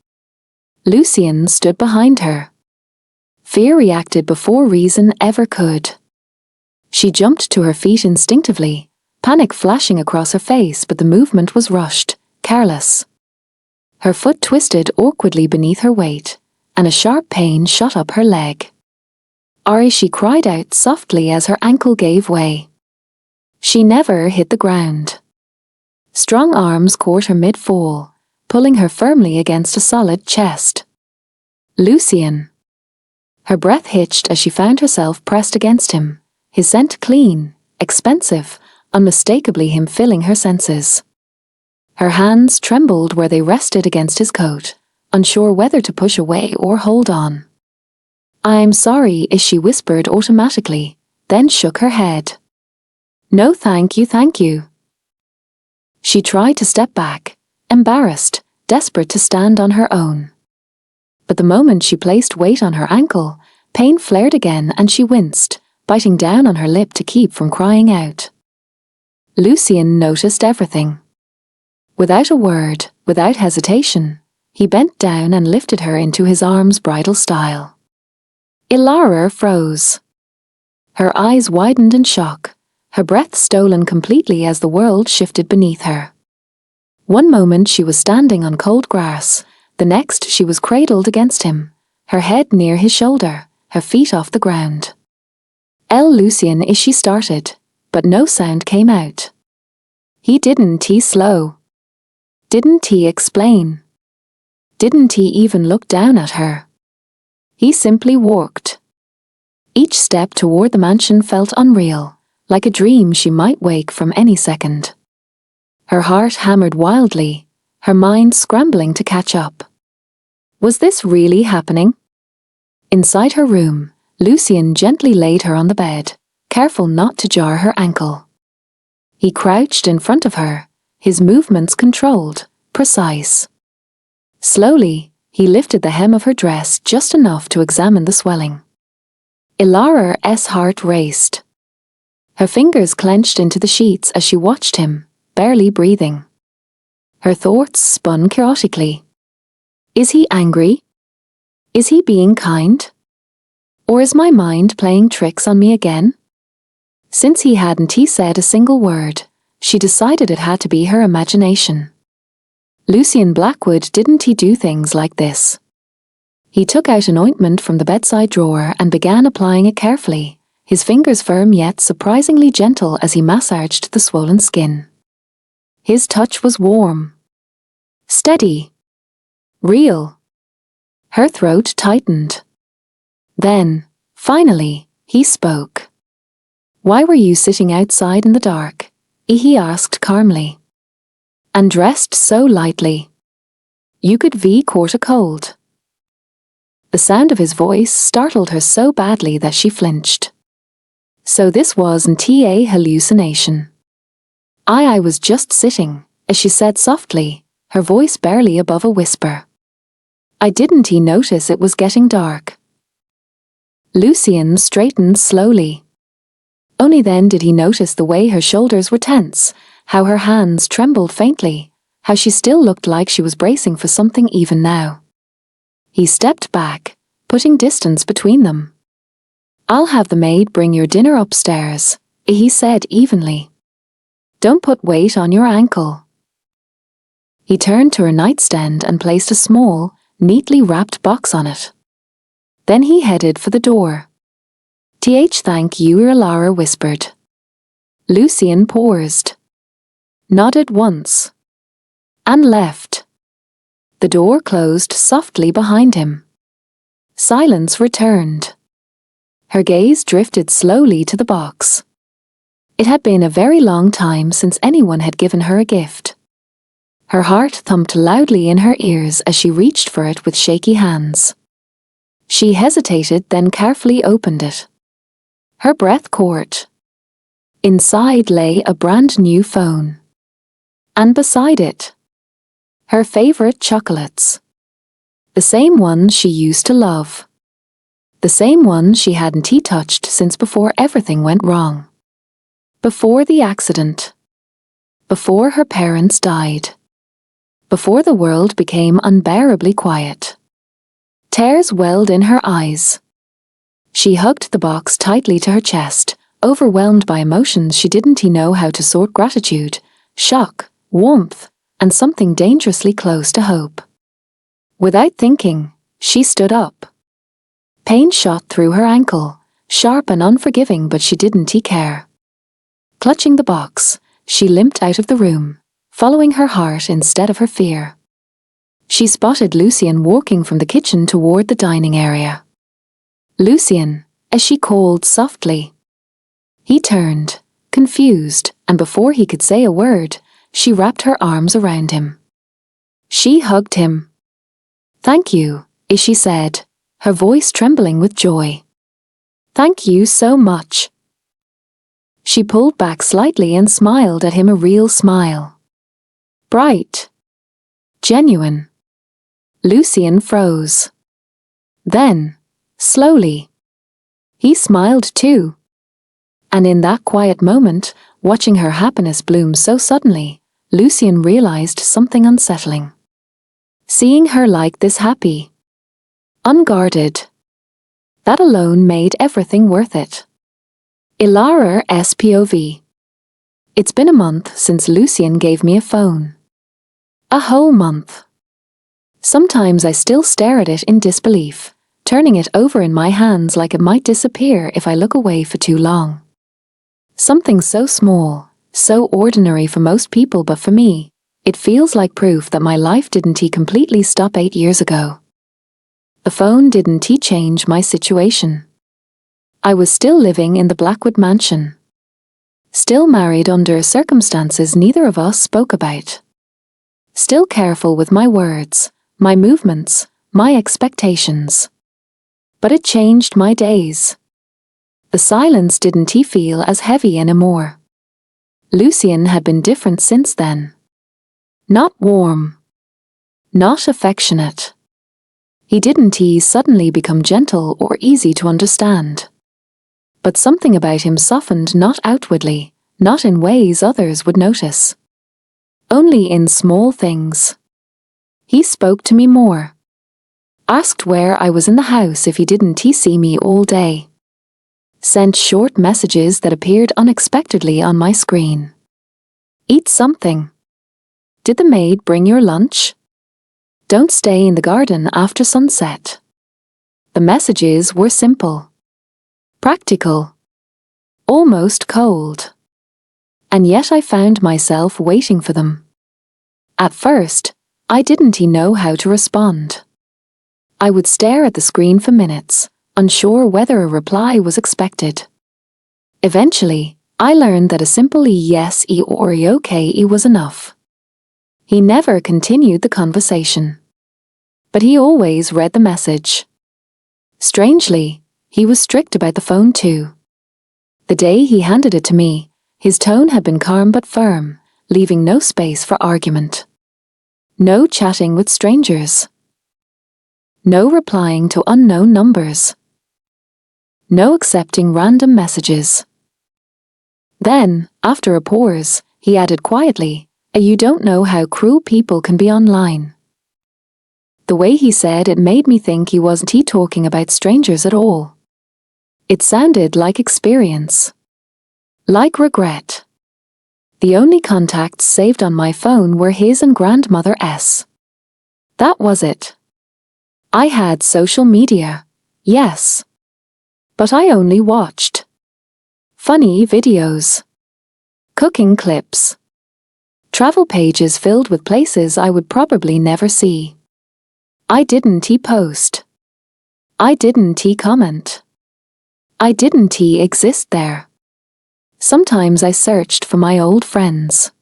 Lucien stood behind her. Fear reacted before reason ever could. She jumped to her feet instinctively, panic flashing across her face, but the movement was rushed, careless. Her foot twisted awkwardly beneath her weight, and a sharp pain shot up her leg. Ari, she cried out softly as her ankle gave way. She never hit the ground. Strong arms caught her mid-fall, pulling her firmly against a solid chest. Lucien. Her breath hitched as she found herself pressed against him, his scent clean, expensive, unmistakably him filling her senses. Her hands trembled where they rested against his coat, unsure whether to push away or hold on. "I'm sorry," she whispered automatically, then shook her head. "No, thank you, thank you." She tried to step back, embarrassed, desperate to stand on her own. But the moment she placed weight on her ankle, pain flared again and she winced, biting down on her lip to keep from crying out. Lucien noticed everything. Without a word, without hesitation, he bent down and lifted her into his arms bridal style. Ilara froze. Her eyes widened in shock, her breath stolen completely as the world shifted beneath her. One moment she was standing on cold grass, the next she was cradled against him, her head near his shoulder, her feet off the ground. Lucien, she started, but no sound came out. Didn't he slow? Didn't he explain? Didn't he even look down at her? He simply walked. Each step toward the mansion felt unreal, like a dream she might wake from any second. Her heart hammered wildly, her mind scrambling to catch up. Was this really happening? Inside her room, Lucien gently laid her on the bed, careful not to jar her ankle. He crouched in front of her, his movements controlled, precise. Slowly, he lifted the hem of her dress just enough to examine the swelling. Ilara's heart raced. Her fingers clenched into the sheets as she watched him, barely breathing. Her thoughts spun chaotically. Is he angry? Is he being kind? Or is my mind playing tricks on me again? Since he hadn't said a single word, she decided it had to be her imagination. Lucien Blackwood didn't do things like this. He took out an ointment from the bedside drawer and began applying it carefully, his fingers firm yet surprisingly gentle as he massaged the swollen skin. His touch was warm, steady, real. Her throat tightened. Then, finally, he spoke. "Why were you sitting outside in the dark?" he asked calmly. "And dressed so lightly. You could caught a cold." The sound of his voice startled her so badly that she flinched. So this wasn't a hallucination. I was just sitting, as she said softly, her voice barely above a whisper. I didn't notice it was getting dark. Lucien straightened slowly. Only then did he notice the way her shoulders were tense, how her hands trembled faintly, how she still looked like she was bracing for something even now. He stepped back, putting distance between them. "I'll have the maid bring your dinner upstairs," he said evenly. "Don't put weight on your ankle." He turned to her nightstand and placed a small, neatly wrapped box on it. Then he headed for the door. Thank you," Lara whispered. Lucien paused, nodded once, and left. The door closed softly behind him. Silence returned. Her gaze drifted slowly to the box. It had been a very long time since anyone had given her a gift. Her heart thumped loudly in her ears as she reached for it with shaky hands. She hesitated, then carefully opened it. Her breath caught. Inside lay a brand new phone. And beside it, her favorite chocolates. The same one she used to love. The same one she hadn't touched since before everything went wrong. Before the accident. Before her parents died. Before the world became unbearably quiet. Tears welled in her eyes. She hugged the box tightly to her chest, overwhelmed by emotions she didn't know how to sort: gratitude, shock, warmth, and something dangerously close to hope. Without thinking, she stood up. Pain shot through her ankle, sharp and unforgiving, but she didn't care. Clutching the box, she limped out of the room, following her heart instead of her fear. She spotted Lucien walking from the kitchen toward the dining area. "Lucien," as she called softly. He turned, confused, and before he could say a word, she wrapped her arms around him. She hugged him. "Thank you," she said, her voice trembling with joy. "Thank you so much." She pulled back slightly and smiled at him, a real smile. Bright. Genuine. Lucien froze. Then, slowly, he smiled too. And in that quiet moment, watching her happiness bloom so suddenly, Lucien realized something unsettling. Seeing her like this, happy, unguarded, that alone made everything worth it. Ilara's POV. It's been a month since Lucien gave me a phone. A whole month. Sometimes I still stare at it in disbelief, turning it over in my hands like it might disappear if I look away for too long. Something so small, so ordinary for most people, but for me, it feels like proof that my life didn't completely stop 8 years ago. The phone didn't change my situation. I was still living in the Blackwood mansion. Still married under circumstances neither of us spoke about. Still careful with my words, my movements, my expectations. But it changed my days. The silence didn't feel as heavy anymore. Lucien had been different since then. Not warm. Not affectionate. He didn't suddenly become gentle or easy to understand. But something about him softened, not outwardly, not in ways others would notice. Only in small things. He spoke to me more. Asked where I was in the house if he didn't see me all day. Sent short messages that appeared unexpectedly on my screen. Eat something. Did the maid bring your lunch? Don't stay in the garden after sunset. The messages were simple. Practical. almost cold. And yet I found myself waiting for them. At first, I didn't know how to respond. I would stare at the screen for minutes, unsure whether a reply was expected. Eventually, I learned that a simple yes or okay was enough. He never continued the conversation. But he always read the message. Strangely, he was strict about the phone too. The day he handed it to me, his tone had been calm but firm, leaving no space for argument. No chatting with strangers. No replying to unknown numbers. No accepting random messages. Then, after a pause, he added quietly, "You don't know how cruel people can be online." The way he said it made me think he wasn't talking about strangers at all. It sounded like experience. Like regret. The only contacts saved on my phone were his and grandmother S. That was it. I had social media, yes. But I only watched funny videos, cooking clips, travel pages filled with places I would probably never see. I didn't post. I didn't comment. I didn't exist there. Sometimes I searched for my old friends.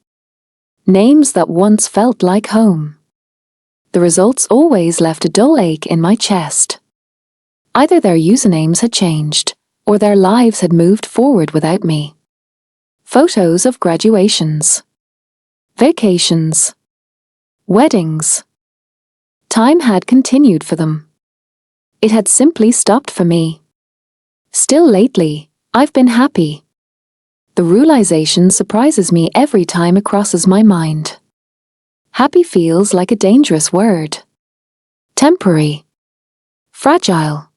Names that once felt like home. The results always left a dull ache in my chest. Either their usernames had changed, or their lives had moved forward without me. Photos of graduations, vacations, weddings. Time had continued for them. It had simply stopped for me. Still lately, I've been happy. The realization surprises me every time it crosses my mind. Happy feels like a dangerous word. Temporary. Fragile.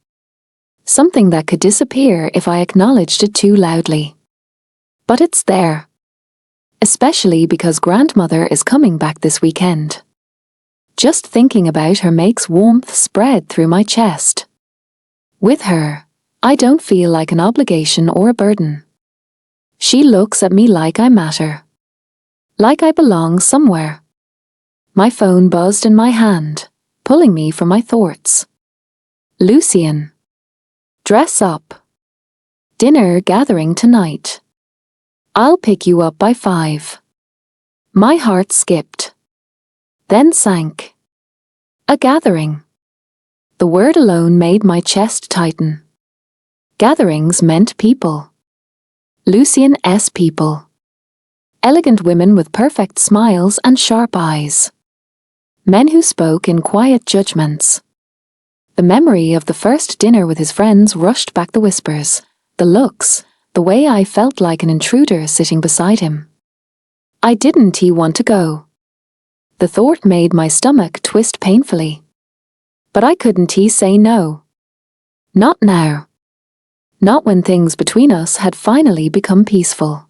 Something that could disappear if I acknowledged it too loudly. But it's there. Especially because grandmother is coming back this weekend. Just thinking about her makes warmth spread through my chest. With her, I don't feel like an obligation or a burden. She looks at me like I matter. Like I belong somewhere. My phone buzzed in my hand, pulling me from my thoughts. Lucian. Dress up. Dinner gathering tonight. I'll pick you up by 5. My heart skipped. Then sank. A gathering. The word alone made my chest tighten. Gatherings meant people. Lucian's people. Elegant women with perfect smiles and sharp eyes. Men who spoke in quiet judgments. The memory of the first dinner with his friends rushed back the whispers, the looks, the way I felt like an intruder sitting beside him. I didn't want to go. The thought made my stomach twist painfully. But I couldn't say no. Not now. Not when things between us had finally become peaceful.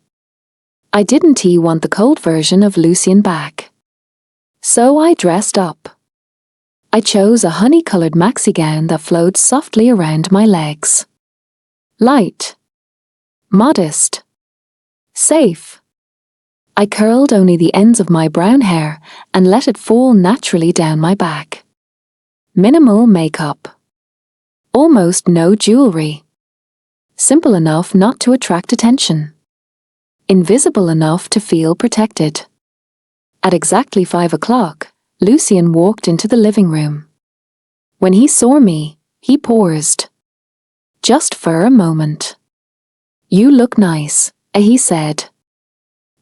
I didn't want the cold version of Lucian back. So I dressed up. I chose a honey-colored maxi gown that flowed softly around my legs. Light. Modest. Safe. I curled only the ends of my brown hair and let it fall naturally down my back. Minimal makeup. Almost no jewelry. Simple enough not to attract attention. Invisible enough to feel protected. At exactly 5 o'clock, Lucian walked into the living room. When he saw me, he paused. Just for a moment. "You look nice," he said.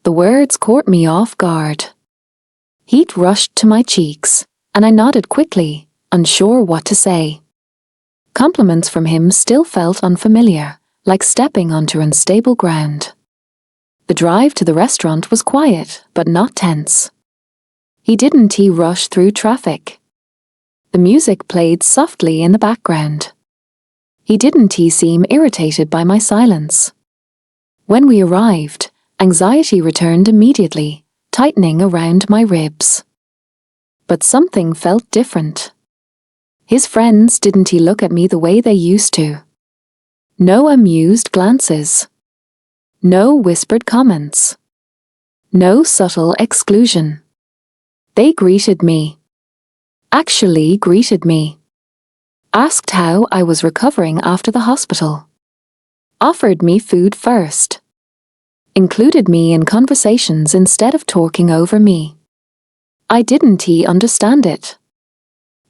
The words caught me off guard. Heat rushed to my cheeks, and I nodded quickly, unsure what to say. Compliments from him still felt unfamiliar, like stepping onto unstable ground. The drive to the restaurant was quiet, but not tense. He didn't rush through traffic. The music played softly in the background. He didn't seem irritated by my silence. When we arrived, anxiety returned immediately, tightening around my ribs. But something felt different. His friends didn't look at me the way they used to. No amused glances. No whispered comments. No subtle exclusion. They greeted me. Actually greeted me. Asked how I was recovering after the hospital. Offered me food first. Included me in conversations instead of talking over me. I didn't understand it.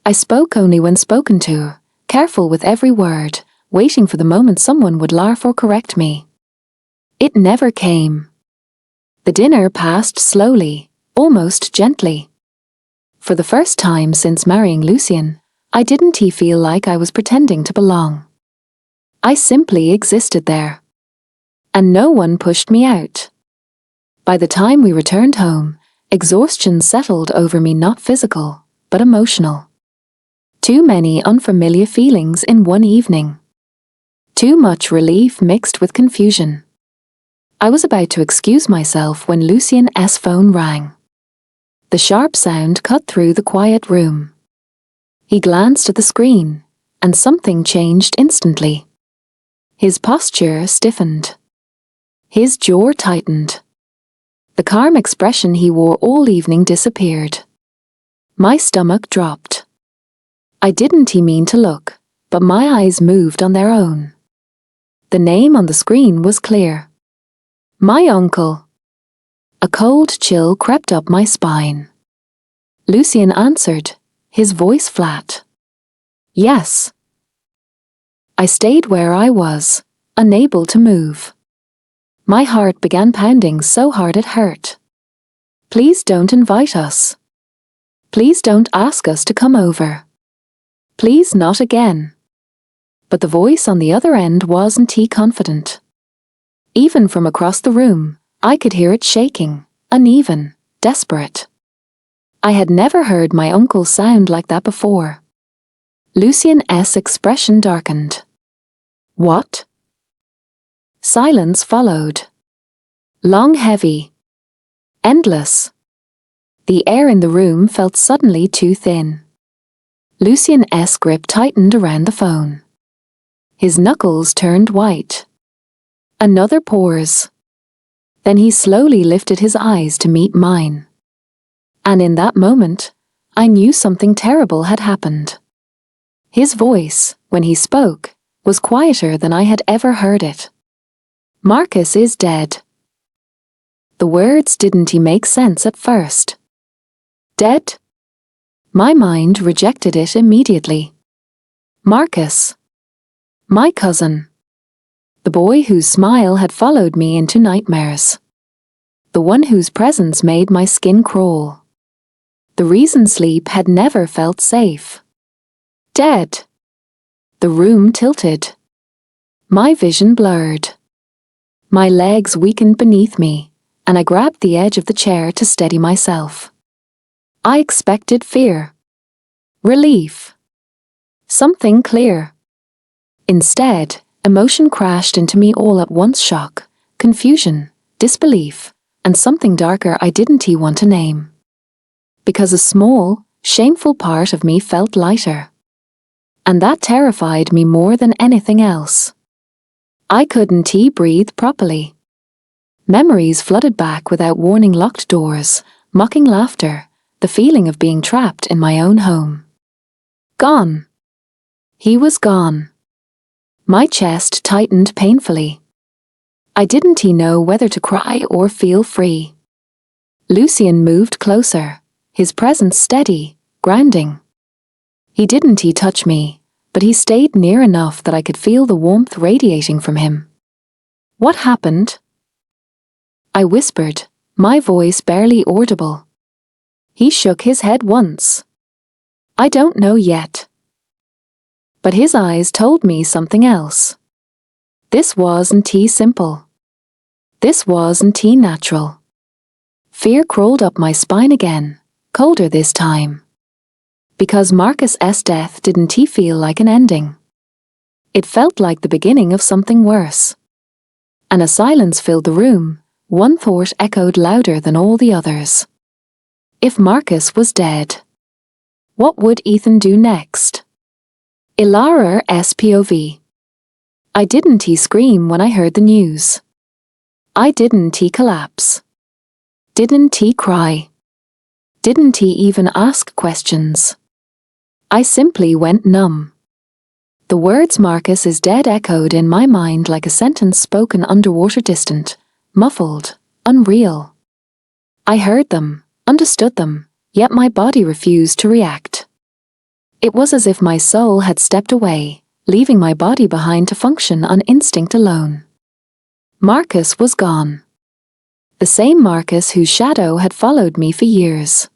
I spoke only when spoken to, careful with every word, waiting for the moment someone would laugh or correct me. It never came. The dinner passed slowly, almost gently. For the first time since marrying Lucien, I didn't feel like I was pretending to belong. I simply existed there. And no one pushed me out. By the time we returned home, exhaustion settled over me, not physical, but emotional. Too many unfamiliar feelings in one evening. Too much relief mixed with confusion. I was about to excuse myself when Lucien's phone rang. The sharp sound cut through the quiet room. He glanced at the screen, and something changed instantly. His posture stiffened. His jaw tightened. The calm expression he wore all evening disappeared. My stomach dropped. I didn't mean to look, but my eyes moved on their own. The name on the screen was clear. My uncle. A cold chill crept up my spine. Lucien answered, his voice flat. Yes. I stayed where I was, unable to move. My heart began pounding so hard it hurt. Please don't invite us. Please don't ask us to come over. Please not again. But the voice on the other end wasn't confident. Even from across the room, I could hear it shaking, uneven, desperate. I had never heard my uncle sound like that before. Lucien's expression darkened. What? Silence followed. Long, heavy. Endless. The air in the room felt suddenly too thin. Lucien's grip tightened around the phone. His knuckles turned white. Another pause. Then he slowly lifted his eyes to meet mine. And in that moment, I knew something terrible had happened. His voice, when he spoke, was quieter than I had ever heard it. Marcus is dead. The words didn't make sense at first. Dead? My mind rejected it immediately. Marcus. My cousin. The boy whose smile had followed me into nightmares. The one whose presence made my skin crawl. The reason sleep had never felt safe. Dead. The room tilted. My vision blurred. My legs weakened beneath me, and I grabbed the edge of the chair to steady myself. I expected fear. Relief. Something clear. Instead, emotion crashed into me all at once: shock, confusion, disbelief, and something darker I didn't want to name. Because a small, shameful part of me felt lighter. And that terrified me more than anything else. I couldn't breathe properly. Memories flooded back without warning: locked doors, mocking laughter, the feeling of being trapped in my own home. Gone. He was gone. My chest tightened painfully. I didn't know whether to cry or feel free. Lucien moved closer, his presence steady, grounding. He didn't touch me, but he stayed near enough that I could feel the warmth radiating from him. What happened? I whispered, my voice barely audible. He shook his head once. I don't know yet. But his eyes told me something else. This wasn't simple. This wasn't natural. Fear crawled up my spine again, colder this time. Because Marcus's death didn't feel like an ending. It felt like the beginning of something worse. And a silence filled the room, one thought echoed louder than all the others. If Marcus was dead, what would Ethan do next? Ilara's POV. I didn't scream when I heard the news. Didn't he collapse? Didn't he cry? Didn't he even ask questions? I simply went numb. The words Marcus is dead echoed in my mind like a sentence spoken underwater, distant, muffled, unreal. I heard them, understood them, yet my body refused to react. It was as if my soul had stepped away, leaving my body behind to function on instinct alone. Marcus was gone. The same Marcus whose shadow had followed me for years.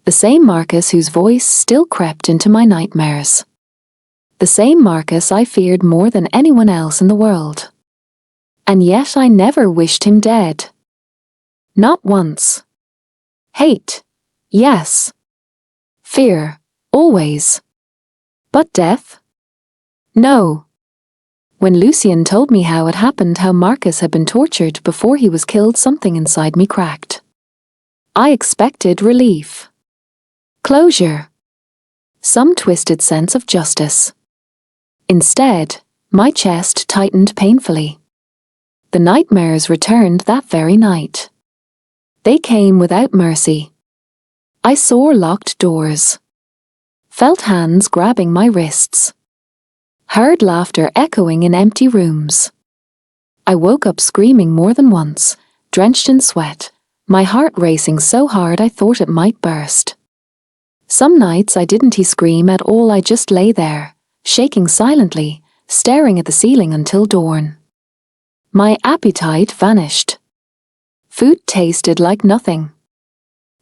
The same Marcus whose voice still crept into my nightmares. The same Marcus I feared more than anyone else in the world. And yet I never wished him dead. Not once. Hate, yes. Fear, always. But death? No. When Lucien told me how it happened, how Marcus had been tortured before he was killed, something inside me cracked. I expected relief. Closure. Some twisted sense of justice. Instead, my chest tightened painfully. The nightmares returned that very night. They came without mercy. I saw locked doors. Felt hands grabbing my wrists. Heard laughter echoing in empty rooms. I woke up screaming more than once, drenched in sweat, my heart racing so hard I thought it might burst. Some nights I didn't scream at all, I just lay there, shaking silently, staring at the ceiling until dawn. My appetite vanished. Food tasted like nothing.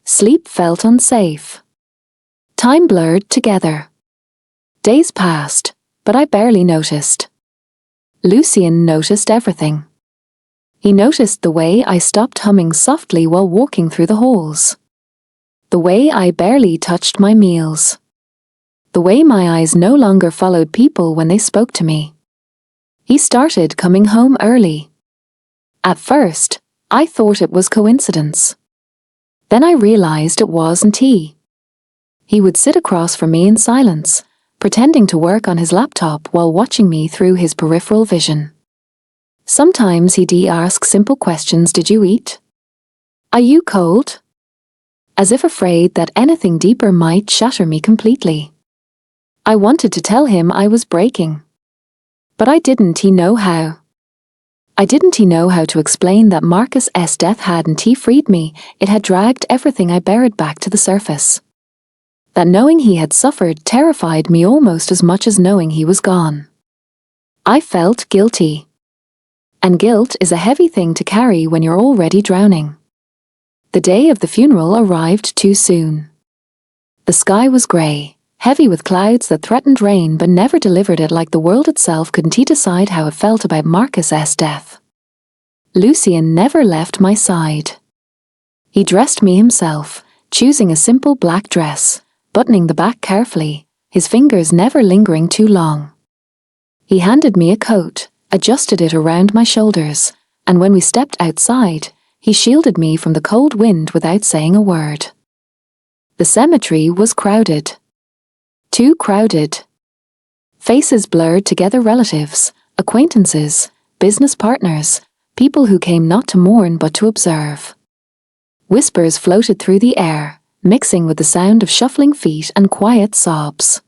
Sleep felt unsafe. Time blurred together. Days passed, but I barely noticed. Lucien noticed everything. He noticed the way I stopped humming softly while walking through the halls. The way I barely touched my meals. The way my eyes no longer followed people when they spoke to me. He started coming home early. At first, I thought it was coincidence. Then I realized it wasn't he. He would sit across from me in silence, pretending to work on his laptop while watching me through his peripheral vision. Sometimes he'd ask simple questions: did you eat? Are you cold? As if afraid that anything deeper might shatter me completely. I wanted to tell him I was breaking. But I didn't know how. I didn't know how to explain that Marcus's death hadn't freed me, it had dragged everything I buried back to the surface. That knowing he had suffered terrified me almost as much as knowing he was gone. I felt guilty. And guilt is a heavy thing to carry when you're already drowning. The day of the funeral arrived too soon. The sky was grey, heavy with clouds that threatened rain but never delivered it, like the world itself couldn't decide how it felt about Marcus's death. Lucien never left my side. He dressed me himself, choosing a simple black dress, buttoning the back carefully, his fingers never lingering too long. He handed me a coat, adjusted it around my shoulders, and when we stepped outside, he shielded me from the cold wind without saying a word. The cemetery was crowded. Too crowded. Faces blurred together, relatives, acquaintances, business partners, people who came not to mourn but to observe. Whispers floated through the air, mixing with the sound of shuffling feet and quiet sobs.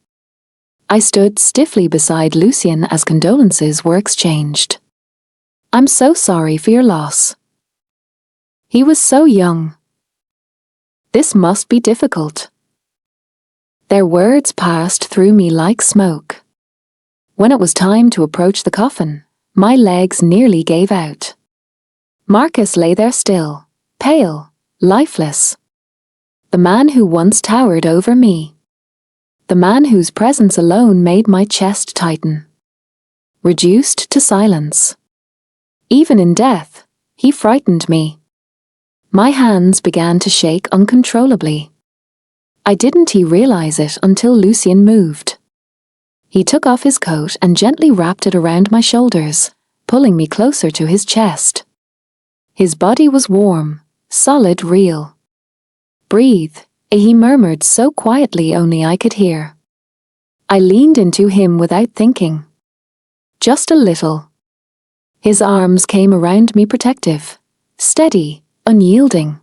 I stood stiffly beside Lucien as condolences were exchanged. I'm so sorry for your loss. He was so young. This must be difficult. Their words passed through me like smoke. When it was time to approach the coffin, my legs nearly gave out. Marcus lay there still, pale, lifeless. The man who once towered over me. The man whose presence alone made my chest tighten. Reduced to silence. Even in death, he frightened me. My hands began to shake uncontrollably. I didn't realize it until Lucien moved. He took off his coat and gently wrapped it around my shoulders, pulling me closer to his chest. His body was warm, solid, real. Breathe, he murmured so quietly only I could hear. I leaned into him without thinking. Just a little. His arms came around me protective, steady, unyielding.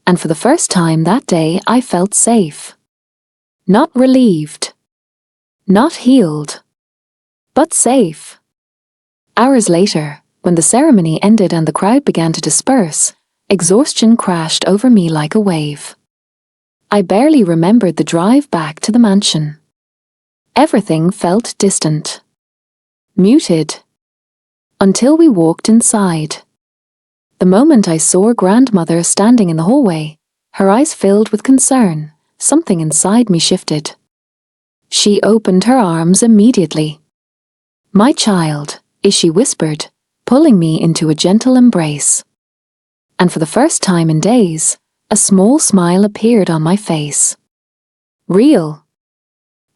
And for the first time that day I felt safe. Not relieved. Not healed. But safe. Hours later, when the ceremony ended and the crowd began to disperse, exhaustion crashed over me like a wave. I barely remembered the drive back to the mansion. Everything felt distant. Muted. Until we walked inside. The moment I saw grandmother standing in the hallway, her eyes filled with concern, something inside me shifted. She opened her arms immediately. "My child," she whispered, pulling me into a gentle embrace. And for the first time in days, a small smile appeared on my face. Real.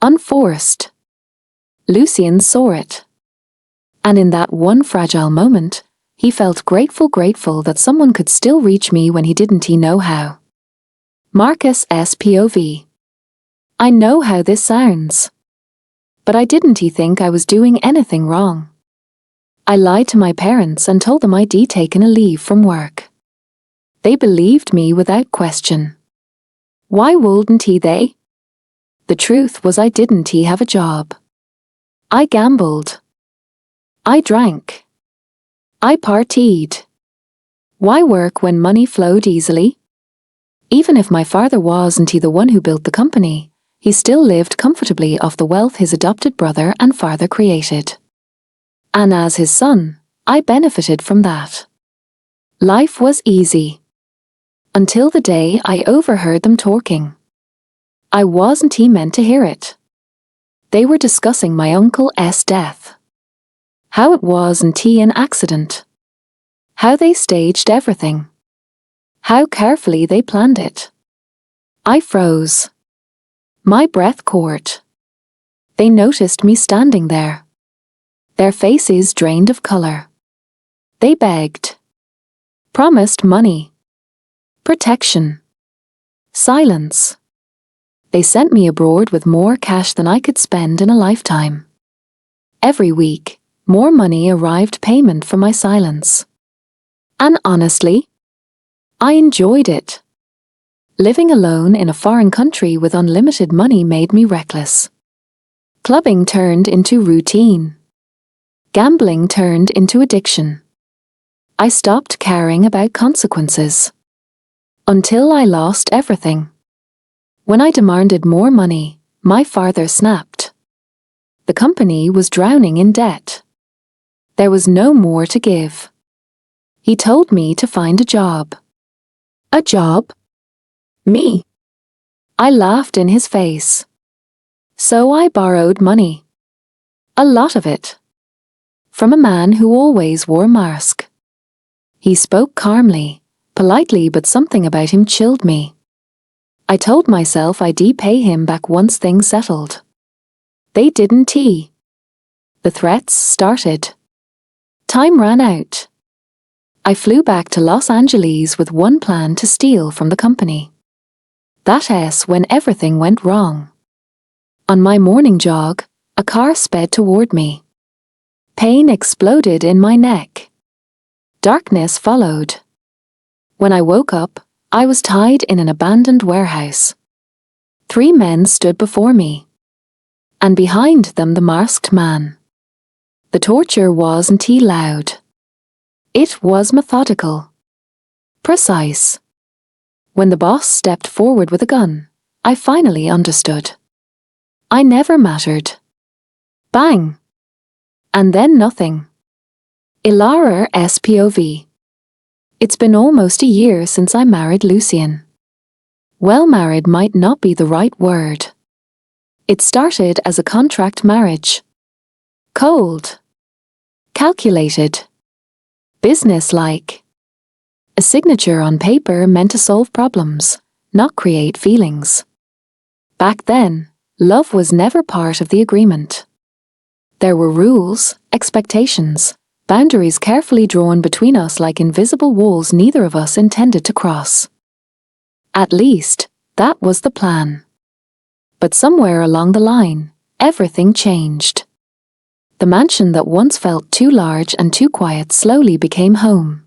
Unforced. Lucien saw it. And in that one fragile moment, he felt grateful that someone could still reach me when he didn't know how. Marcus SPOV. I know how this sounds. But I didn't think I was doing anything wrong. I lied to my parents and told them I'd taken a leave from work. They believed me without question. Why wouldn't they? The truth was I didn't have a job. I gambled. I drank. I partied. Why work when money flowed easily? Even if my father wasn't the one who built the company, he still lived comfortably off the wealth his adopted brother and father created. And as his son, I benefited from that. Life was easy. Until the day I overheard them talking. I wasn't meant to hear it. They were discussing my uncle's death. How it wasn't an accident. How they staged everything. How carefully they planned it. I froze. My breath caught. They noticed me standing there. Their faces drained of color. They begged. Promised money. Protection. Silence. They sent me abroad with more cash than I could spend in a lifetime. Every week, more money arrived payment for my silence. And honestly, I enjoyed it. Living alone in a foreign country with unlimited money made me reckless. Clubbing turned into routine. Gambling turned into addiction. I stopped caring about consequences. Until I lost everything. When I demanded more money, my father snapped. The company was drowning in debt. There was no more to give. He told me to find a job. A job? Me? I laughed in his face. So I borrowed money. A lot of it. From a man who always wore a mask. He spoke calmly, politely, but something about him chilled me. I told myself I'd pay him back once things settled. They didn't. The threats started. Time ran out. I flew back to Los Angeles with one plan: to steal from the company. That's when everything went wrong. On my morning jog, a car sped toward me. Pain exploded in my neck. Darkness followed. When I woke up, I was tied in an abandoned warehouse. 3 men stood before me. And behind them the masked man. The torture wasn't loud. It was methodical. Precise. When the boss stepped forward with a gun, I finally understood. I never mattered. Bang. And then nothing. Ilara SPOV. It's been almost a year since I married Lucien. Well, married might not be the right word. It started as a contract marriage. Cold. Calculated. Business-like. A signature on paper meant to solve problems, not create feelings. Back then, love was never part of the agreement. There were rules, expectations, boundaries carefully drawn between us like invisible walls neither of us intended to cross. At least, that was the plan. But somewhere along the line, everything changed. The mansion that once felt too large and too quiet slowly became home.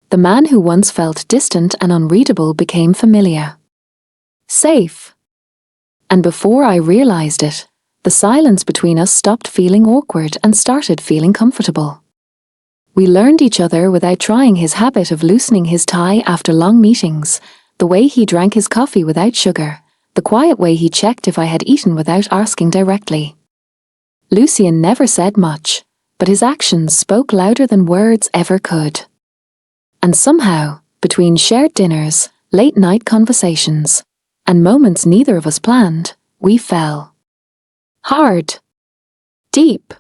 The man who once felt distant and unreadable became familiar. Safe. And before I realized it, the silence between us stopped feeling awkward and started feeling comfortable. We learned each other without trying: his habit of loosening his tie after long meetings, the way he drank his coffee without sugar, the quiet way he checked if I had eaten without asking directly. Lucien never said much, but his actions spoke louder than words ever could. And somehow, between shared dinners, late-night conversations, and moments neither of us planned, we fell. Hard. Deep.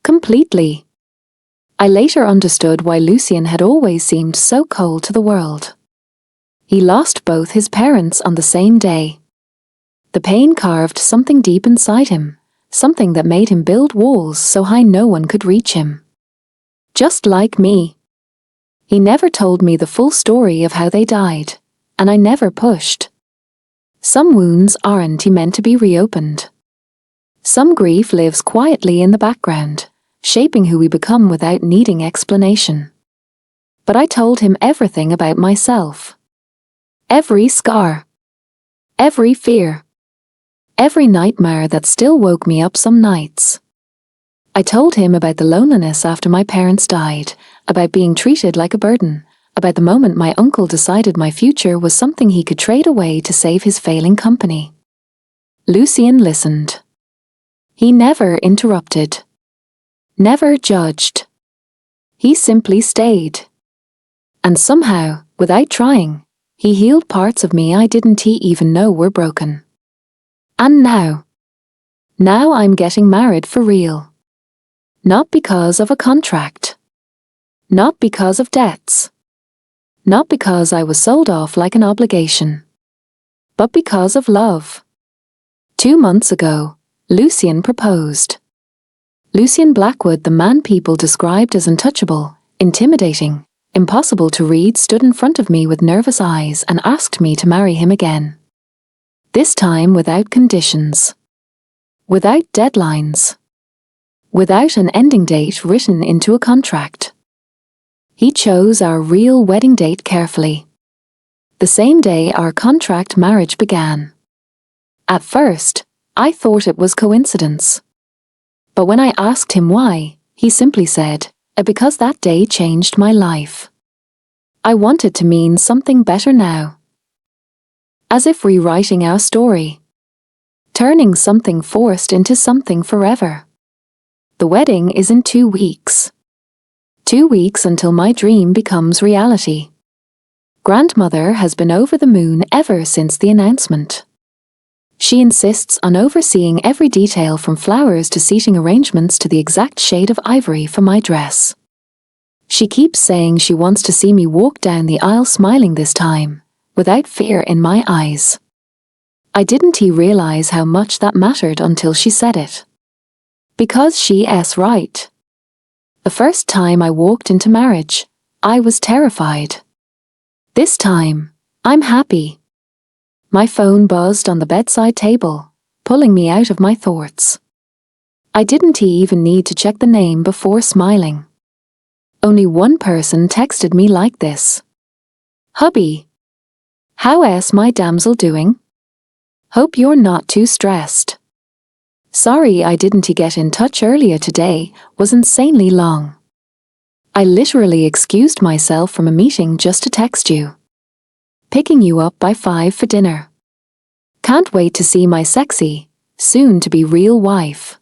Completely. I later understood why Lucien had always seemed so cold to the world. He lost both his parents on the same day. The pain carved something deep inside him, something that made him build walls so high no one could reach him. Just like me. He never told me the full story of how they died, and I never pushed. Some wounds aren't meant to be reopened. Some grief lives quietly in the background, shaping who we become without needing explanation. But I told him everything about myself. Every scar. Every fear. Every nightmare that still woke me up some nights. I told him about the loneliness after my parents died, about being treated like a burden, about the moment my uncle decided my future was something he could trade away to save his failing company. Lucien listened. He never interrupted. Never judged. He simply stayed. And somehow, without trying, he healed parts of me I didn't even know were broken. And now I'm getting married for real. Not because of a contract. Not because of debts. Not because I was sold off like an obligation. But because of love. 2 months ago, Lucien proposed. Lucien Blackwood, the man people described as untouchable, intimidating, impossible to read, stood in front of me with nervous eyes and asked me to marry him again. This time without conditions. Without deadlines. Without an ending date written into a contract. He chose our real wedding date carefully. The same day our contract marriage began. At first, I thought it was coincidence. But when I asked him why, he simply said, because that day changed my life. I want it to mean something better now. As if rewriting our story. Turning something forced into something forever. The wedding is in 2 weeks. 2 weeks until my dream becomes reality. Grandmother has been over the moon ever since the announcement. She insists on overseeing every detail from flowers to seating arrangements to the exact shade of ivory for my dress. She keeps saying she wants to see me walk down the aisle smiling this time, without fear in my eyes. I didn't realize how much that mattered until she said it. Because she's right. The first time I walked into marriage, I was terrified. This time, I'm happy. My phone buzzed on the bedside table, pulling me out of my thoughts. I didn't even need to check the name before smiling. Only one person texted me like this. Hubby. How's my damsel doing? Hope you're not too stressed. Sorry I didn't get in touch earlier today, was insanely long. I literally excused myself from a meeting just to text you. Picking you up by 5 for dinner. Can't wait to see my sexy, soon-to-be real wife.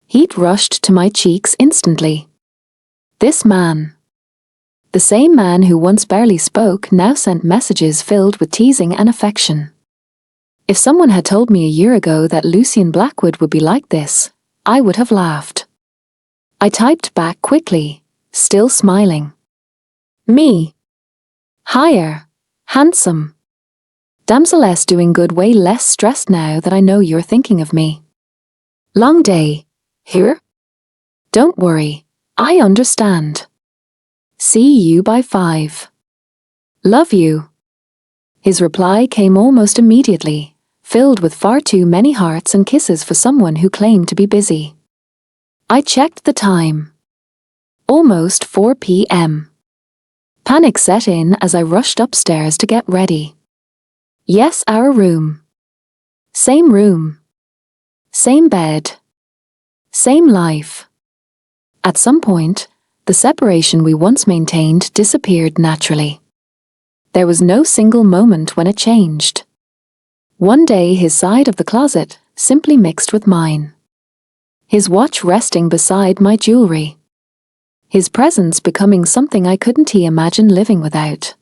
Heat rushed to my cheeks instantly. This man. The same man who once barely spoke now sent messages filled with teasing and affection. If someone had told me a year ago that Lucien Blackwood would be like this, I would have laughed. I typed back quickly, still smiling. Me. Higher. Handsome. Damsel doing good, way less stressed now that I know you're thinking of me. Long day. Here? Don't worry, I understand. See you by 5. Love you. His reply came almost immediately, filled with far too many hearts and kisses for someone who claimed to be busy. I checked the time. Almost 4 p.m. Panic set in as I rushed upstairs to get ready. Yes, our room. Same room. Same bed. Same life. At some point, the separation we once maintained disappeared naturally. There was no single moment when it changed. One day his side of the closet simply mixed with mine. His watch resting beside my jewelry. His presence becoming something I couldn't imagine living without.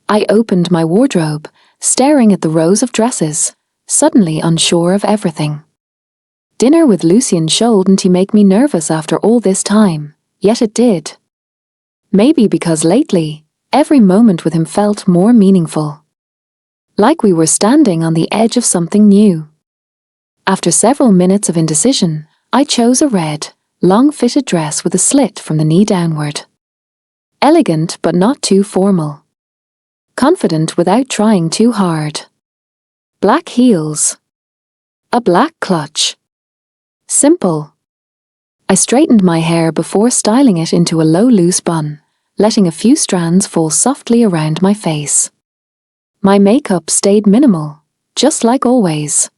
I opened my wardrobe, staring at the rows of dresses, suddenly unsure of everything. Dinner with Lucien shouldn't make me nervous after all this time, yet it did. Maybe because lately, every moment with him felt more meaningful. Like we were standing on the edge of something new. After several minutes of indecision, I chose a red, long-fitted dress with a slit from the knee downward. Elegant but not too formal. Confident without trying too hard. Black heels. A black clutch. Simple. I straightened my hair before styling it into a low loose bun, letting a few strands fall softly around my face. My makeup stayed minimal, just like always.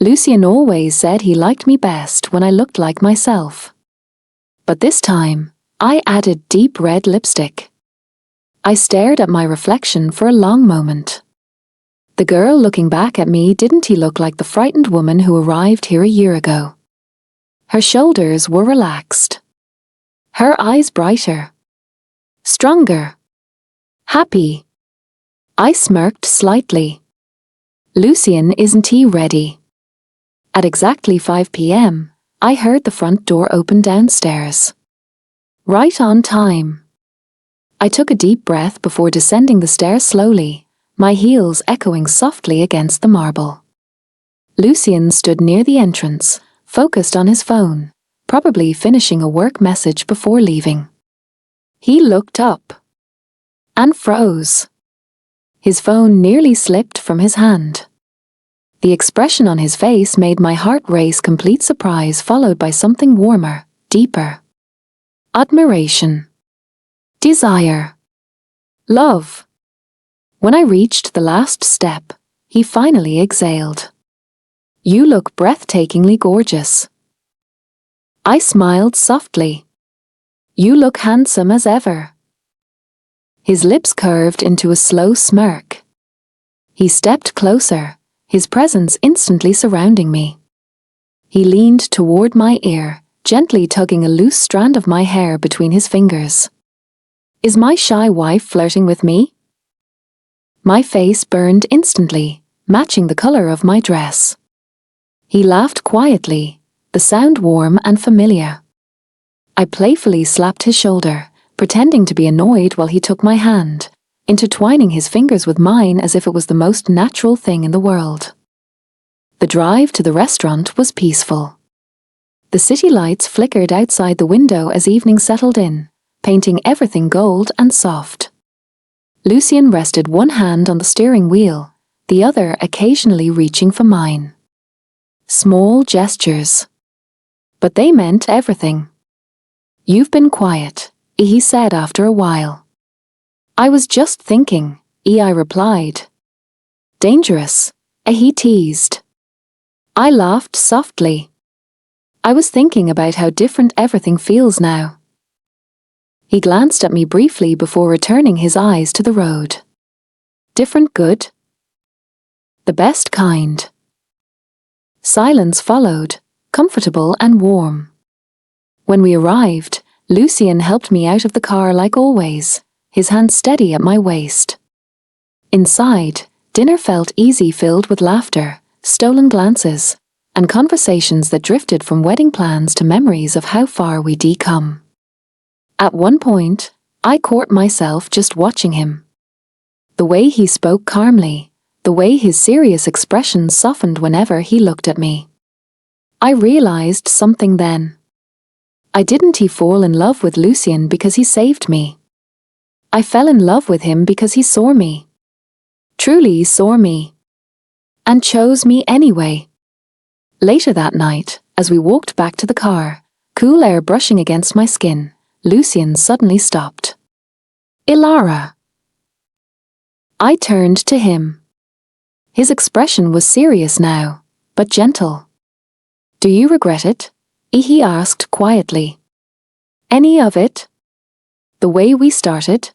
Lucien always said he liked me best when I looked like myself. But this time, I added deep red lipstick. I stared at my reflection for a long moment. The girl looking back at me didn't look like the frightened woman who arrived here a year ago. Her shoulders were relaxed. Her eyes brighter. Stronger. Happy. I smirked slightly. Lucien, isn't he ready? At exactly 5 p.m., I heard the front door open downstairs. Right on time. I took a deep breath before descending the stairs slowly, my heels echoing softly against the marble. Lucien stood near the entrance, focused on his phone, probably finishing a work message before leaving. He looked up. And froze. His phone nearly slipped from his hand. The expression on his face made my heart race, complete surprise followed by something warmer, deeper. Admiration. Desire. Love. When I reached the last step, he finally exhaled. You look breathtakingly gorgeous. I smiled softly. You look handsome as ever. His lips curved into a slow smirk. He stepped closer, his presence instantly surrounding me. He leaned toward my ear, gently tugging a loose strand of my hair between his fingers. Is my shy wife flirting with me? My face burned instantly, matching the color of my dress. He laughed quietly, the sound warm and familiar. I playfully slapped his shoulder, pretending to be annoyed while he took my hand, intertwining his fingers with mine as if it was the most natural thing in the world. The drive to the restaurant was peaceful. The city lights flickered outside the window as evening settled in, painting everything gold and soft. Lucien rested one hand on the steering wheel, the other occasionally reaching for mine. Small gestures. But they meant everything. You've been quiet, he said after a while. I was just thinking, I replied. Dangerous, he teased. I laughed softly. I was thinking about how different everything feels now. He glanced at me briefly before returning his eyes to the road. Different good? The best kind. Silence followed, comfortable and warm. When we arrived, Lucien helped me out of the car like always, his hand steady at my waist. Inside, dinner felt easy, filled with laughter, stolen glances, and conversations that drifted from wedding plans to memories of how far we'd come. At one point, I caught myself just watching him. The way he spoke calmly, the way his serious expression softened whenever he looked at me. I realized something then. I didn't fall in love with Lucien because he saved me. I fell in love with him because he saw me. Truly saw me. And chose me anyway. Later that night, As we walked back to the car, cool air brushing against my skin, Lucien suddenly stopped. "Ilara." I turned to him. His expression was serious now, but gentle. "Do you regret it?" he asked quietly. "Any of it? The way we started?"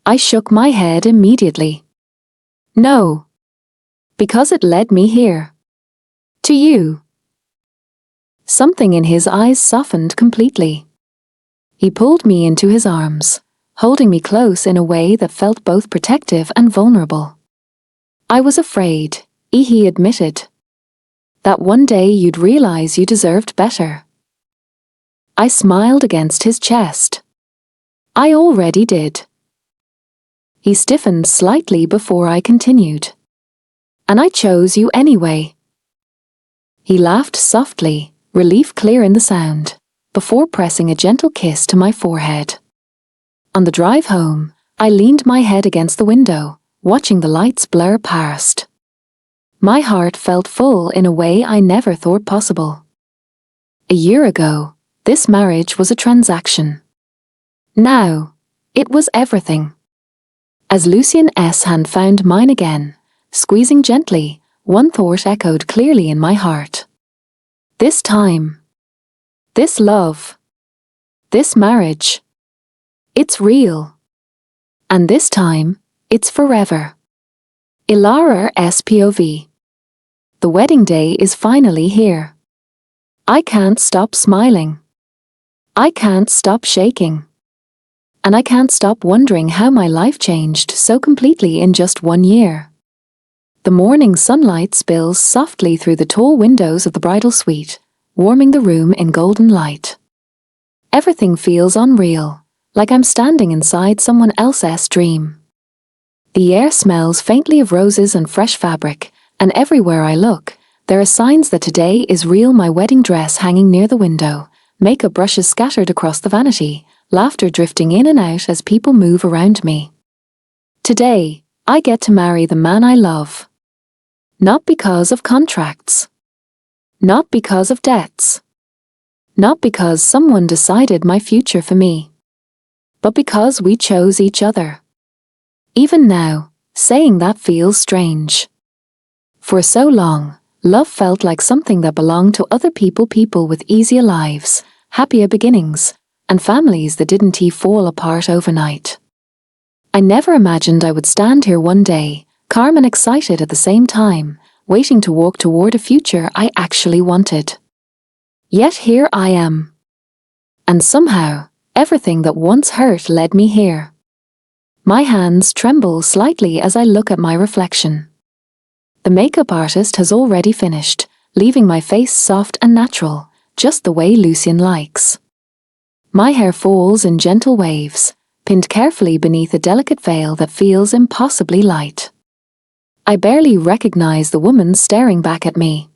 I shook my head immediately. "No. Because it led me here. To you." Something in his eyes softened completely. He pulled me into his arms, holding me close in a way that felt both protective and vulnerable. "I was afraid," he admitted, "that one day you'd realize you deserved better." I smiled against his chest. "I already did." He stiffened slightly before I continued. "And I chose you anyway." He laughed softly, relief clear in the sound, before pressing a gentle kiss to my forehead. On the drive home, I leaned my head against the window, watching the lights blur past. My heart felt full in a way I never thought possible. A year ago, this marriage was a transaction. Now, it was everything. As Lucien's hand found mine again, squeezing gently, one thought echoed clearly in my heart. This time, this love, this marriage, it's real. And this time, it's forever. Ilara's POV. The wedding day is finally here. I can't stop smiling. I can't stop shaking. And I can't stop wondering how my life changed so completely in just 1 year. The morning sunlight spills softly through the tall windows of the bridal suite, warming the room in golden light. Everything feels unreal, like I'm standing inside someone else's dream. The air smells faintly of roses and fresh fabric, and everywhere I look, there are signs that today is real. My wedding dress hanging near the window, makeup brushes scattered across the vanity, laughter drifting in and out as people move around me. Today, I get to marry the man I love. Not because of contracts. Not because of debts. Not because someone decided my future for me. But because we chose each other. Even now, saying that feels strange. For so long, love felt like something that belonged to other people with easier lives, happier beginnings, and families that didn't fall apart overnight. I never imagined I would stand here one day, calm and excited at the same time, waiting to walk toward a future I actually wanted. Yet here I am. And somehow, everything that once hurt led me here. My hands tremble slightly as I look at my reflection. The makeup artist has already finished, leaving my face soft and natural, just the way Lucien likes. My hair falls in gentle waves, pinned carefully beneath a delicate veil that feels impossibly light. I barely recognize the woman staring back at me.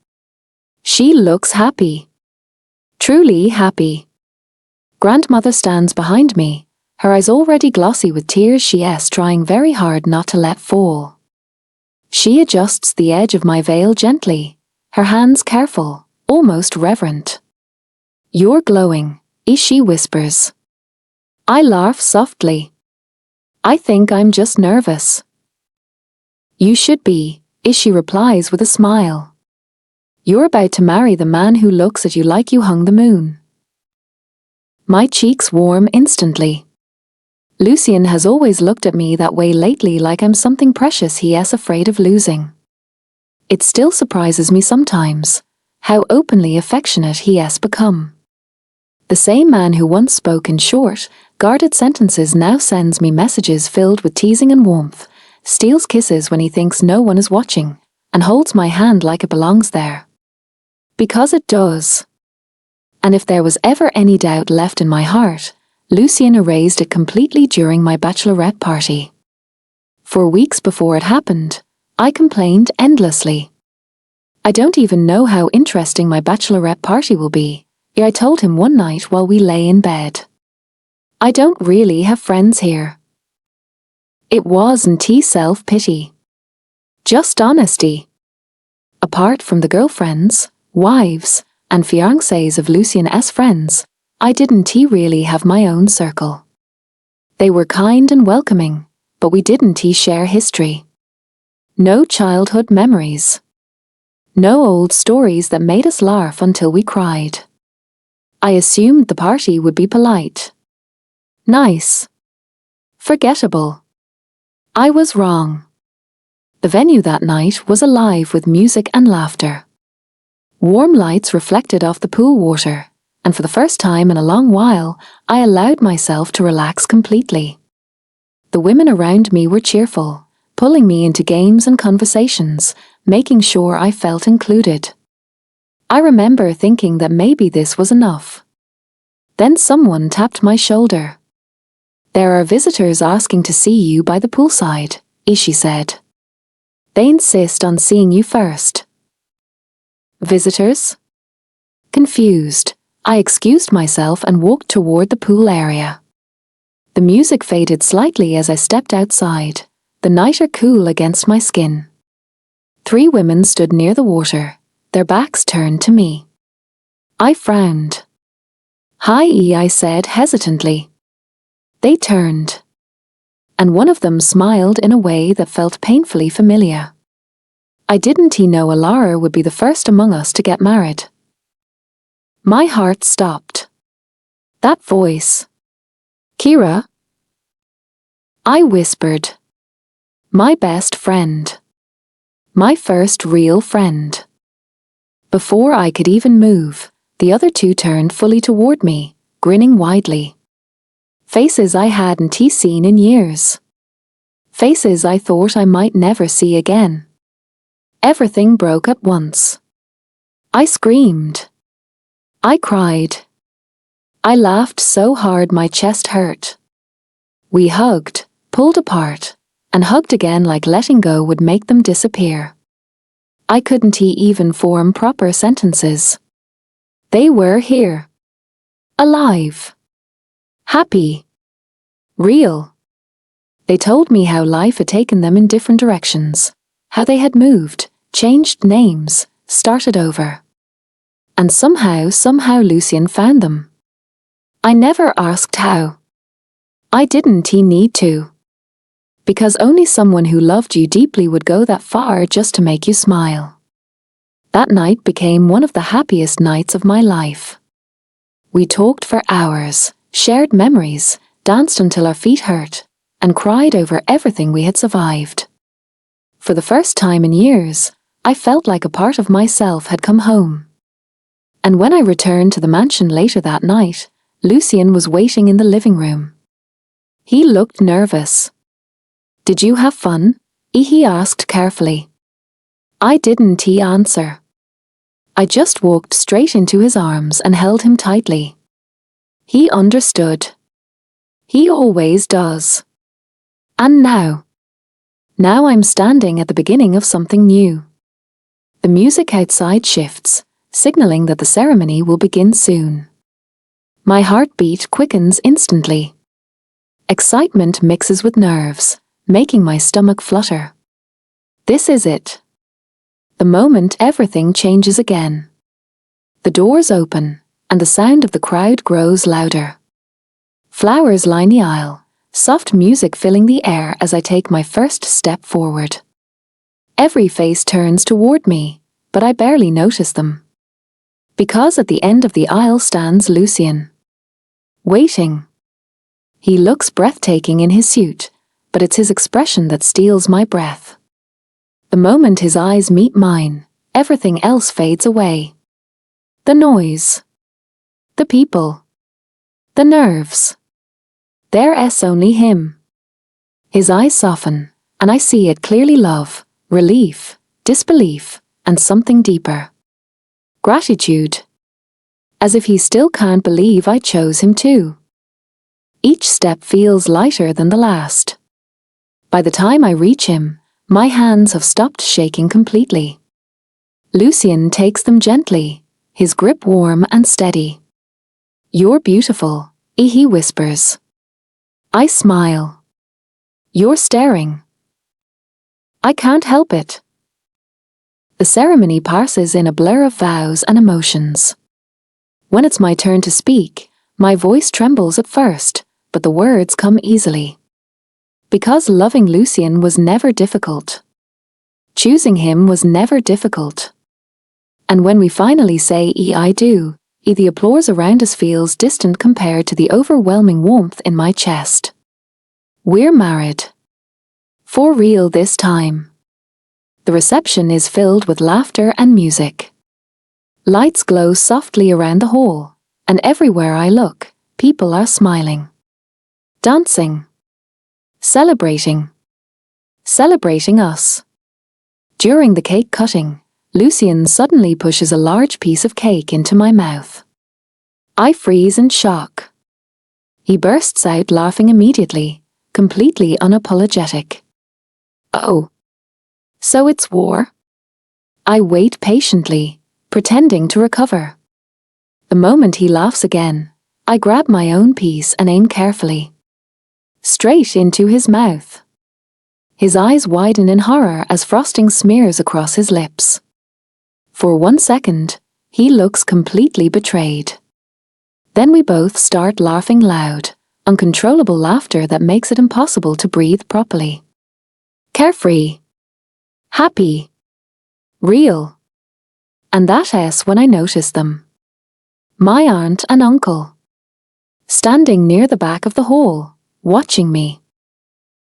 She looks happy. Truly happy. Grandmother stands behind me, her eyes already glossy with tears she's trying very hard not to let fall. She adjusts the edge of my veil gently, her hands careful, almost reverent. "You're glowing," she whispers. I laugh softly. "I think I'm just nervous." "You should be," she replies with a smile. "You're about to marry the man who looks at you like you hung the moon." My cheeks warm instantly. Lucien has always looked at me that way lately, like I'm something precious he's afraid of losing. It still surprises me sometimes, how openly affectionate he has become. The same man who once spoke in short, guarded sentences now sends me messages filled with teasing and warmth, steals kisses when he thinks no one is watching, and holds my hand like it belongs there. Because it does. And if there was ever any doubt left in my heart, Lucien erased it completely during my bachelorette party. For weeks before it happened, I complained endlessly. I don't even know how interesting my bachelorette party will be, I told him one night while we lay in bed. I don't really have friends here. It wasn't self-pity. Just honesty. Apart from the girlfriends, wives, and fiancés of Lucien's friends, I didn't really have my own circle. They were kind and welcoming, but we didn't share history. No childhood memories. No old stories that made us laugh until we cried. I assumed the party would be polite, nice, forgettable. I was wrong. The venue that night was alive with music and laughter. Warm lights reflected off the pool water, and for the first time in a long while, I allowed myself to relax completely. The women around me were cheerful, pulling me into games and conversations, making sure I felt included. I remember thinking that maybe this was enough. Then someone tapped my shoulder. "There are visitors asking to see you by the poolside," Ishi said. "They insist on seeing you first." Visitors? Confused, I excused myself and walked toward the pool area. The music faded slightly as I stepped outside, the nighter cool against my skin. 3 women stood near the water, their backs turned to me. I frowned. "Hi," I said hesitantly. They turned, and one of them smiled in a way that felt painfully familiar. I didn't know Alara would be the first among us to get married. My heart stopped. That voice. "Kira?" I whispered. "My best friend. My first real friend." Before I could even move, the other 2 turned fully toward me, grinning widely. Faces I hadn't seen in years. Faces I thought I might never see again. Everything broke at once. I screamed. I cried. I laughed so hard my chest hurt. We hugged, pulled apart, and hugged again like letting go would make them disappear. I couldn't even form proper sentences. They were here. Alive. Happy. Real. They told me how life had taken them in different directions, how they had moved, changed names, started over. And somehow Lucien found them. I never asked how. I didn't need to. Because only someone who loved you deeply would go that far just to make you smile. That night became one of the happiest nights of my life. We talked for hours, shared memories, danced until our feet hurt, and cried over everything we had survived. For the first time in years, I felt like a part of myself had come home. And when I returned to the mansion later that night, Lucien was waiting in the living room. He looked nervous. "Did you have fun?" he asked carefully. I didn't answer. I just walked straight into his arms and held him tightly. He understood. He always does. And now I'm standing at the beginning of something new. The music outside shifts, signaling that the ceremony will begin soon. My heartbeat quickens instantly. Excitement mixes with nerves, making my stomach flutter. This is it. The moment everything changes again. The doors open, and the sound of the crowd grows louder. Flowers line the aisle, soft music filling the air as I take my first step forward. Every face turns toward me, but I barely notice them. Because at the end of the aisle stands Lucien. Waiting. He looks breathtaking in his suit, but it's his expression that steals my breath. The moment his eyes meet mine, everything else fades away. The noise. The people. The nerves. There's only him. His eyes soften, and I see it clearly: love, relief, disbelief, and something deeper. Gratitude. As if he still can't believe I chose him too. Each step feels lighter than the last. By the time I reach him, my hands have stopped shaking completely. Lucien takes them gently, his grip warm and steady. "You're beautiful," he whispers. I smile. "You're staring." "I can't help it." The ceremony passes in a blur of vows and emotions. When it's my turn to speak, my voice trembles at first, but the words come easily. Because loving Lucien was never difficult. Choosing him was never difficult. And when we finally say I do, the applause around us feels distant compared to the overwhelming warmth in my chest. We're married. For real this time. The reception is filled with laughter and music. Lights glow softly around the hall, and everywhere I look, people are smiling. Dancing. Celebrating. Celebrating us. During the cake cutting, Lucien suddenly pushes a large piece of cake into my mouth. I freeze in shock. He bursts out laughing immediately, completely unapologetic. Oh. So it's war? I wait patiently, pretending to recover. The moment he laughs again, I grab my own piece and aim carefully. Straight into his mouth. His eyes widen in horror as frosting smears across his lips. For 1 second, he looks completely betrayed. Then we both start laughing loud, uncontrollable laughter that makes it impossible to breathe properly. Carefree. Happy. Real. And that's when I notice them. My aunt and uncle. Standing near the back of the hall, watching me.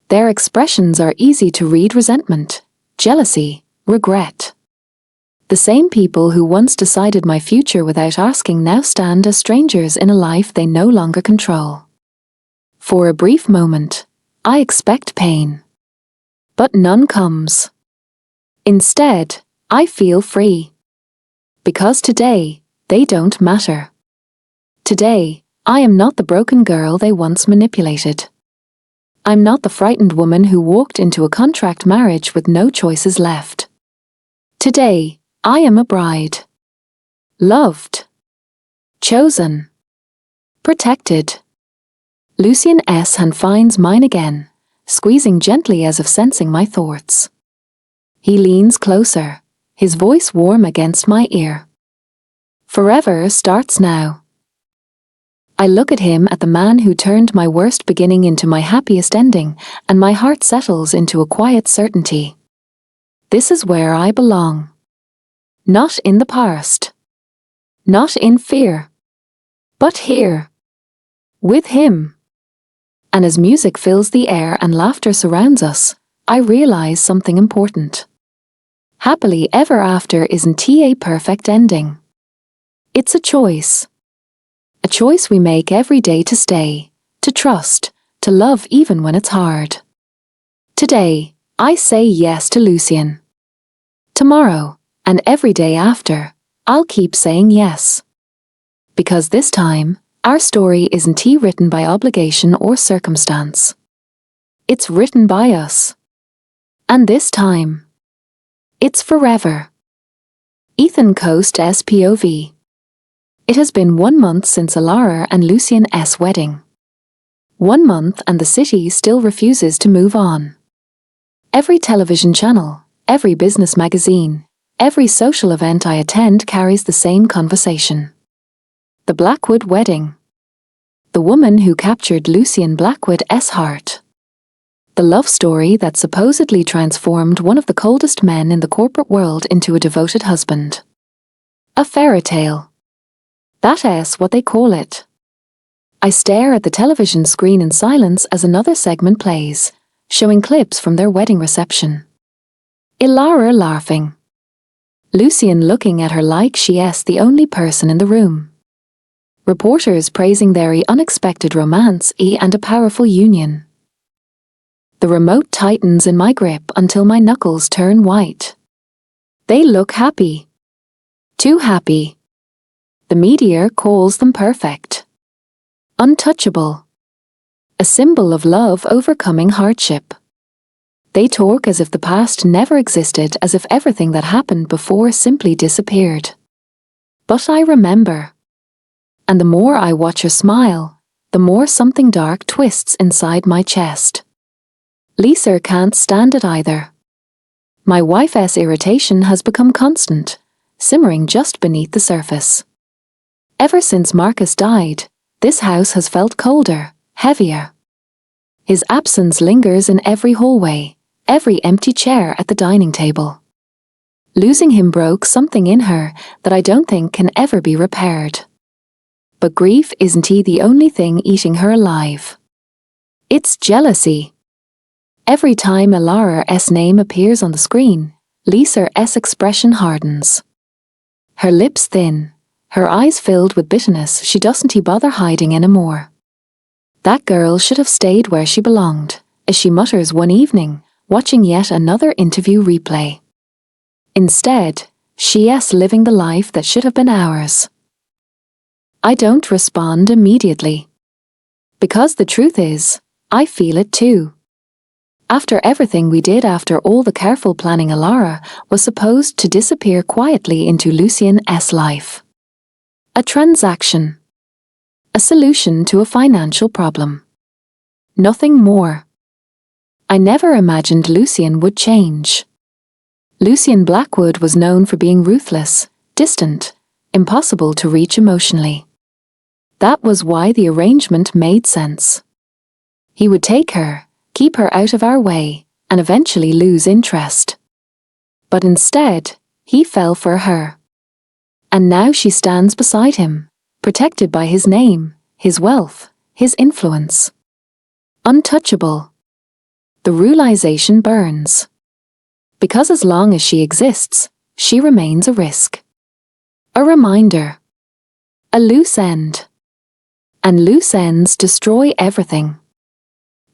Their expressions are easy to read: resentment, jealousy, regret. The same people who once decided my future without asking now stand as strangers in a life they no longer control. For a brief moment, I expect pain. But none comes. Instead, I feel free. Because today, they don't matter. Today, I am not the broken girl they once manipulated. I'm not the frightened woman who walked into a contract marriage with no choices left. Today, I am a bride. Loved. Chosen. Protected. Lucien S. hand finds mine again, squeezing gently as if sensing my thoughts. He leans closer, his voice warm against my ear. Forever starts now. I look at him, at the man who turned my worst beginning into my happiest ending, and my heart settles into a quiet certainty. This is where I belong. Not in the past. Not in fear. But here. With him. And as music fills the air and laughter surrounds us, I realize something important. Happily ever after isn't a perfect ending. It's a choice. A choice we make every day to stay, to trust, to love even when it's hard. Today, I say yes to Lucien. Tomorrow, and every day after, I'll keep saying yes. Because this time, our story isn't written by obligation or circumstance. It's written by us. And this time, it's forever. Ethan Coast SPOV. It has been 1 month since Alara and Lucien S. wedding. 1 month and the city still refuses to move on. Every television channel, every business magazine, every social event I attend carries the same conversation. The Blackwood wedding. The woman who captured Lucien Blackwood S. heart. The love story that supposedly transformed one of the coldest men in the corporate world into a devoted husband. A fairy tale. That's what they call it. I stare at the television screen in silence as another segment plays, showing clips from their wedding reception. Ilara laughing. Lucien looking at her like she's the only person in the room. Reporters praising their unexpected romance and a powerful union. The remote tightens in my grip until my knuckles turn white. They look happy. Too happy. The media calls them perfect. Untouchable. A symbol of love overcoming hardship. They talk as if the past never existed, as if everything that happened before simply disappeared. But I remember. And the more I watch her smile, the more something dark twists inside my chest. Lisa can't stand it either. My wife's irritation has become constant, simmering just beneath the surface. Ever since Marcus died, this house has felt colder, heavier. His absence lingers in every hallway, every empty chair at the dining table. Losing him broke something in her that I don't think can ever be repaired. But grief isn't the only thing eating her alive. It's jealousy. Every time Ilara's name appears on the screen, Lisa's expression hardens. Her lips thin, her eyes filled with bitterness she doesn't bother hiding anymore. That girl should have stayed where she belonged, as she mutters one evening, watching yet another interview replay. Instead, she's living the life that should have been ours. I don't respond immediately. Because the truth is, I feel it too. After everything we did, after all the careful planning, Ilara was supposed to disappear quietly into Lucien's life. A transaction. A solution to a financial problem. Nothing more. I never imagined Lucien would change. Lucien Blackwood was known for being ruthless, distant, impossible to reach emotionally. That was why the arrangement made sense. He would take her, keep her out of our way, and eventually lose interest. But instead, he fell for her. And now she stands beside him, protected by his name, his wealth, his influence. Untouchable. The realization burns. Because as long as she exists, she remains a risk. A reminder. A loose end. And loose ends destroy everything.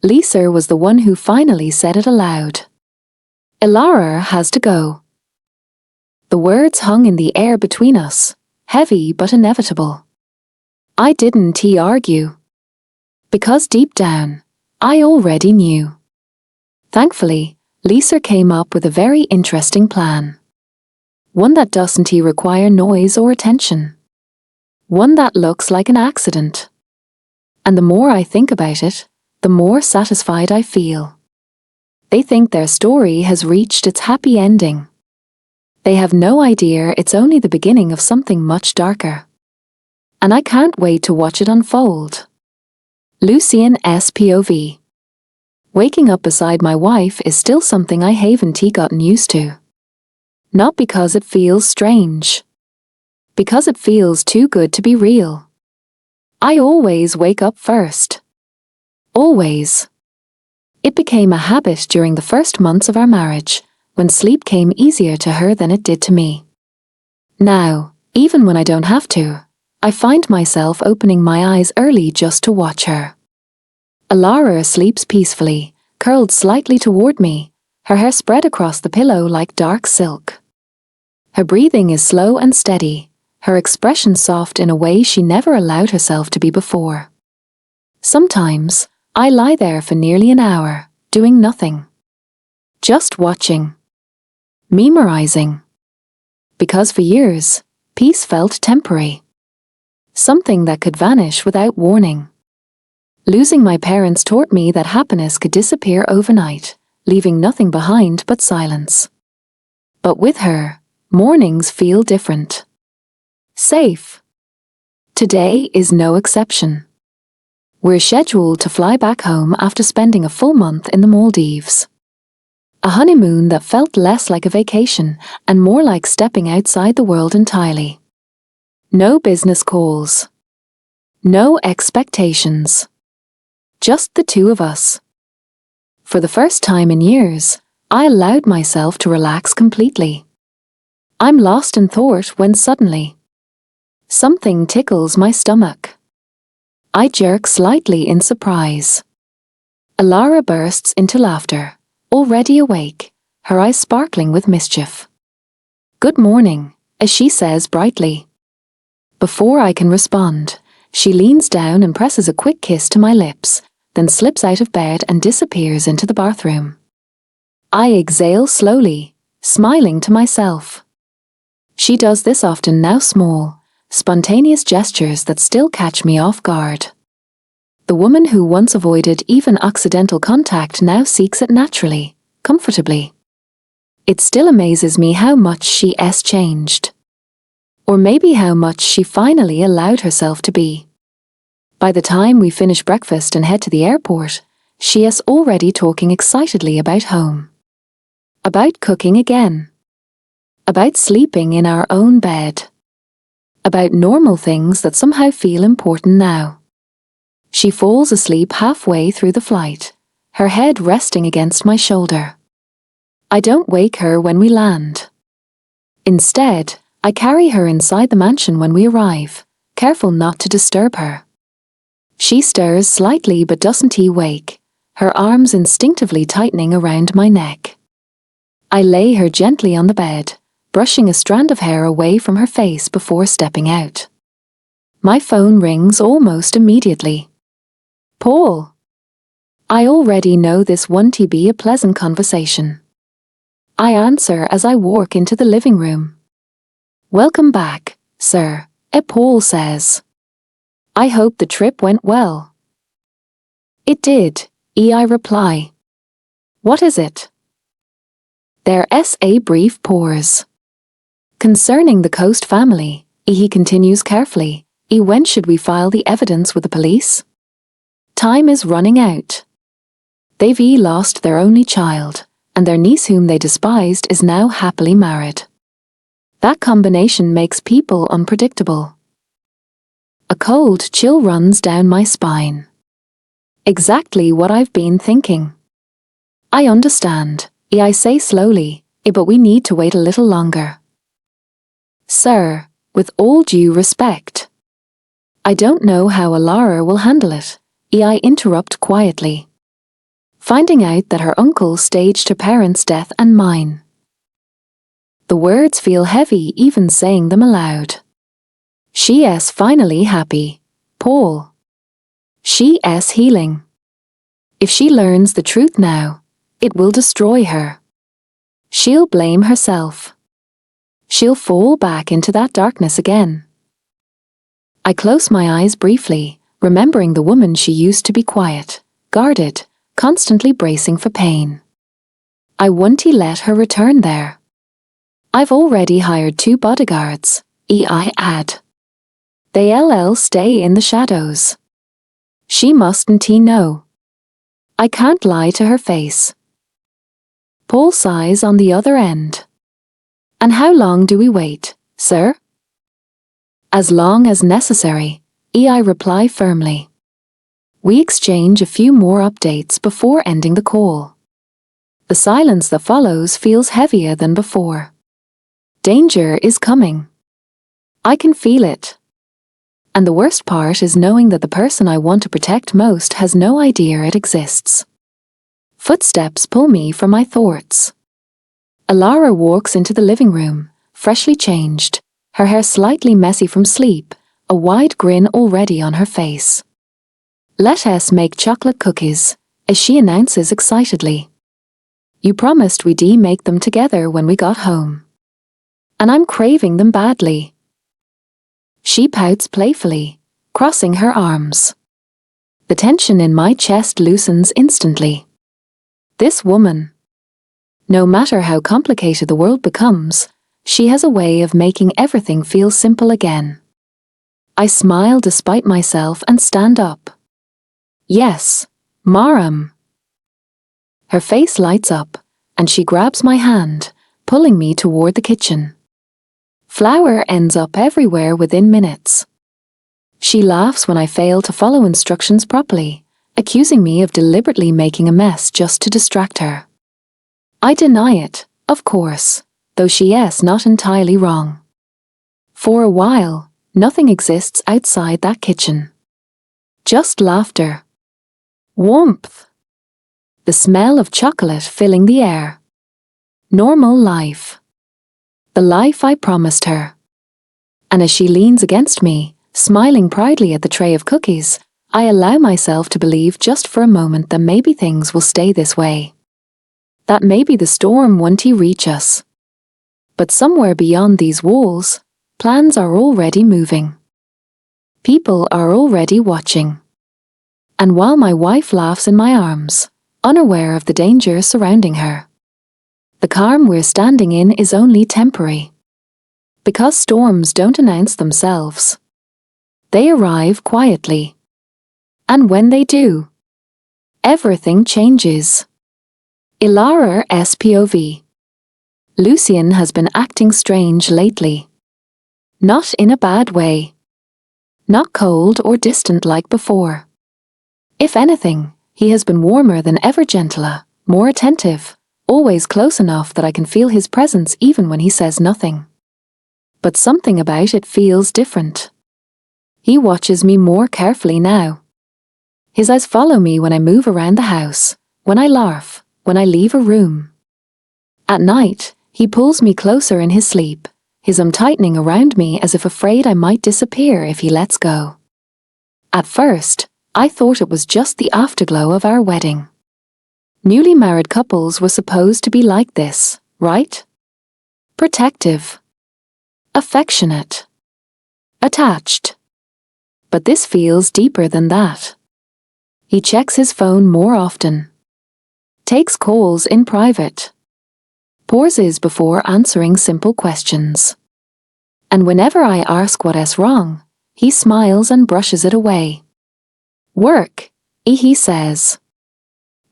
Lisa was the one who finally said it aloud. Ilara has to go. The words hung in the air between us, heavy but inevitable. I didn't argue. Because deep down, I already knew. Thankfully, Lisa came up with a very interesting plan. One that doesn't require noise or attention. One that looks like an accident. And the more I think about it, the more satisfied I feel. They think their story has reached its happy ending. They have no idea it's only the beginning of something much darker. And I can't wait to watch it unfold. Lucien's POV. Waking up beside my wife is still something I haven't gotten used to. Not because it feels strange. Because it feels too good to be real. I always wake up first. Always. It became a habit during the first months of our marriage, when sleep came easier to her than it did to me. Now, even when I don't have to, I find myself opening my eyes early just to watch her. Ilara sleeps peacefully, curled slightly toward me, her hair spread across the pillow like dark silk. Her breathing is slow and steady, her expression soft in a way she never allowed herself to be before. Sometimes, I lie there for nearly an hour, doing nothing. Just watching. Memorizing. Because for years, peace felt temporary. Something that could vanish without warning. Losing my parents taught me that happiness could disappear overnight, leaving nothing behind but silence. But with her, mornings feel different. Safe. Today is no exception. We're scheduled to fly back home after spending a full month in the Maldives. A honeymoon that felt less like a vacation and more like stepping outside the world entirely. No business calls. No expectations. Just the two of us. For the first time in years, I allowed myself to relax completely. I'm lost in thought when suddenly, something tickles my stomach. I jerk slightly in surprise. Ilara bursts into laughter, already awake, her eyes sparkling with mischief. Good morning, as she says brightly. Before I can respond, she leans down and presses a quick kiss to my lips, then slips out of bed and disappears into the bathroom. I exhale slowly, smiling to myself. She does this often now, small, spontaneous gestures that still catch me off guard. The woman who once avoided even accidental contact now seeks it naturally, comfortably. It still amazes me how much she's changed. Or maybe how much she finally allowed herself to be. By the time we finish breakfast and head to the airport, she is already talking excitedly about home. About cooking again. About sleeping in our own bed. About normal things that somehow feel important now. She falls asleep halfway through the flight, her head resting against my shoulder. I don't wake her when we land. Instead, I carry her inside the mansion when we arrive, careful not to disturb her. She stirs slightly but doesn't wake, her arms instinctively tightening around my neck. I lay her gently on the bed, brushing a strand of hair away from her face before stepping out. My phone rings almost immediately. Paul. I already know this won't be a pleasant conversation. I answer as I walk into the living room. Welcome back, sir, Paul says. I hope the trip went well. It did, I reply. What is it? There's a brief pause. Concerning the Coast family, he continues carefully, when should we file the evidence with the police? Time is running out. They've lost their only child, and their niece whom they despised is now happily married. That combination makes people unpredictable. A cold chill runs down my spine. Exactly what I've been thinking. I understand, I say slowly, but we need to wait a little longer. Sir, with all due respect. I don't know how Alara will handle it, I interrupt quietly. Finding out that her uncle staged her parents' death and mine. The words feel heavy even saying them aloud. She is finally happy, Paul. She is healing. If she learns the truth now, it will destroy her. She'll blame herself. She'll fall back into that darkness again. I close my eyes briefly, remembering the woman she used to be quiet, guarded, constantly bracing for pain. I won't let her return there. I've already hired 2 bodyguards, I add. They'll stay in the shadows. She mustn't know. I can't lie to her face. Paul sighs on the other end. And how long do we wait, sir? As long as necessary, I reply firmly. We exchange a few more updates before ending the call. The silence that follows feels heavier than before. Danger is coming. I can feel it. And the worst part is knowing that the person I want to protect most has no idea it exists. Footsteps pull me from my thoughts. Alara walks into the living room, freshly changed, her hair slightly messy from sleep, a wide grin already on her face. Let us make chocolate cookies, as she announces excitedly. You promised we'd make them together when we got home. And I'm craving them badly. She pouts playfully, crossing her arms. The tension in my chest loosens instantly. This woman. No matter how complicated the world becomes, she has a way of making everything feel simple again. I smile despite myself and stand up. Yes, Maram. Her face lights up, and she grabs my hand, pulling me toward the kitchen. Flour ends up everywhere within minutes. She laughs when I fail to follow instructions properly, accusing me of deliberately making a mess just to distract her. I deny it, of course, though she is not entirely wrong. For a while, nothing exists outside that kitchen. Just laughter. Warmth. The smell of chocolate filling the air. Normal life. The life I promised her. And as she leans against me, smiling proudly at the tray of cookies, I allow myself to believe just for a moment that maybe things will stay this way. That maybe the storm won't reach us. But somewhere beyond these walls, plans are already moving. People are already watching. And while my wife laughs in my arms, unaware of the danger surrounding her, The calm we're standing in is only temporary. Because storms don't announce themselves. They arrive quietly. And when they do, everything changes. Ilara SPOV. Lucian has been acting strange lately. Not in a bad way. Not cold or distant like before. If anything, he has been warmer than ever, gentler, more attentive, always close enough that I can feel his presence even when he says nothing. But something about it feels different. He watches me more carefully now. His eyes follow me when I move around the house, when I laugh, when I leave a room. At night, he pulls me closer in his sleep, his arm tightening around me as if afraid I might disappear if he lets go. At first, I thought it was just the afterglow of our wedding. Newly married couples were supposed to be like this, right? Protective. Affectionate. Attached. But this feels deeper than that. He checks his phone more often. Takes calls in private. Pauses before answering simple questions. And whenever I ask what's wrong, he smiles and brushes it away. Work, he says.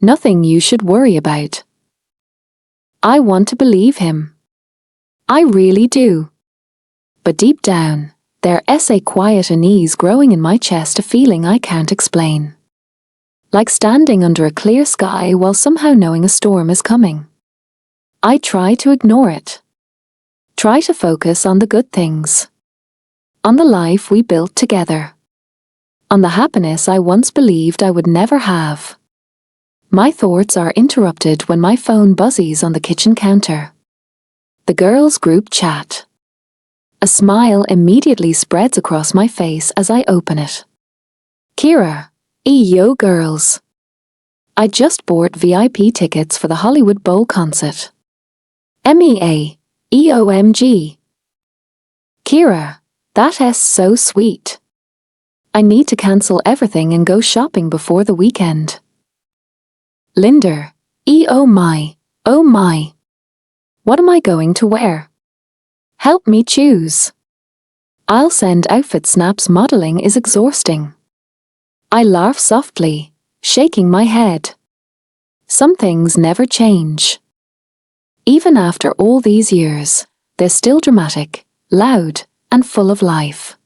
Nothing you should worry about. I want to believe him. I really do. But deep down, there's a quiet unease growing in my chest, a feeling I can't explain. Like standing under a clear sky while somehow knowing a storm is coming. I try to ignore it. Try to focus on the good things. On the life we built together. On the happiness I once believed I would never have. My thoughts are interrupted when my phone buzzes on the kitchen counter. The girls' group chat. A smile immediately spreads across my face as I open it. Kira, yo girls. I just bought VIP tickets for the Hollywood Bowl concert. MEA, EOMG. Kira, that's so sweet. I need to cancel everything and go shopping before the weekend. Linder, oh my. What am I going to wear? Help me choose. I'll send outfit snaps. Modeling is exhausting. I laugh softly, shaking my head. Some things never change. Even after all these years, they're still dramatic, loud, and full of life.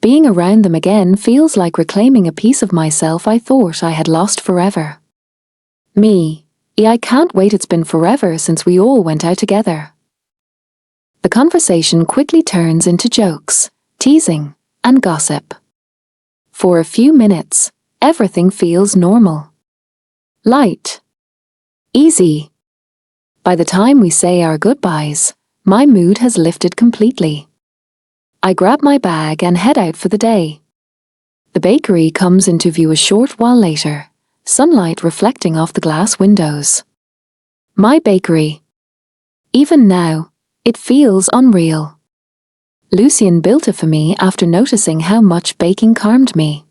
Being around them again feels like reclaiming a piece of myself I thought I had lost forever. Me, I can't wait. It's been forever since we all went out together. The conversation quickly turns into jokes, teasing, and gossip. For a few minutes, everything feels normal. Light. Easy. By the time we say our goodbyes, my mood has lifted completely. I grab my bag and head out for the day. The bakery comes into view a short while later, sunlight reflecting off the glass windows. My bakery. Even now, it feels unreal. Lucian built it for me after noticing how much baking calmed me.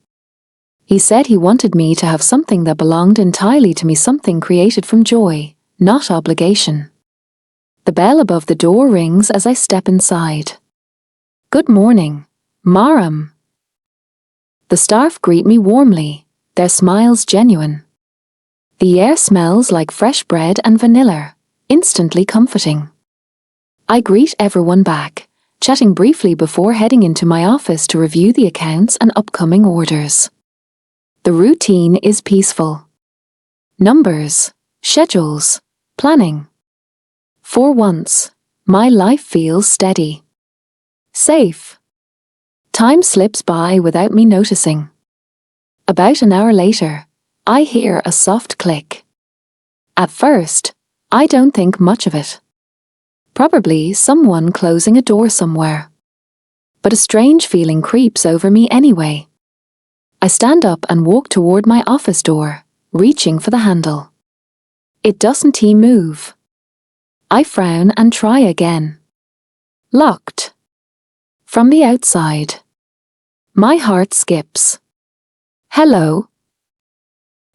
He said he wanted me to have something that belonged entirely to me, something created from joy, not obligation. The bell above the door rings as I step inside. Good morning, Maram. The staff greet me warmly, their smiles genuine. The air smells like fresh bread and vanilla, instantly comforting. I greet everyone back, chatting briefly before heading into my office to review the accounts and upcoming orders. The routine is peaceful. Numbers, schedules, planning. For once, my life feels steady. Safe. Time slips by without me noticing. About an hour later, I hear a soft click. At first, I don't think much of it. Probably someone closing a door somewhere. But a strange feeling creeps over me anyway. I stand up and walk toward my office door, reaching for the handle. It doesn't move. I frown and try again. Locked. From the outside. My heart skips. Hello.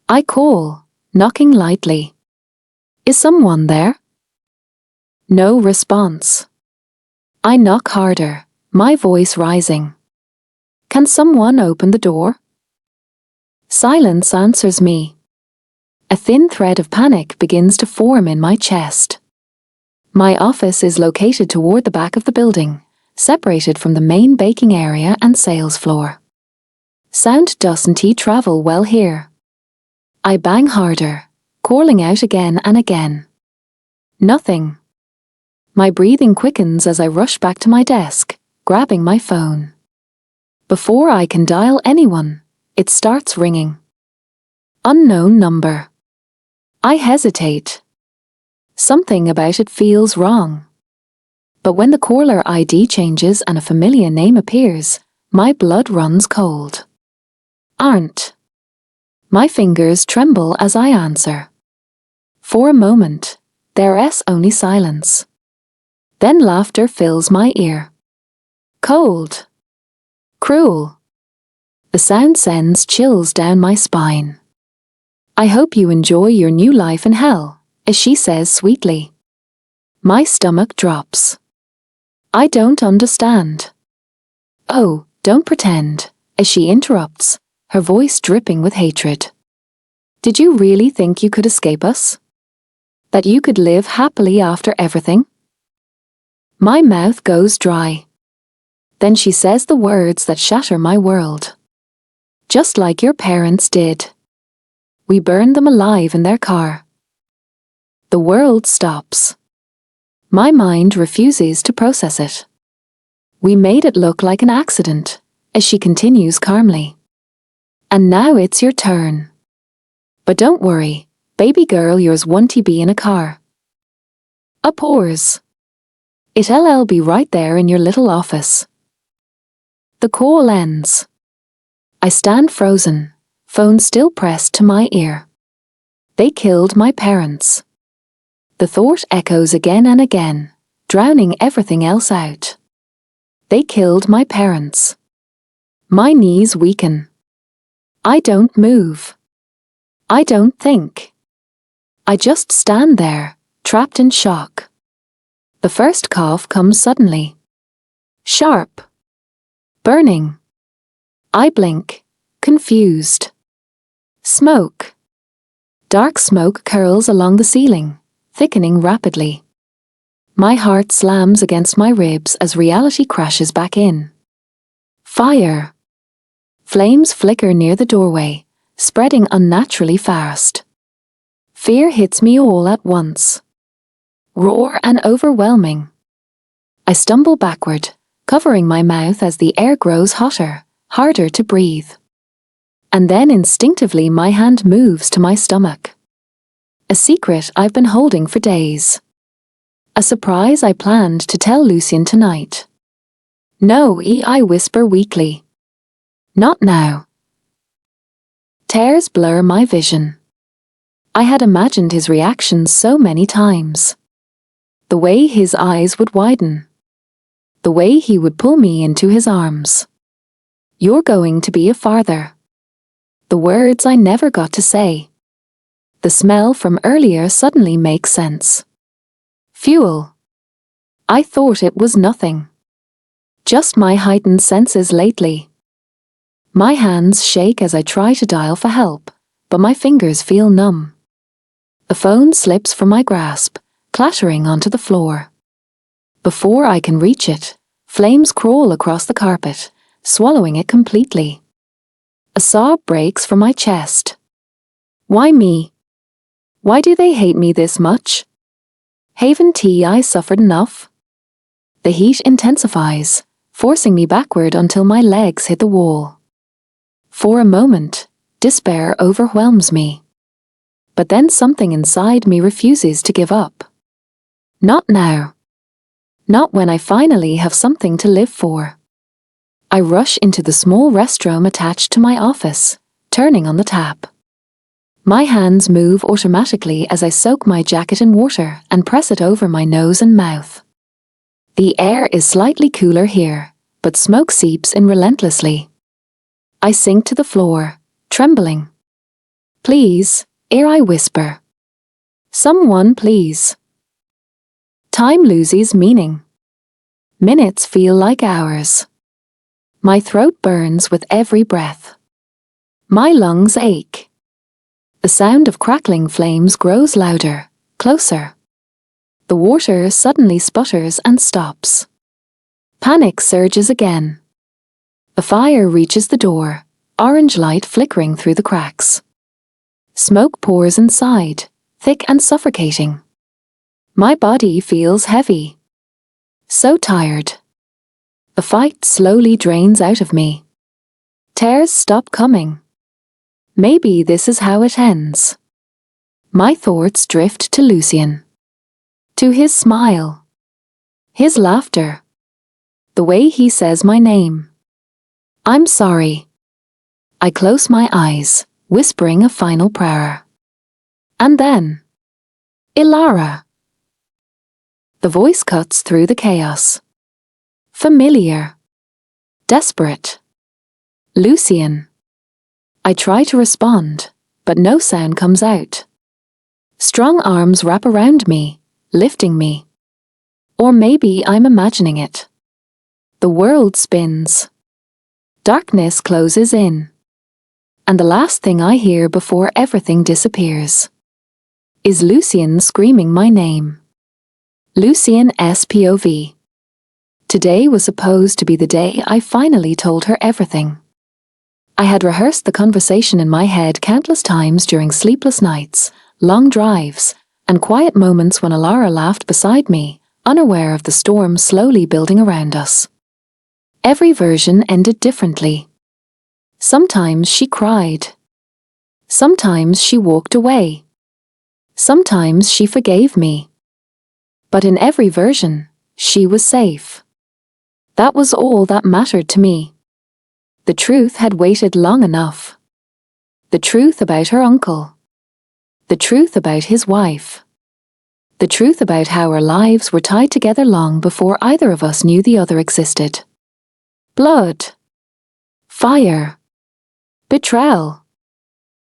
I call, knocking lightly. Is someone there? No response. I knock harder, my voice rising. Can someone open the door? Silence answers me. A thin thread of panic begins to form in my chest. My office is located toward the back of the building, separated from the main baking area and sales floor. Sound doesn't travel well here. I bang harder, calling out again and again. Nothing. My breathing quickens as I rush back to my desk, grabbing my phone. Before I can dial anyone, it starts ringing. Unknown number. I hesitate. Something about it feels wrong. But when the caller ID changes and a familiar name appears, my blood runs cold. Aren't. My fingers tremble as I answer. For a moment, there's only silence. Then laughter fills my ear. Cold. Cruel. The sound sends chills down my spine. I hope you enjoy your new life in hell, as she says sweetly. My stomach drops. I don't understand. Oh, don't pretend, as she interrupts, her voice dripping with hatred. Did you really think you could escape us? That you could live happily after everything? My mouth goes dry. Then she says the words that shatter my world. Just like your parents did. We burned them alive in their car. The world stops. My mind refuses to process it. We made it look like an accident, as she continues calmly. And now it's your turn. But don't worry, baby girl, yours won't be in a car. A pause. It'll be right there in your little office. The call ends. I stand frozen, phone still pressed to my ear. They killed my parents. The thought echoes again and again, drowning everything else out. They killed my parents. My knees weaken. I don't move. I don't think. I just stand there, trapped in shock. The first cough comes suddenly. Sharp. Burning. I blink, confused. Smoke. Dark smoke curls along the ceiling, thickening rapidly. My heart slams against my ribs as reality crashes back in. Fire. Flames flicker near the doorway, spreading unnaturally fast. Fear hits me all at once. Raw and overwhelming. I stumble backward, covering my mouth as the air grows hotter, harder to breathe. And then instinctively my hand moves to my stomach. A secret I've been holding for days. A surprise I planned to tell Lucien tonight. No, I whisper weakly. Not now. Tears blur my vision. I had imagined his reactions so many times. The way his eyes would widen. The way he would pull me into his arms. You're going to be a father. The words I never got to say. The smell from earlier suddenly makes sense. Fuel. I thought it was nothing. Just my heightened senses lately. My hands shake as I try to dial for help, but my fingers feel numb. The phone slips from my grasp, clattering onto the floor. Before I can reach it, flames crawl across the carpet, swallowing it completely. A sob breaks from my chest. Why me? Why do they hate me this much? Haven't I suffered enough? The heat intensifies, forcing me backward until my legs hit the wall. For a moment, despair overwhelms me. But then something inside me refuses to give up. Not now. Not when I finally have something to live for. I rush into the small restroom attached to my office, turning on the tap. My hands move automatically as I soak my jacket in water and press it over my nose and mouth. The air is slightly cooler here, but smoke seeps in relentlessly. I sink to the floor, trembling. Please, ere I whisper. Someone please. Time loses meaning. Minutes feel like hours. My throat burns with every breath. My lungs ache. The sound of crackling flames grows louder, closer. The water suddenly sputters and stops. Panic surges again. The fire reaches the door, orange light flickering through the cracks. Smoke pours inside, thick and suffocating. My body feels heavy. So tired. The fight slowly drains out of me. Tears stop coming. Maybe this is how it ends. My thoughts drift to Lucien. To his smile. His laughter. The way he says my name. I'm sorry. I close my eyes, whispering a final prayer. And then, Ilara. The voice cuts through the chaos. Familiar. Desperate. Lucien. I try to respond, but no sound comes out. Strong arms wrap around me, lifting me. Or maybe I'm imagining it. The world spins. Darkness closes in. And the last thing I hear before everything disappears is Lucien screaming my name. Lucien SPOV. Today was supposed to be the day I finally told her everything. I had rehearsed the conversation in my head countless times during sleepless nights, long drives, and quiet moments when Ilara laughed beside me, unaware of the storm slowly building around us. Every version ended differently. Sometimes she cried. Sometimes she walked away. Sometimes she forgave me. But in every version, she was safe. That was all that mattered to me. The truth had waited long enough. The truth about her uncle. The truth about his wife. The truth about how our lives were tied together long before either of us knew the other existed. Blood. Fire. Betrayal.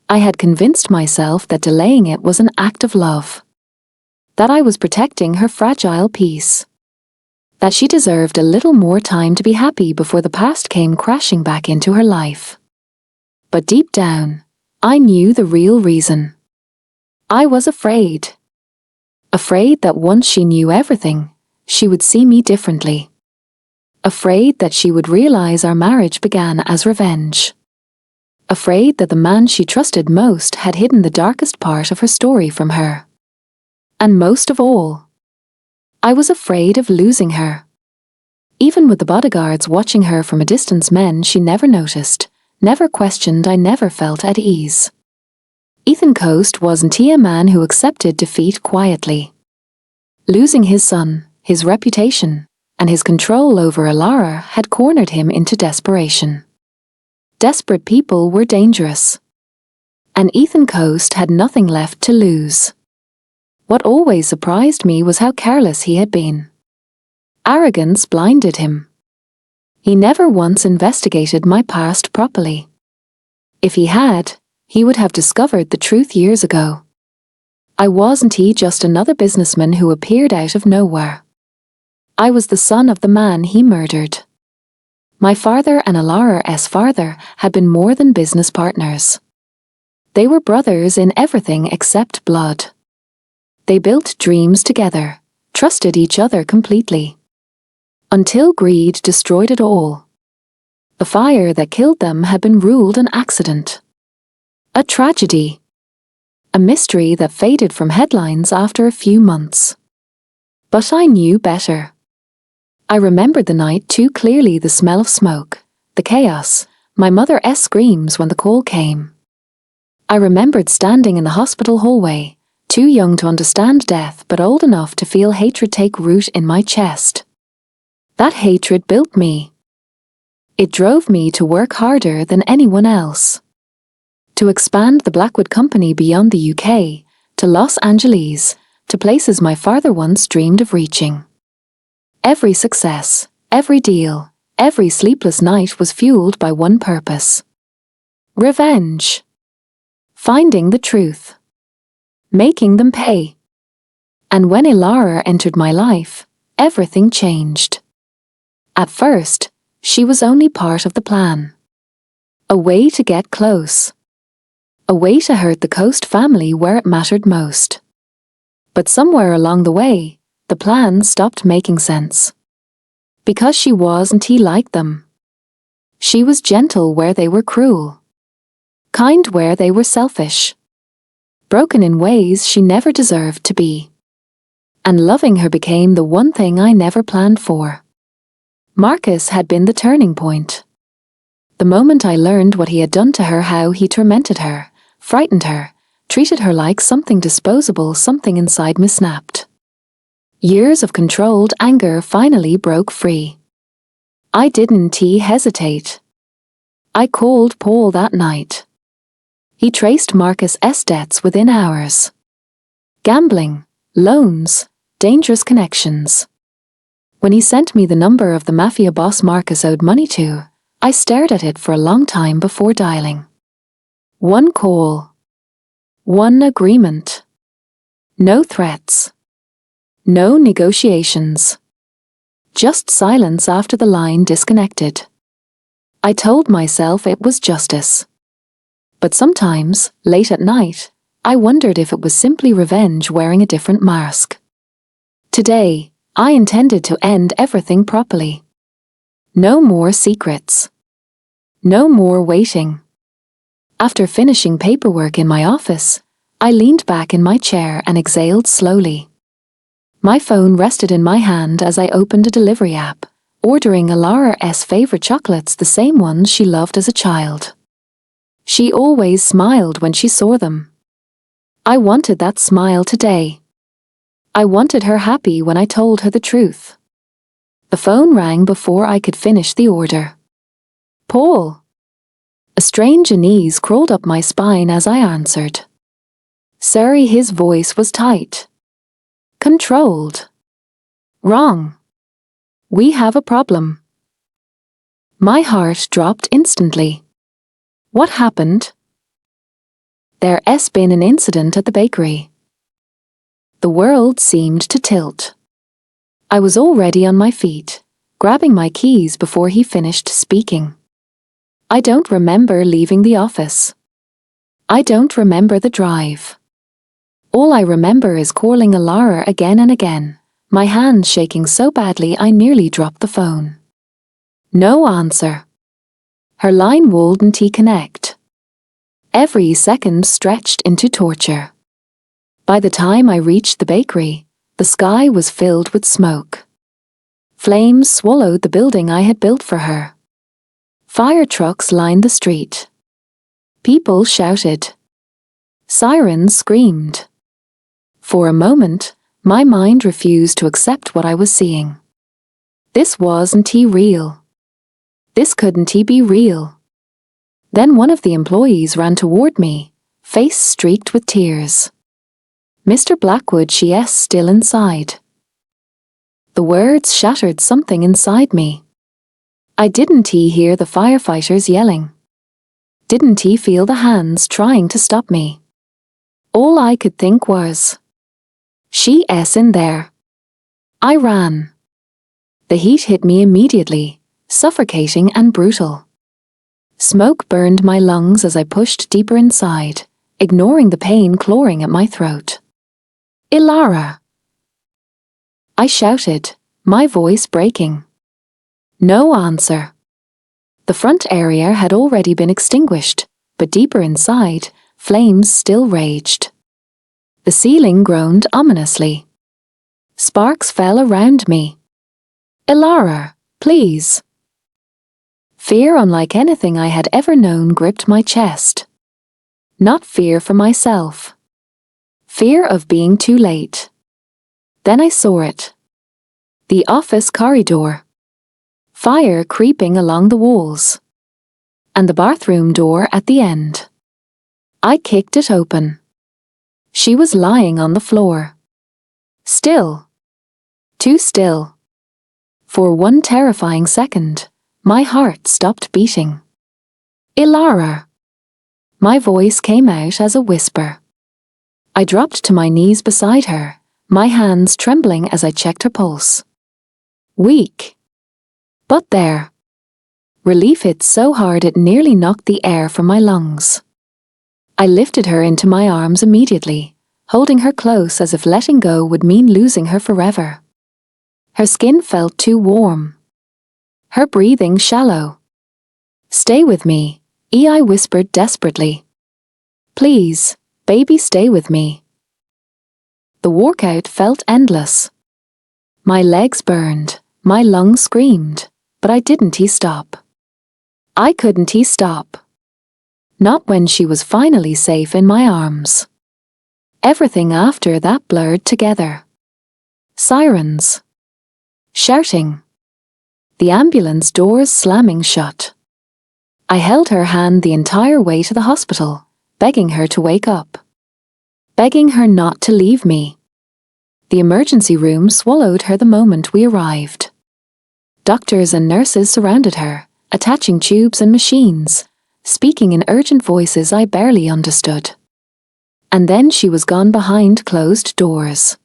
I had convinced myself that delaying it was an act of love. That I was protecting her fragile peace. That she deserved a little more time to be happy before the past came crashing back into her life. But deep down, I knew the real reason. I was afraid. Afraid that once she knew everything, she would see me differently. Afraid that she would realize our marriage began as revenge. Afraid that the man she trusted most had hidden the darkest part of her story from her. And most of all, I was afraid of losing her. Even with the bodyguards watching her from a distance, men she never noticed, never questioned, I never felt at ease. Ethan Coast wasn't he a man who accepted defeat quietly? Losing his son, his reputation, and his control over Ilara had cornered him into desperation. Desperate people were dangerous. And Ethan Coast had nothing left to lose. What always surprised me was how careless he had been. Arrogance blinded him. He never once investigated my past properly. If he had, he would have discovered the truth years ago. I wasn't he just another businessman who appeared out of nowhere. I was the son of the man he murdered. My father and Ilara's father had been more than business partners. They were brothers in everything except blood. They built dreams together, trusted each other completely. Until greed destroyed it all. The fire that killed them had been ruled an accident. A tragedy. A mystery that faded from headlines after a few months. But I knew better. I remembered the night too clearly, the smell of smoke, the chaos, my mother's screams when the call came. I remembered standing in the hospital hallway, too young to understand death but old enough to feel hatred take root in my chest. That hatred built me. It drove me to work harder than anyone else. To expand the Blackwood Company beyond the UK, to Los Angeles, to places my father once dreamed of reaching. Every success, every deal, every sleepless night was fueled by one purpose. Revenge. Finding the truth. Making them pay. And when Ilara entered my life, everything changed. At first, she was only part of the plan. A way to get close. A way to hurt the Coast family where it mattered most. But somewhere along the way, the plan stopped making sense. Because she wasn't like them. She was gentle where they were cruel. Kind where they were selfish. Broken in ways she never deserved to be. And loving her became the one thing I never planned for. Marcus had been the turning point. The moment I learned what he had done to her, how he tormented her, frightened her, treated her like something disposable, something inside me snapped. Years of controlled anger finally broke free. I didn't hesitate. I called Paul that night. He traced Marcus's debts within hours. Gambling, loans, dangerous connections. When he sent me the number of the mafia boss Marcus owed money to, I stared at it for a long time before dialing. One call. One agreement. No threats. No negotiations. Just silence after the line disconnected. I told myself it was justice. But sometimes, late at night, I wondered if it was simply revenge wearing a different mask. Today, I intended to end everything properly. No more secrets. No more waiting. After finishing paperwork in my office, I leaned back in my chair and exhaled slowly. My phone rested in my hand as I opened a delivery app, ordering Ilara's favorite chocolates, the same ones she loved as a child. She always smiled when she saw them. I wanted that smile today. I wanted her happy when I told her the truth. The phone rang before I could finish the order. Paul. A strange unease crawled up my spine as I answered. Sorry, his voice was tight. Controlled. Wrong. We have a problem. My heart dropped instantly. What happened? There's been an incident at the bakery. The world seemed to tilt. I was already on my feet, grabbing my keys before he finished speaking. I don't remember leaving the office. I don't remember the drive. All I remember is calling Ilara again and again, my hand shaking so badly I nearly dropped the phone. No answer. Her line wouldn't connect. Every second stretched into torture. By the time I reached the bakery, the sky was filled with smoke. Flames swallowed the building I had built for her. Fire trucks lined the street. People shouted. Sirens screamed. For a moment, my mind refused to accept what I was seeing. This wasn't real. This couldn't be real. Then one of the employees ran toward me, face streaked with tears. Mr. Blackwood, she's still inside. The words shattered something inside me. I didn't hear the firefighters yelling. Didn't feel the hands trying to stop me. All I could think was, she's in there. I ran. The heat hit me immediately, suffocating and brutal. Smoke burned my lungs as I pushed deeper inside, ignoring the pain clawing at my throat. Ilara! I shouted, my voice breaking. No answer. The front area had already been extinguished, but deeper inside, flames still raged. The ceiling groaned ominously. Sparks fell around me. Ilara, please. Fear unlike anything I had ever known gripped my chest. Not fear for myself. Fear of being too late. Then I saw it. The office corridor. Fire creeping along the walls. And the bathroom door at the end. I kicked it open. She was lying on the floor. Still. Too still. For one terrifying second, my heart stopped beating. Ilara. My voice came out as a whisper. I dropped to my knees beside her, my hands trembling as I checked her pulse. Weak. But there. Relief hit so hard it nearly knocked the air from my lungs. I lifted her into my arms immediately, holding her close as if letting go would mean losing her forever. Her skin felt too warm. Her breathing shallow. "Stay with me," I whispered desperately. "Please, baby, stay with me." The workout felt endless. My legs burned, my lungs screamed, but I didn't stop. I couldn't stop. Not when she was finally safe in my arms. Everything after that blurred together. Sirens. Shouting. The ambulance doors slamming shut. I held her hand the entire way to the hospital, begging her to wake up. Begging her not to leave me. The emergency room swallowed her the moment we arrived. Doctors and nurses surrounded her, attaching tubes and machines, speaking in urgent voices I barely understood. And then she was gone behind closed doors,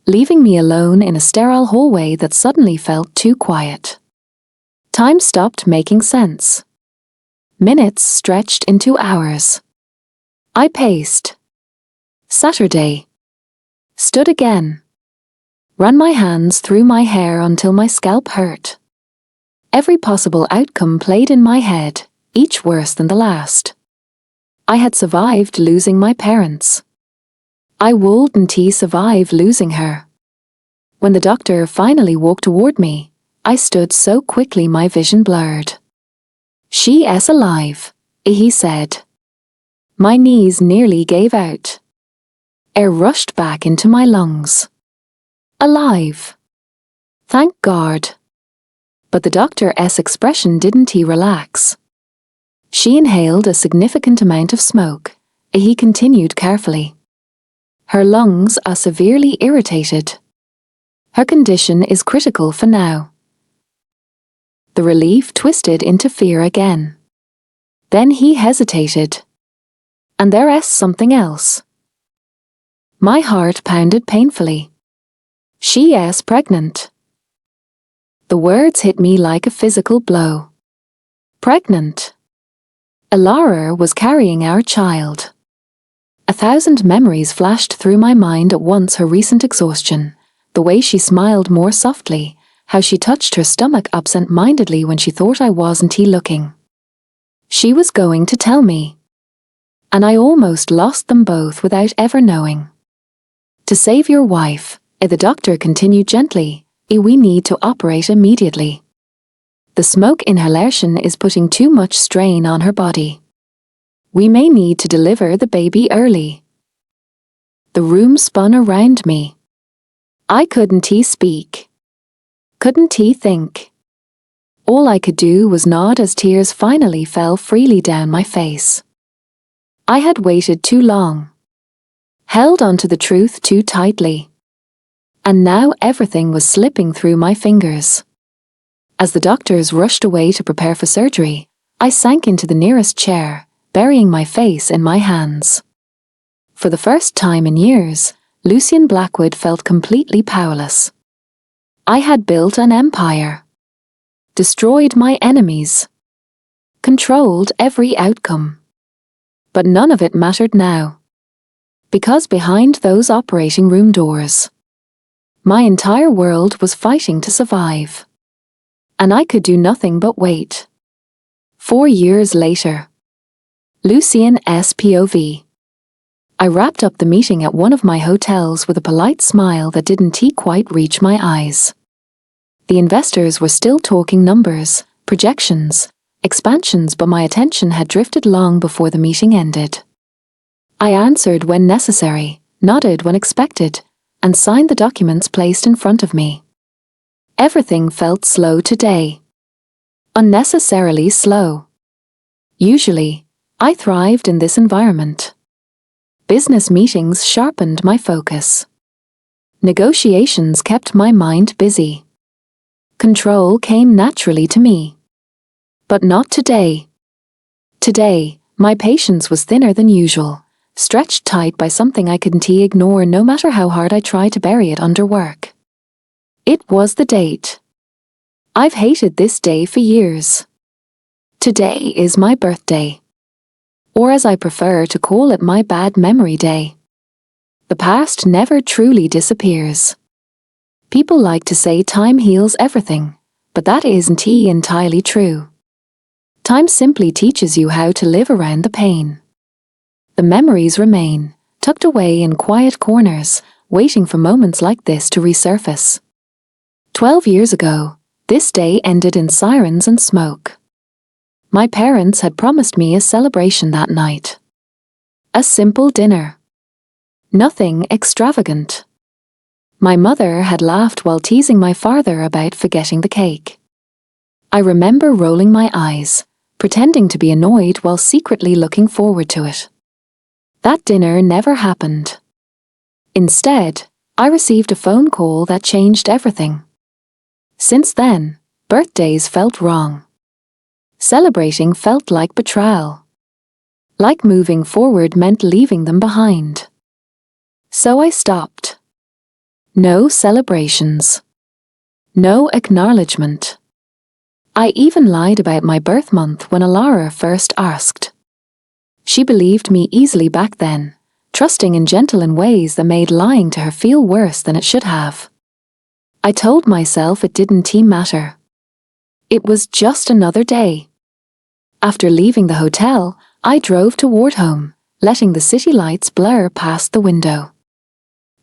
leaving me alone in a sterile hallway that suddenly felt too quiet. Time stopped making sense. Minutes stretched into hours. I paced. Saturday. Stood again. Ran my hands through my hair until my scalp hurt. Every possible outcome played in my head, each worse than the last. I had survived losing my parents. I wouldn't survive losing her. When the doctor finally walked toward me, I stood so quickly my vision blurred. "She's alive," he said. My knees nearly gave out. Air rushed back into my lungs. Alive. Thank God. But the doctor's expression didn't relax. She inhaled a significant amount of smoke. He continued carefully. Her lungs are severely irritated. Her condition is critical for now. The relief twisted into fear again. Then he hesitated. And there's something else. My heart pounded painfully. She's pregnant. The words hit me like a physical blow. Pregnant. Alara was carrying our child. 1,000 memories flashed through my mind at once: her recent exhaustion, the way she smiled more softly, how she touched her stomach absent-mindedly when she thought I wasn't looking. She was going to tell me. And I almost lost them both without ever knowing. To save your wife, the doctor continued gently, we need to operate immediately. The smoke inhalation is putting too much strain on her body. We may need to deliver the baby early. The room spun around me. I couldn't speak. Couldn't think. All I could do was nod as tears finally fell freely down my face. I had waited too long. Held onto the truth too tightly. And now everything was slipping through my fingers. As the doctors rushed away to prepare for surgery, I sank into the nearest chair, burying my face in my hands. For the first time in years, Lucian Blackwood felt completely powerless. I had built an empire. Destroyed my enemies. Controlled every outcome. But none of it mattered now. Because behind those operating room doors, my entire world was fighting to survive. And I could do nothing but wait. 4 years later. Lucian's POV. I wrapped up the meeting at one of my hotels with a polite smile that didn't quite reach my eyes. The investors were still talking numbers, projections, expansions, but my attention had drifted long before the meeting ended. I answered when necessary, nodded when expected, and signed the documents placed in front of me. Everything felt slow today. Unnecessarily slow. Usually, I thrived in this environment. Business meetings sharpened my focus. Negotiations kept my mind busy. Control came naturally to me. But not today. Today, my patience was thinner than usual, stretched tight by something I couldn't ignore no matter how hard I tried to bury it under work. It was the date. I've hated this day for years. Today is my birthday. Or as I prefer to call it, my bad memory day. The past never truly disappears. People like to say time heals everything, but that isn't entirely true. Time simply teaches you how to live around the pain. The memories remain, tucked away in quiet corners, waiting for moments like this to resurface. 12 years ago, this day ended in sirens and smoke. My parents had promised me a celebration that night. A simple dinner. Nothing extravagant. My mother had laughed while teasing my father about forgetting the cake. I remember rolling my eyes, pretending to be annoyed while secretly looking forward to it. That dinner never happened. Instead, I received a phone call that changed everything. Since then, birthdays felt wrong. Celebrating felt like betrayal. Like moving forward meant leaving them behind. So I stopped. No celebrations. No acknowledgement. I even lied about my birth month when Alara first asked. She believed me easily back then, trusting and gentle in ways that made lying to her feel worse than it should have. I told myself it didn't matter. It was just another day. After leaving the hotel, I drove toward home, letting the city lights blur past the window.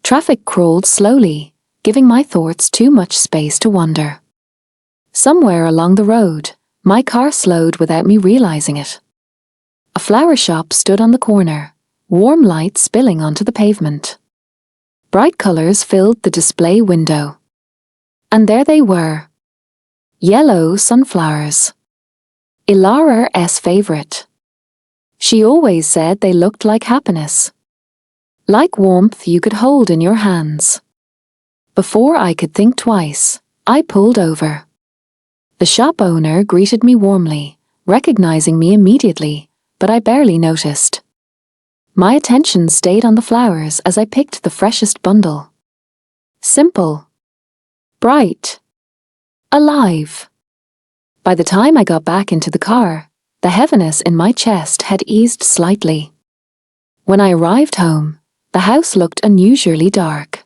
Traffic crawled slowly, giving my thoughts too much space to wander. Somewhere along the road, my car slowed without me realizing it. A flower shop stood on the corner, warm light spilling onto the pavement. Bright colors filled the display window. And there they were. Yellow sunflowers. Ilara's favorite. She always said they looked like happiness. Like warmth you could hold in your hands. Before I could think twice, I pulled over. The shop owner greeted me warmly, recognizing me immediately, but I barely noticed. My attention stayed on the flowers as I picked the freshest bundle. Simple. Bright. Alive. By the time I got back into the car, the heaviness in my chest had eased slightly. When I arrived home, the house looked unusually dark.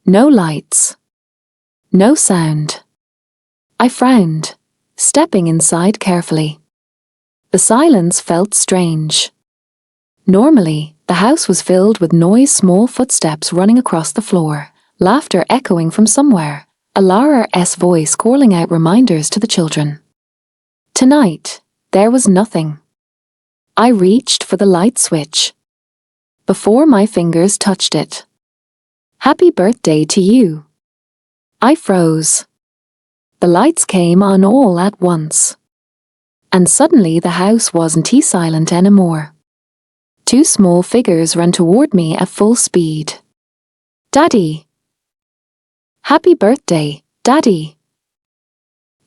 No lights. No sound. I frowned, stepping inside carefully. The silence felt strange. Normally, the house was filled with noise, small footsteps running across the floor, laughter echoing from somewhere, Alara's voice calling out reminders to the children. Tonight, there was nothing. I reached for the light switch. Before my fingers touched it. Happy birthday to you. I froze. The lights came on all at once. And suddenly the house wasn't silent anymore. Two small figures ran toward me at full speed. Daddy. Happy birthday, Daddy.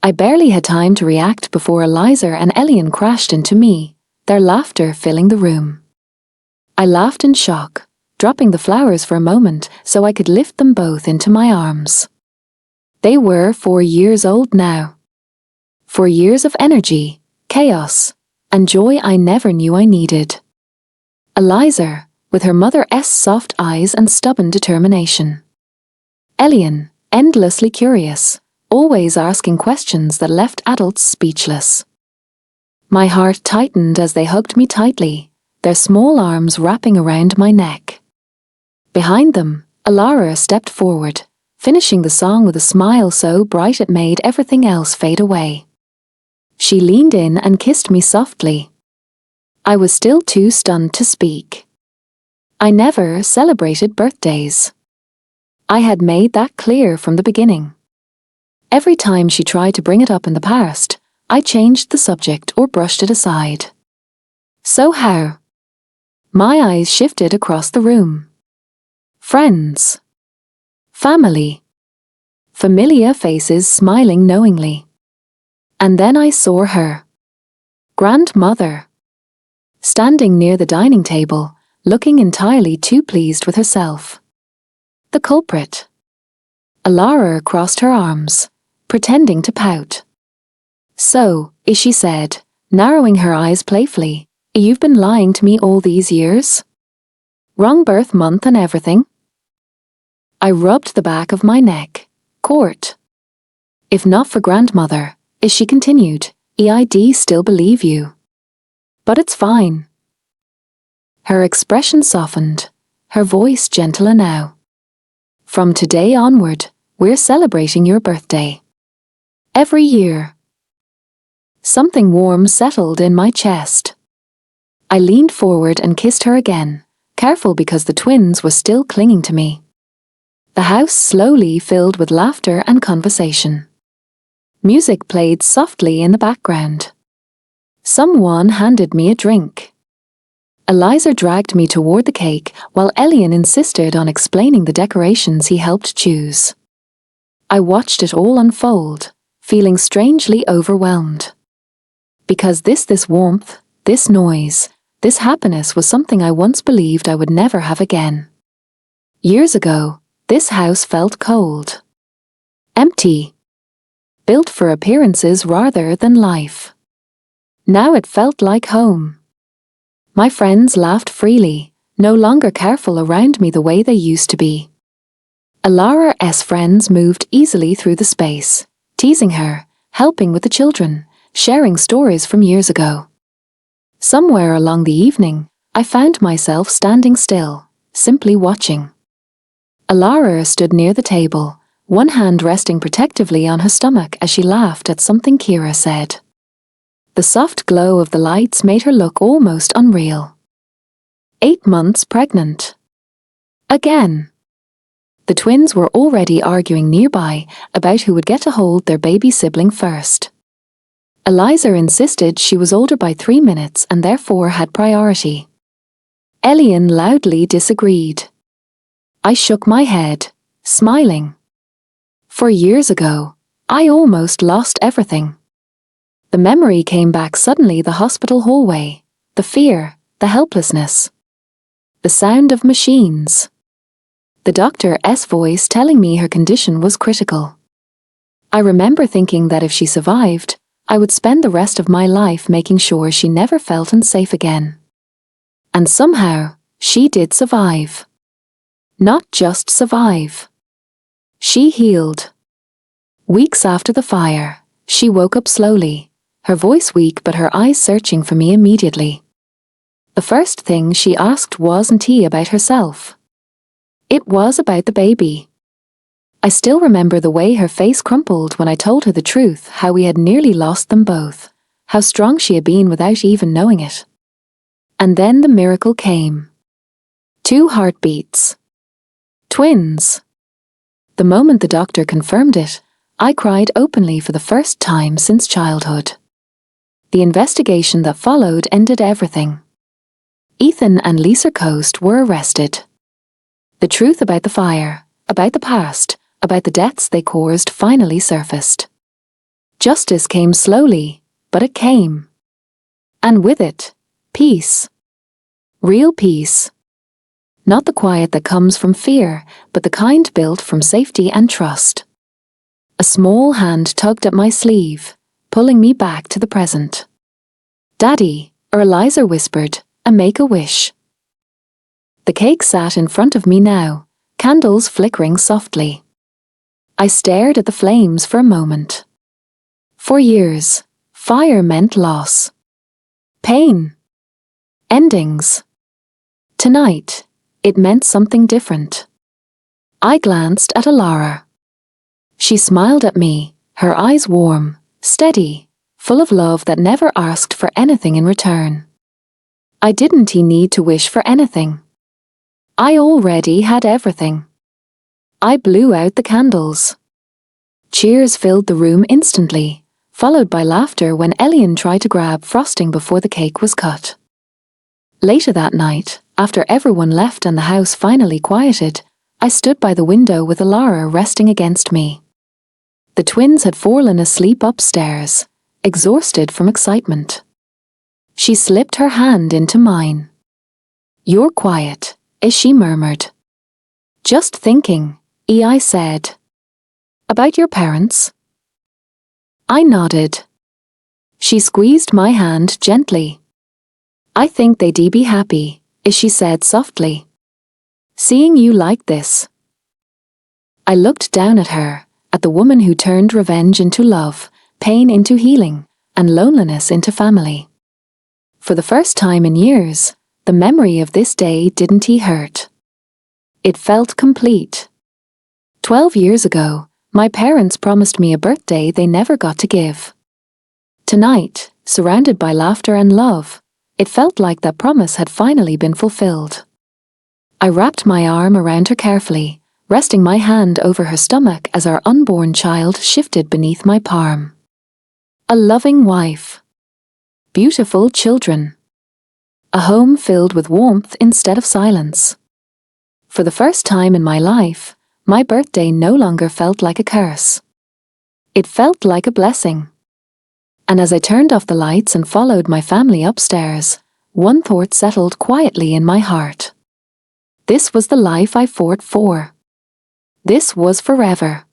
I barely had time to react before Eliza and Elian crashed into me, their laughter filling the room. I laughed in shock, dropping the flowers for a moment so I could lift them both into my arms. They were 4 years old now. 4 years of energy, chaos, and joy I never knew I needed. Eliza, with her mother's soft eyes and stubborn determination. Elian, endlessly curious, always asking questions that left adults speechless. My heart tightened as they hugged me tightly, their small arms wrapping around my neck. Behind them, Alara stepped forward, finishing the song with a smile so bright it made everything else fade away. She leaned in and kissed me softly. I was still too stunned to speak. I never celebrated birthdays. I had made that clear from the beginning. Every time she tried to bring it up in the past, I changed the subject or brushed it aside. So how? My eyes shifted across the room. Friends. Family. Familiar faces smiling knowingly. And then I saw her. Grandmother. Standing near the dining table, looking entirely too pleased with herself. The culprit. Alara crossed her arms, pretending to pout. So, she said, narrowing her eyes playfully, you've been lying to me all these years? Wrong birth month and everything? I rubbed the back of my neck. Court. If not for grandmother, she continued, I'd still believe you. But it's fine. Her expression softened, her voice gentler now. From today onward, we're celebrating your birthday. Every year. Something warm settled in my chest. I leaned forward and kissed her again, careful because the twins were still clinging to me. The house slowly filled with laughter and conversation. Music played softly in the background. Someone handed me a drink. Eliza dragged me toward the cake while Elian insisted on explaining the decorations he helped choose. I watched it all unfold, feeling strangely overwhelmed. Because this warmth, this noise, this happiness was something I once believed I would never have again. Years ago, this house felt cold. Empty. Built for appearances rather than life. Now it felt like home. My friends laughed freely, no longer careful around me the way they used to be. Alara's friends moved easily through the space, teasing her, helping with the children, sharing stories from years ago. Somewhere along the evening, I found myself standing still, simply watching. Alara stood near the table, one hand resting protectively on her stomach as she laughed at something Kira said. The soft glow of the lights made her look almost unreal. 8 months pregnant. Again. The twins were already arguing nearby about who would get to hold their baby sibling first. Eliza insisted she was older by 3 minutes and therefore had priority. Elian loudly disagreed. I shook my head, smiling. 4 years ago, I almost lost everything. The memory came back suddenly, the hospital hallway, the fear, the helplessness. The sound of machines. The doctor's voice telling me her condition was critical. I remember thinking that if she survived, I would spend the rest of my life making sure she never felt unsafe again. And somehow, she did survive. Not just survive. She healed. Weeks after the fire, she woke up slowly, her voice weak but her eyes searching for me immediately. The first thing she asked wasn't about herself. It was about the baby. I still remember the way her face crumpled when I told her the truth, how we had nearly lost them both, how strong she had been without even knowing it. And then the miracle came. 2 heartbeats. Twins. The moment the doctor confirmed it, I cried openly for the first time since childhood. The investigation that followed ended everything. Ethan and Lisa Coast were arrested. The truth about the fire, about the past, about the deaths they caused finally surfaced. Justice came slowly, but it came. And with it, peace. Real peace. Not the quiet that comes from fear, but the kind built from safety and trust. A small hand tugged at my sleeve, pulling me back to the present. Daddy, or Eliza whispered, and make a wish. The cake sat in front of me now, candles flickering softly. I stared at the flames for a moment. 4 years, fire meant loss. Pain. Endings. Tonight, it meant something different. I glanced at Alara. She smiled at me, her eyes warm, steady, full of love that never asked for anything in return. I didn't need to wish for anything. I already had everything. I blew out the candles. Cheers filled the room instantly, followed by laughter when Elian tried to grab frosting before the cake was cut. Later that night, after everyone left and the house finally quieted, I stood by the window with Alara resting against me. The twins had fallen asleep upstairs, exhausted from excitement. She slipped her hand into mine. You're quiet, she murmured. Just thinking, I said. About your parents? I nodded. She squeezed my hand gently. I think they'd be happy, she said softly. Seeing you like this. I looked down at her, at the woman who turned revenge into love, pain into healing, and loneliness into family. For the first time in years, the memory of this day didn't hurt. It felt complete. 12 years ago, my parents promised me a birthday they never got to give. Tonight, surrounded by laughter and love, it felt like that promise had finally been fulfilled. I wrapped my arm around her carefully, resting my hand over her stomach as our unborn child shifted beneath my palm. A loving wife. Beautiful children. A home filled with warmth instead of silence. For the first time in my life, my birthday no longer felt like a curse. It felt like a blessing. And as I turned off the lights and followed my family upstairs, one thought settled quietly in my heart. This was the life I fought for. This was forever.